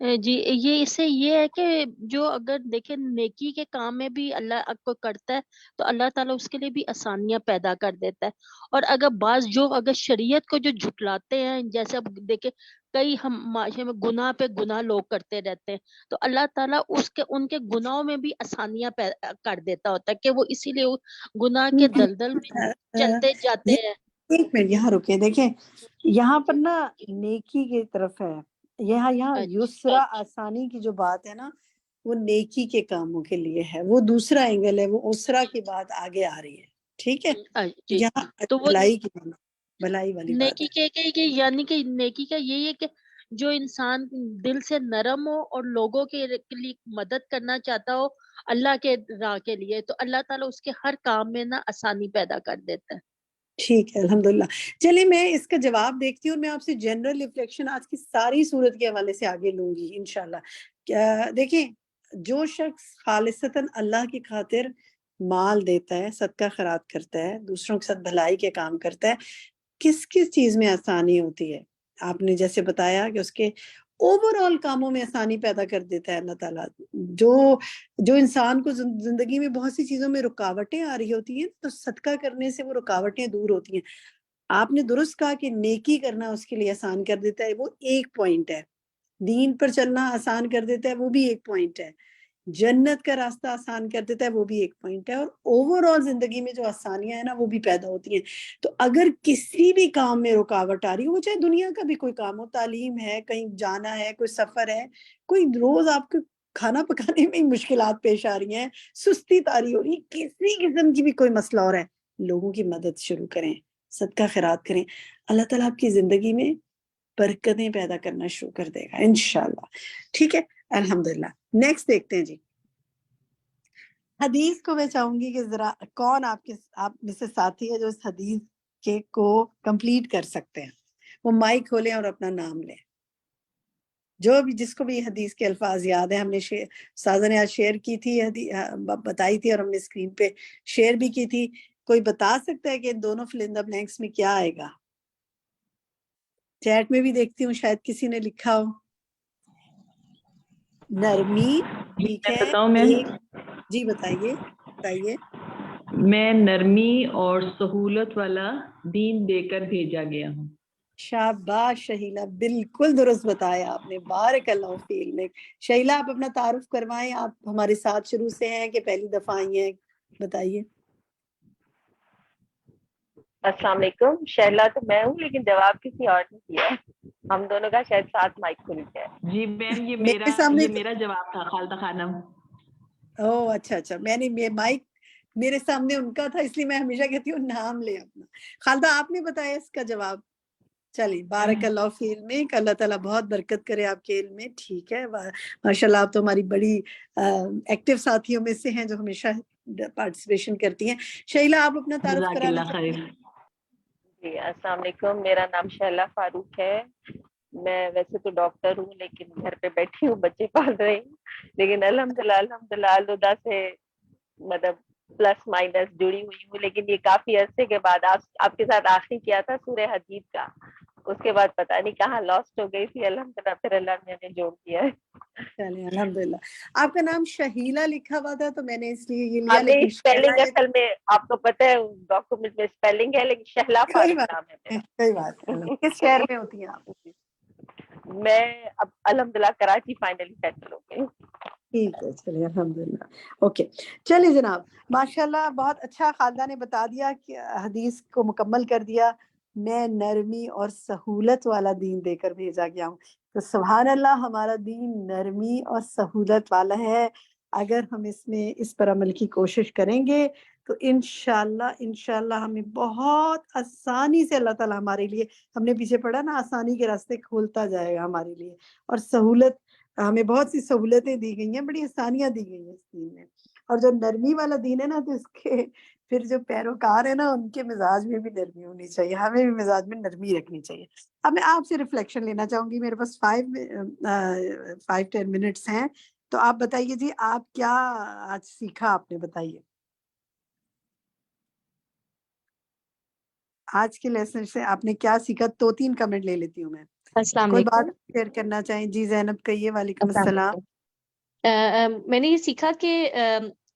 جی، یہ اس سے یہ ہے کہ جو اگر دیکھیں نیکی کے کام میں بھی اللہ کو کرتا ہے تو اللہ تعالیٰ اس کے لیے بھی آسانیاں پیدا کر دیتا ہے. اور اگر شریعت کو جو جھٹلاتے ہیں، جیسے اب دیکھیں کئی ہم معاشرے میں گناہ پہ گناہ لوگ کرتے رہتے ہیں، تو اللہ تعالیٰ ان کے گناہوں میں بھی آسانیاں کر دیتا ہوتا ہے کہ وہ اسی لیے گناہ کے دلدل میں چلتے جاتے ہیں. ایک منٹ یہاں رکے، دیکھیں یہاں پر نا نیکی کی طرف ہے، یہاں یسرا آسانی کی جو بات ہے نا وہ نیکی کے کاموں کے لیے ہے، وہ دوسرا اینگل ہے، وہ اسرا کی بات آگے آ رہی ہے. ٹھیک ہے، یہاں بھلائی کی بات، بھلائی والی بات ہے. نیکی کے یعنی کہ نیکی کا یہی ہے کہ جو انسان دل سے نرم ہو اور لوگوں کے لیے مدد کرنا چاہتا ہو اللہ کے راہ کے لیے، تو اللہ تعالیٰ اس کے ہر کام میں نا آسانی پیدا کر دیتا ہے. ٹھیک ہے، الحمدللہ. چلیے میں اس کا جواب دیکھتی ہوں اور میں آپ سے جنرل ریفلیکشن آج کی ساری صورت کے حوالے سے آگے لوں گی انشاءاللہ. دیکھیں جو شخص خالصتاً اللہ کی خاطر مال دیتا ہے، صدقہ خیرات کرتا ہے، دوسروں کے ساتھ بھلائی کے کام کرتا ہے، کس کس چیز میں آسانی ہوتی ہے؟ آپ نے جیسے بتایا کہ اس کے اوور آل کاموں میں آسانی پیدا کر دیتا ہے اللہ تعالیٰ. جو انسان کو زندگی میں بہت سی چیزوں میں رکاوٹیں آ رہی ہوتی ہیں تو صدقہ کرنے سے وہ رکاوٹیں دور ہوتی ہیں. آپ نے درست کہا کہ نیکی کرنا اس کے لیے آسان کر دیتا ہے، وہ ایک پوائنٹ ہے. دین پر چلنا آسان کر دیتا ہے، وہ بھی ایک پوائنٹ ہے. جنت کا راستہ آسان کر دیتا ہے، وہ بھی ایک پوائنٹ ہے. اور اوور آل زندگی میں جو آسانیاں ہیں نا وہ بھی پیدا ہوتی ہیں. تو اگر کسی بھی کام میں رکاوٹ آ رہی ہو، چاہے دنیا کا بھی کوئی کام ہو، تعلیم ہے، کہیں جانا ہے، کوئی سفر ہے، کوئی روز آپ کو کھانا پکانے میں مشکلات پیش آ رہی ہیں، سستی طاری ہو رہی ہے، کسی قسم کی بھی کوئی مسئلہ ہو رہا ہے، لوگوں کی مدد شروع کریں، صدقہ خیرات کریں. اللہ تعالیٰ آپ کی زندگی میں برکتیں پیدا کرنا شروع کر دے گا انشاءاللہ. ٹھیک ہے، الحمدللہ. نیکسٹ دیکھتے ہیں. جی حدیث کو میں چاہوں گی کہ ذرا کون آپ میں سے ساتھی ہے جو اس حدیث کے کو کمپلیٹ کر سکتے ہیں، وہ مائک کھولیں اور اپنا نام لیں. جو بھی جس کو بھی حدیث کے الفاظ یاد ہیں، ہم نے استاذہ نے آج شیئر کی تھی، بتائی تھی، اور ہم نے اسکرین پہ شیئر بھی کی تھی. کوئی بتا سکتا ہے کہ ان دونوں فل ان دا بلینکس میں کیا آئے گا؟ چیٹ میں بھی دیکھتی ہوں شاید کسی نے لکھا ہو. نرمی، ٹھیک ہے. بتاؤں میں؟ جی بتائیے. میں نرمی اور سہولت والا دین دے کر بھیجا گیا ہوں. شاباش شہیلا، بالکل درست بتایا آپ نے، بارک اللہ فی علمک. شہیلا آپ اپنا تعارف کروائیں، آپ ہمارے ساتھ شروع سے ہیں کہ پہلی دفعہ آئی ہیں، بتائیے. السلام علیکم. شہلا تو میں ہوں لیکن جواب کسی اور نے دیا ہے. ہم دونوں کا شاید ساتھ مائک کھل گیا ہے. جی میم میرے میرا جواب تھا خالدہ خانم. او اچھا، میں نے مائک میرے سامنے ان کا تھا، اس لیے میں ہمیشہ کہتی ہوں نام لے اپنا. خالدہ آپ نے بتایا اس کا جواب. چلیے بارک اللہ فی علمک، اللہ تعالیٰ بہت برکت کرے آپ کے علم میں. ٹھیک ہے، ماشاء اللہ آپ تو ہماری بڑی ایکٹیو ساتھیوں میں سے ہیں جو ہمیشہ پارٹیسپیشن کرتی ہیں. شہیلا آپ اپنا تعارف جزاک کرانا اللہ چاہتے خیر. ہیں؟ جی السلام علیکم. میرا نام شہلا فاروق ہے. میں ویسے تو ڈاکٹر ہوں لیکن گھر پہ بیٹھی ہوں، بچے پال رہی ہوں. لیکن الحمدللہ الہدا سے مطلب پلس مائنس جڑی ہوئی ہوں. لیکن یہ کافی عرصے کے بعد آپ کے ساتھ آخری کیا تھا سورہ حدید کا، اس کے بعد پتہ نہیں کہاں لاسٹ ہو گئی تھی. الحمدللہ پھر اللہ نے جوڑ دیا ہے. چلیے الحمدللہ. آپ کا نام شہیلا لکھا ہوا تھا تو میں نے اس لیے یہ لیا، ہم نے لیکن اسپیلنگ اصل میں آپ کو پتہ ہے ڈاکومنٹ میں اسپیلنگ ہے، لیکن شہلا کوئی فاروق نام ہے بات نہیں. کس شہر میں ہوتی ہیں آپ؟ میں اب الحمدللہ کراچی فائنلی سیٹل ہو گئی. ٹھیک ہے، چلیے الحمدللہ. اوکے چلیے جناب، ماشاءاللہ بہت اچھا خالدہ نے بتا دیا کہ حدیث کو مکمل کر دیا. میں نرمی اور سہولت والا دین دے کر بھیجا گیا ہوں. تو سبحان اللہ، ہمارا دین نرمی اور سہولت والا ہے. اگر ہم اس پر عمل کی کوشش کریں گے تو انشاءاللہ ہمیں بہت آسانی سے اللہ تعالیٰ ہمارے لیے، ہم نے پیچھے پڑھا نا، آسانی کے راستے کھولتا جائے گا ہمارے لیے. اور سہولت، ہمیں بہت سی سہولتیں دی گئی ہیں، بڑی آسانیاں دی گئی ہیں اس دین میں. اور جو نرمی والا دین ہے نا، تو اس کے پھر جو پیروکار ہے نا، ان کے مزاج میں بھی نرمی ہونی چاہیے، ہمیں بھی مزاج میں نرمی رکھنی چاہیے. اب میں آپ سے ریفلیکشن لینا چاہوں گی، میرے پاس 5-10 منٹس ہیں. تو آپ بتائیے جی، آپ کیا آج سیکھا آپ نے، بتائیے. آج کے لیسن سے آپ نے کیا سیکھا؟ 2-3 کمنٹ لے لیتی ہوں میں. السلام کوئی علیکم. بات شیئر کرنا چاہیں؟ جی زینب کہیے. وعلیکم السلام السلام. علیکم. میں نے یہ سیکھا کہ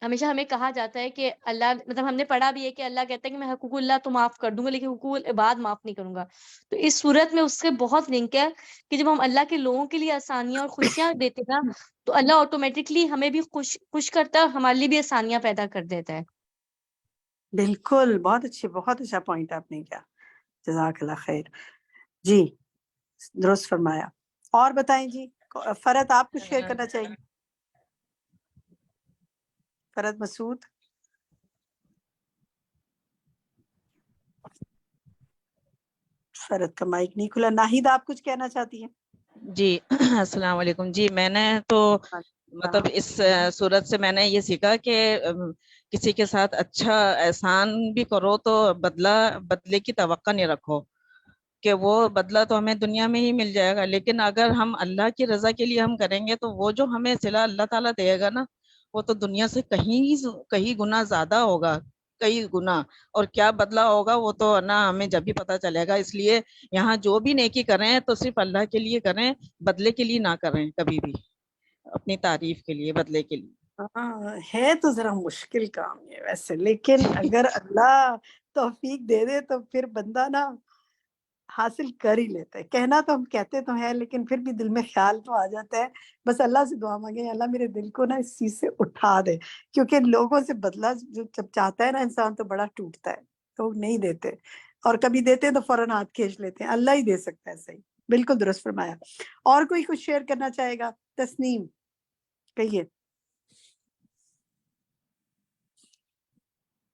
ہمیشہ ہمیں کہا جاتا ہے کہ اللہ، مطلب ہم نے پڑھا بھی ہے کہ اللہ کہتا ہے کہ میں حقوق اللہ تو معاف کر دوں گا لیکن حقوق العباد معاف نہیں کروں گا. تو اس صورت میں اس سے بہت لنک ہے کہ جب ہم اللہ کے لوگوں کے لیے آسانیاں اور خوشیاں دیتے ہیں نا، تو اللہ آٹومیٹکلی ہمیں بھی خوش کرتا ہے اور ہمارے لیے بھی آسانیاں پیدا کر دیتا ہے. بالکل، بہت اچھا پوائنٹ آپ نے کیا. جزاک اللہ خیر. جی درست فرمایا. اور بتائیں جی، فرد آپ کچھ شیئر کرنا چاہیں گے؟ فرد مسعود. فرد کا مائک نہیں کھلا. ناہید آپ کچھ کہنا چاہتی ہیں؟ جی السلام علیکم. جی میں نے تو مطلب اس صورت سے میں نے یہ سیکھا کہ کسی کے ساتھ اچھا احسان بھی کرو تو بدلے کی توقع نہیں رکھو، کہ وہ بدلہ تو ہمیں دنیا میں ہی مل جائے گا، لیکن اگر ہم اللہ کی رضا کے لیے ہم کریں گے تو وہ جو ہمیں صلہ اللہ تعالیٰ دے گا نا، وہ تو دنیا سے کہیں گنا زیادہ ہوگا، کئی گنا. اور کیا بدلہ ہوگا وہ تو نا ہمیں جب بھی پتہ چلے گا. اس لیے یہاں جو بھی نیکی کریں تو صرف اللہ کے لیے کریں، بدلے کے لیے نہ کریں کبھی بھی، اپنی تعریف کے لیے، بدلے کے لیے. ہاں ہے تو ذرا مشکل کام ہے ویسے، لیکن اگر اللہ توفیق دے دے تو پھر بندہ نا حاصل کر ہی لیتا ہے. کہنا تو ہم کہتے تو ہیں لیکن پھر بھی دل میں خیال تو آ جاتا ہے. بس اللہ سے دعا مانگیں، اللہ میرے دل کو نا اس چیز سے اٹھا دے، کیونکہ لوگوں سے بدلہ جب چاہتا ہے نا انسان تو بڑا ٹوٹتا ہے، تو نہیں دیتے، اور کبھی دیتے ہیں تو فوراً ہاتھ کھینچ لیتے ہیں. اللہ ہی دے سکتا ہے. صحیح، بالکل درست فرمایا. اور کوئی کچھ شیئر کرنا چاہے گا؟ تسنیم کہیے.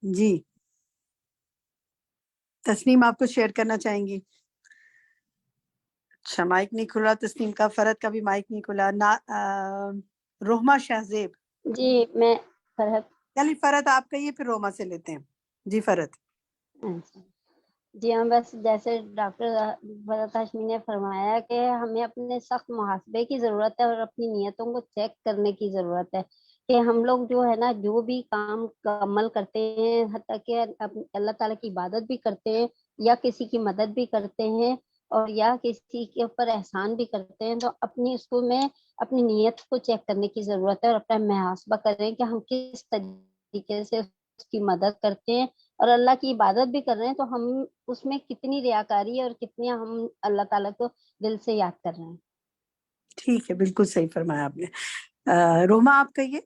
جی تسنیم آپ کچھ شیئر کرنا چاہیں گی؟ اچھا مائک نہیں کھلا تسنیم کا. فرد کا بھی مائک نہیں کھلا. روحما شہزیب. جی میں فرحت. چلیے فرد آپ کہیے پھر روما سے لیتے ہیں. جی فرد. جی ہاں، بس جیسے ڈاکٹر فرحت ہاشمی نے فرمایا کہ ہمیں اپنے سخت محاسبے کی ضرورت ہے اور اپنی نیتوں کو چیک کرنے کی ضرورت ہے کہ ہم لوگ جو ہے نا جو بھی کام کا عمل کرتے ہیں، حتیٰ کہ اللہ تعالیٰ کی عبادت بھی کرتے ہیں یا کسی کی مدد بھی کرتے ہیں اور یا کسی کے اوپر احسان بھی کرتے ہیں، تو اپنی اس کو میں اپنی نیت کو چیک کرنے کی ضرورت ہے اور اپنا محاسبہ کریں کہ ہم کس طریقے سے اس کی مدد کرتے ہیں اور اللہ کی عبادت بھی کر رہے ہیں تو ہم اس میں کتنی ریاکاری ہے اور کتنی ہم اللہ تعالیٰ کو دل سے یاد کر رہے ہیں. ٹھیک ہے، بالکل صحیح فرمایا آپ نے. روما آپ کہیے.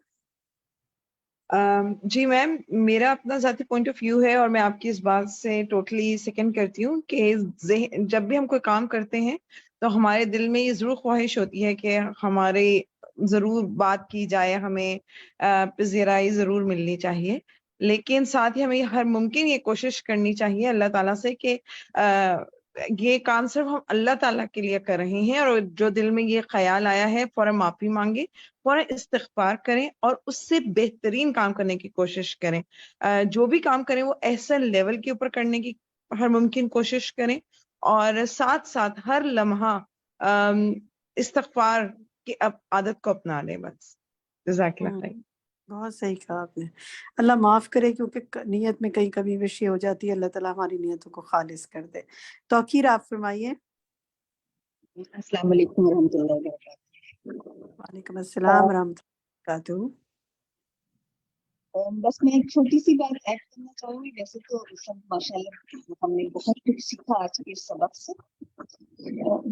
جی میم، میرا اپنا ذاتی پوائنٹ آف ویو ہے اور میں آپ کی اس بات سے ٹوٹلی سیکنڈ کرتی ہوں کہ جب بھی ہم کوئی کام کرتے ہیں تو ہمارے دل میں یہ ضرور خواہش ہوتی ہے کہ ہمارے ضرور بات کی جائے، ہمیں پذیرائی ضرور ملنی چاہیے، لیکن ساتھ ہی ہمیں ہر ممکن یہ کوشش کرنی چاہیے اللہ تعالیٰ سے کہ یہ کام صرف ہم اللہ تعالیٰ کے لیے کر رہے ہیں، اور جو دل میں یہ خیال آیا ہے فوراً معافی مانگے، فوراً استغفار کریں اور اس سے بہترین کام کرنے کی کوشش کریں. جو بھی کام کریں وہ ایسا لیول کے اوپر کرنے کی ہر ممکن کوشش کریں، اور ساتھ ساتھ ہر لمحہ استغفار کی عادت کو اپنا لیں. بس جزاک اللہ خیر. بہت صحیح کہا آپ نے. اللہ معاف کرے، کیونکہ نیت میں کہیں کمی بیشی ہو جاتی ہے. اللہ تعالیٰ ہماری نیتوں کو خالص کر دے. توقیر آپ فرمائیے. السلام علیکم ورحمۃ اللہ وبرکاتہ. وعلیکم السلام ورحمۃ اللہ وبرکاتہ. بس میں ایک چھوٹی سی بات ایڈ کرنا چاہوں گی. ویسے تو سب ماشاءاللہ ہم نے بہت کچھ سیکھا آج کے اس سبق سے.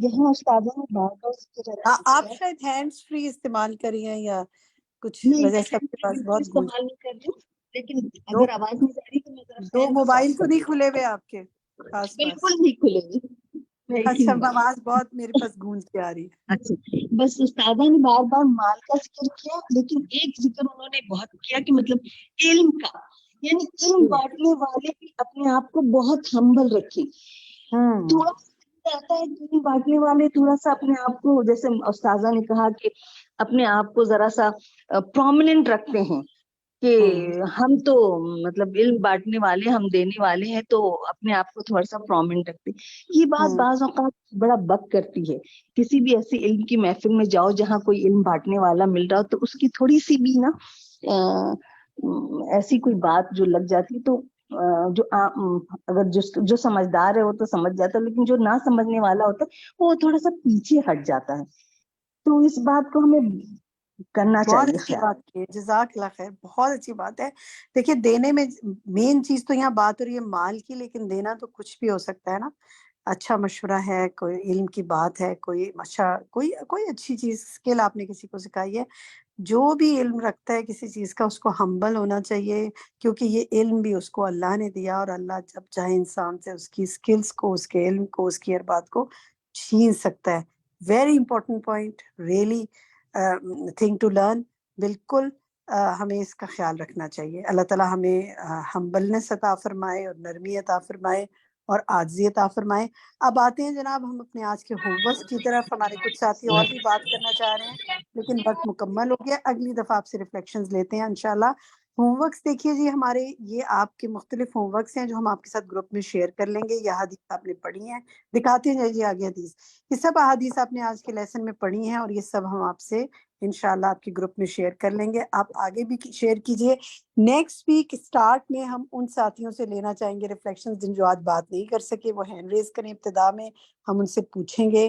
یہاں استادوں نے بار بار آپ شاید ہینڈز فری استعمال کری ہیں یا کچھ وجہ سے آپ کے پاس بہت استعمال نہیں کر رہی ہوں، لیکن اگر آواز نہیں جا رہی تو میں ذرا دو موبائل تو نہیں کھلے ہوئے آپ کے پاس؟ بالکل نہیں کھلے ہوئے. اچھا، آواز بہت میرے پاس گونج کے آ رہی ہے. اچھا، بس استادہ نے بار بار مال کا ذکر کیا، لیکن ایک ذکر انہوں نے بہت کیا کہ مطلب علم کا، یعنی علم بانٹنے والے بھی اپنے آپ کو بہت ہمبل رکھے. تھوڑا سا آتا ہے کہ علم بانٹنے والے تھوڑا سا اپنے آپ کو، جیسے استاذہ نے کہا کہ اپنے آپ کو ذرا سا پرومیننٹ رکھتے ہیں کہ ہم تو مطلب علم بانٹنے والے، ہم دینے والے ہیں، تو اپنے آپ کو تھوڑا سا پرومیننٹ رکھتے. یہ بات بعض اوقات بڑا بک کرتی ہے. کسی بھی ایسی علم کی محفل میں جاؤ جہاں کوئی علم بانٹنے والا مل رہا ہو تو اس کی تھوڑی سی بھی نا ایسی کوئی بات جو لگ جاتی تو جو اگر جو سمجھدار ہے وہ تو سمجھ جاتا ہے، لیکن جو نہ سمجھنے والا ہوتا ہے وہ تھوڑا سا پیچھے ہٹ جاتا ہے. تو اس بات کو ہمیں کرنا بہت چاہیے اچھی خیال. بات کی، جزاک اللہ خیر. بہت اچھی بات ہے. دیکھیے، دینے میں مین چیز تو یہاں بات ہو رہی ہے مال کی، لیکن دینا تو کچھ بھی ہو سکتا ہے نا. اچھا مشورہ ہے، کوئی علم کی بات ہے، کوئی اچھا کوئی اچھی چیز اسکل آپ نے کسی کو سکھائی ہے. جو بھی علم رکھتا ہے کسی چیز کا اس کو ہمبل ہونا چاہیے، کیونکہ یہ علم بھی اس کو اللہ نے دیا، اور اللہ جب چاہے انسان سے اس کی اسکلس کو، اس کے علم کو، اس کی ہر بات کو چھین سکتا ہے. Very important point, really thing to learn. بالکل ہمیں اس کا خیال رکھنا چاہیے. اللہ تعالیٰ ہمیں ہمبلنس عطا فرمائے اور نرمی عطا فرمائے اور عاجزی عطا فرمائے. اب آتے ہیں جناب ہم اپنے آج کے ہوم ورک کی طرف. ہمارے کچھ ساتھی اور بھی بات کرنا چاہ رہے ہیں لیکن وقت مکمل ہو گیا. اگلی دفعہ آپ سے ریفلیکشنز لیتے ہیں انشاءاللہ. ہوم ورکس دیکھیے جی، ہمارے یہ آپ کے مختلف ہوم ورکس ہیں جو ہم آپ کے ساتھ گروپ میں شیئر کر لیں گے. یہ حدیث آپ نے پڑھی ہیں، دکھاتے ہیں جی آگے حدیث. یہ سب احادیث آپ نے آج کے لیسن میں پڑھی ہیں اور یہ سب ہم آپ سے انشاءاللہ آپ کے گروپ میں شیئر کر لیں گے. آپ آگے بھی شیئر کیجئے. نیکسٹ ویک سٹارٹ میں ہم ان ساتھیوں سے لینا چاہیں گے ریفلیکشنز جن جو آج بات نہیں کر سکے، وہ ہینڈ ریز کریں. ابتدا میں ہم ان سے پوچھیں گے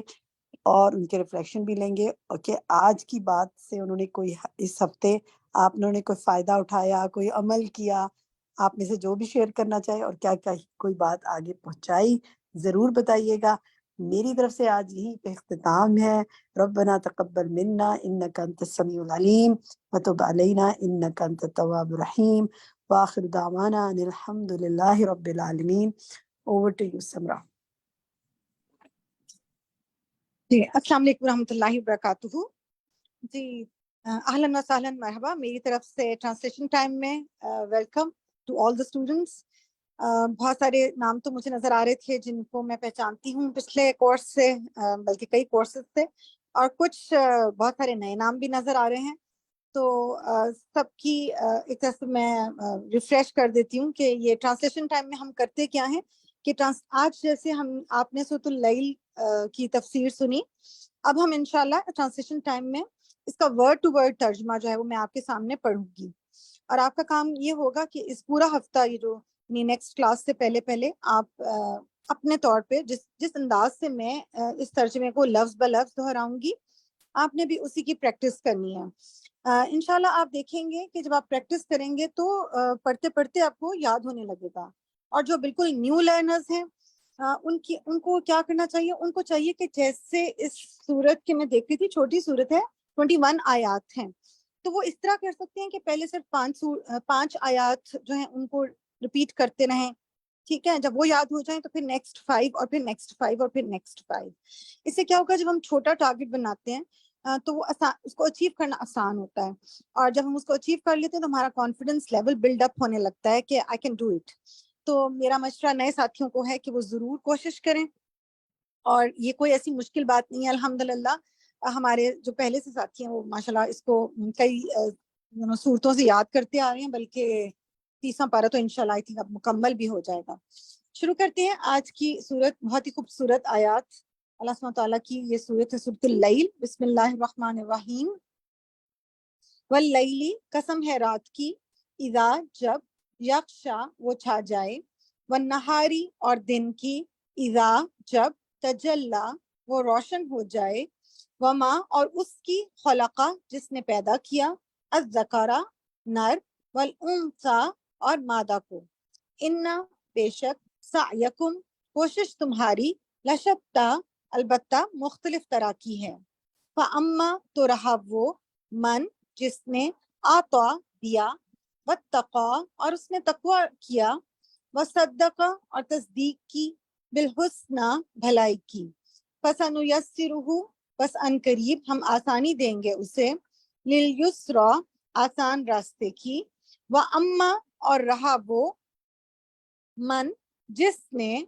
اور ان کے ریفلیکشن بھی لیں گے کہ آج کی بات سے انہوں نے کوئی، اس ہفتے آپ نے کوئی فائدہ اٹھایا، کوئی عمل کیا. آپ میں سے جو بھی شیئر کرنا چاہے اور کیا کیا کوئی بات آگے پہنچائی ضرور بتائیے گا. میری طرف سے آج یہی پہ اختتام ہے. ربنا تقبل منا انک انت السمیع العلیم وتب علینا انک انت التواب الرحیم وآخر دعوانا ان الحمد للہ رب العالمین. اوور ٹو یو سمرا. جی السلام علیکم ورحمۃ اللہ وبرکاتہ. جی اہلاً و سہلاً، مرحبا. میری طرف سے ٹرانسلیشن ٹائم میں welcome to all the students. بہت سارے نام تو مجھے نظر آ رہے تھے جن کو میں پہچانتی ہوں پچھلے کورس سے، بلکہ کئی کورسز سے، اور کچھ بہت سارے نئے نام بھی نظر آ رہے ہیں. تو سب کی ایک طرح سے میں ریفریش کر دیتی ہوں کہ یہ ٹرانسلیشن ٹائم میں ہم کرتے کیا ہیں کہ آج جیسے آپ نے سورۃ اللیل کی تفسیر سنی، اب ہم انشاءاللہ ٹرانسلیشن ٹائم میں اس کا ورڈ ٹو ورڈ ترجمہ جو ہے وہ میں آپ کے سامنے پڑھوں گی. اور آپ کا کام یہ ہوگا کہ اس پورا ہفتہ، یہ جو نیکسٹ کلاس سے پہلے آپ اپنے طور پہ جس انداز سے میں اس ترجمے کو لفظ بہ لفظ دہراؤں گی، آپ نے بھی اسی کی پریکٹس کرنی ہے. انشاءاللہ آپ دیکھیں گے کہ جب آپ پریکٹس کریں گے تو پڑھتے پڑھتے آپ کو یاد ہونے لگے گا. اور جو بالکل نیو لرنرز ہیں ان کو کیا کرنا چاہیے؟ ان کو چاہیے کہ جیسے اس سورت کے میں دیکھ رہی تھی، چھوٹی سورت ہے، 21 آیات ہیں، تو وہ اس طرح کر سکتے ہیں کہ پہلے صرف 5 آیات جو ہیں ان کو ریپیٹ کرتے رہیں. ٹھیک ہے، جب وہ یاد ہو جائیں تو پھر نیکسٹ 5 اور پھر نیکسٹ 5 اور پھر نیکسٹ 5. اس سے کیا ہوگا، جب ہم چھوٹا ٹارگٹ بناتے ہیں تو وہ اس کو اچیو کرنا آسان ہوتا ہے، اور جب ہم اس کو اچیو کر لیتے ہیں تو ہمارا کانفیڈنس لیول بلڈ اپ ہونے لگتا ہے کہ آئی کین ڈو اٹ. تو میرا مشورہ نئے ساتھیوں کو ہے کہ وہ ضرور کوشش کریں، اور یہ کوئی ایسی مشکل بات نہیں ہے. الحمدللہ ہمارے جو پہلے سے ساتھی ہیں وہ ماشاءاللہ اس کو کئی صورتوں سے یاد کرتے آ رہے ہیں، بلکہ 30واں پارہ تو انشاءاللہ آئی تھنک اب مکمل بھی ہو جائے گا. شروع کرتے ہیں آج کی سورت. بہت ہی خوبصورت آیات اللہ سبحانہ تعالیٰ کی یہ سورت ہے، سورۃ اللیل. بسم اللہ الرحمن الرحیم. واللیل، قسم ہے رات کی، اذا جب، یغشا وہ چھا جائے، والنہاری اور دن کی، اذا جب، تجلا وہ روشن ہو جائے، وما اور اس کی، خلقہ جس نے پیدا کیا، الذکر نر، والانثی اور مادہ کو، انا بے شک، سعیکم کوشش تمہاری، لشتا البتہ مختلف طرح کی ہے. فاما تو رہا وہ، من جس نے، آتا دیا، واتقا اور اس نے تقوی کیا، وصدق اور تصدیق کی، بالحسنى بھلائی کی، فسنیسرہ بس ان قریب ہم آسانی دیں گے اسے، لیلیسرا آسان راستے کی، واما اور رہا وہ، من جس نے،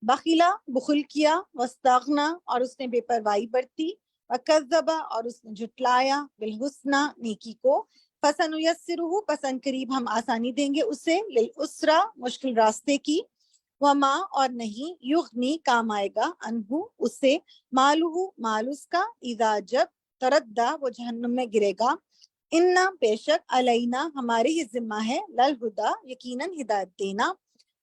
بخیلا بخل کیا، واستغنا اور اس نے بے پرواہی برتی، وکذب اور اس نے جھٹلایا، بالحسنى نیکی کو، فسنیسرہ پس ان قریب ہم آسانی دیں گے اسے، للعسرى مشکل راستے کی، وما اور نہیں، یغنی کام آئے گا، انہو اسے، مالہ مال اس کا، اذا جب، تردہ وہ جہنم میں گرے گا، انا بے شک، علینا ہمارے ہی ذمہ ہے، للہدی یقیناً ہدایت دینا،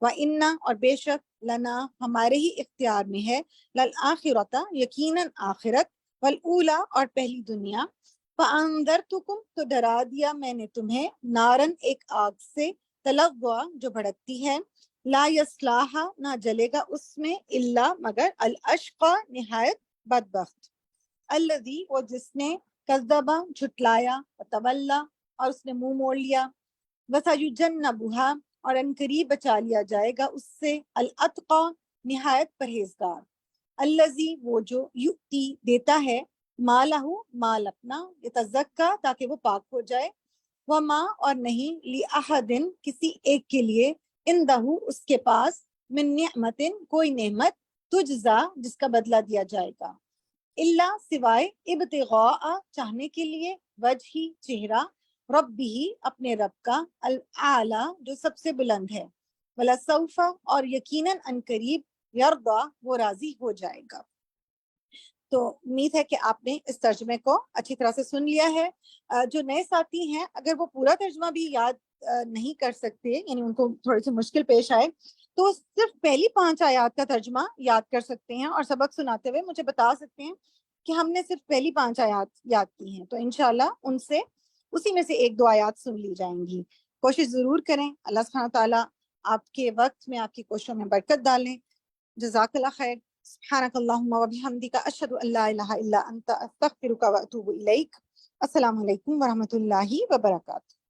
وَإِنَّ اور بے شک، لنا ہمارے ہی اختیار میں ہے، للآخرۃ یقیناً آخرت، والأولی اور پہلی دنیا، فأنذرتکم تو ڈرا دیا میں نے تمہیں، نارن ایک آگ سے، تلظیٰ جو بھڑکتی ہے، لا یصلاھا نہ جلے گا اس میں، الا مگر، الاشقی نہایت بدبخت، الذی وہ جس نے، کذب جھٹلایا، وتولی اور اس نے منہ موڑ لیا، وسیجنبھا اور انقریب بچا لیا جائے گا اس سے، الاتقی نہایت پرہیزگار، الذی وہ جو، یؤتی دیتا ہے، مالہ مال اپنا، یتزکا تاکہ وہ پاک ہو جائے، وما اور نہیں، لأحد کسی ایک کے لیے، عندہ اس کے پاس، من نعمت کوئی نعمت، تجزا جس کا بدلہ دیا جائے گا، الا سوائے، ابتغاء چاہنے کے لیے، وجہی چہرہ، ربہ اپنے رب کا، الاعلی جو سب سے بلند ہے، ولسوف اور یقیناً عنقریب، یرضی وہ راضی ہو جائے گا. تو امید ہے کہ آپ نے اس ترجمے کو اچھی طرح سے سن لیا ہے. جو نئے ساتھی ہیں اگر وہ پورا ترجمہ بھی یاد نہیں کر سکتے، یعنی ان کو تھوڑی سی مشکل پیش آئے، تو صرف پہلی 5 آیات کا ترجمہ یاد کر سکتے ہیں، اور سبق سناتے ہوئے مجھے بتا سکتے ہیں کہ ہم نے صرف پہلی 5 آیات یاد کی ہیں، تو انشاءاللہ ان سے اسی میں سے 1-2 آیات سن لی جائیں گی. کوشش ضرور کریں. اللہ سبحانہ تعالیٰ آپ کے وقت میں، آپ کی کوششوں میں برکت ڈالیں. جزاک اللہ خیر. سبحانک اللہم و بحمدک، اشہد ان لا الہ الا انت، استغفرک و اتوب الیک. السلام علیکم ورحمۃ اللہ وبرکاتہ.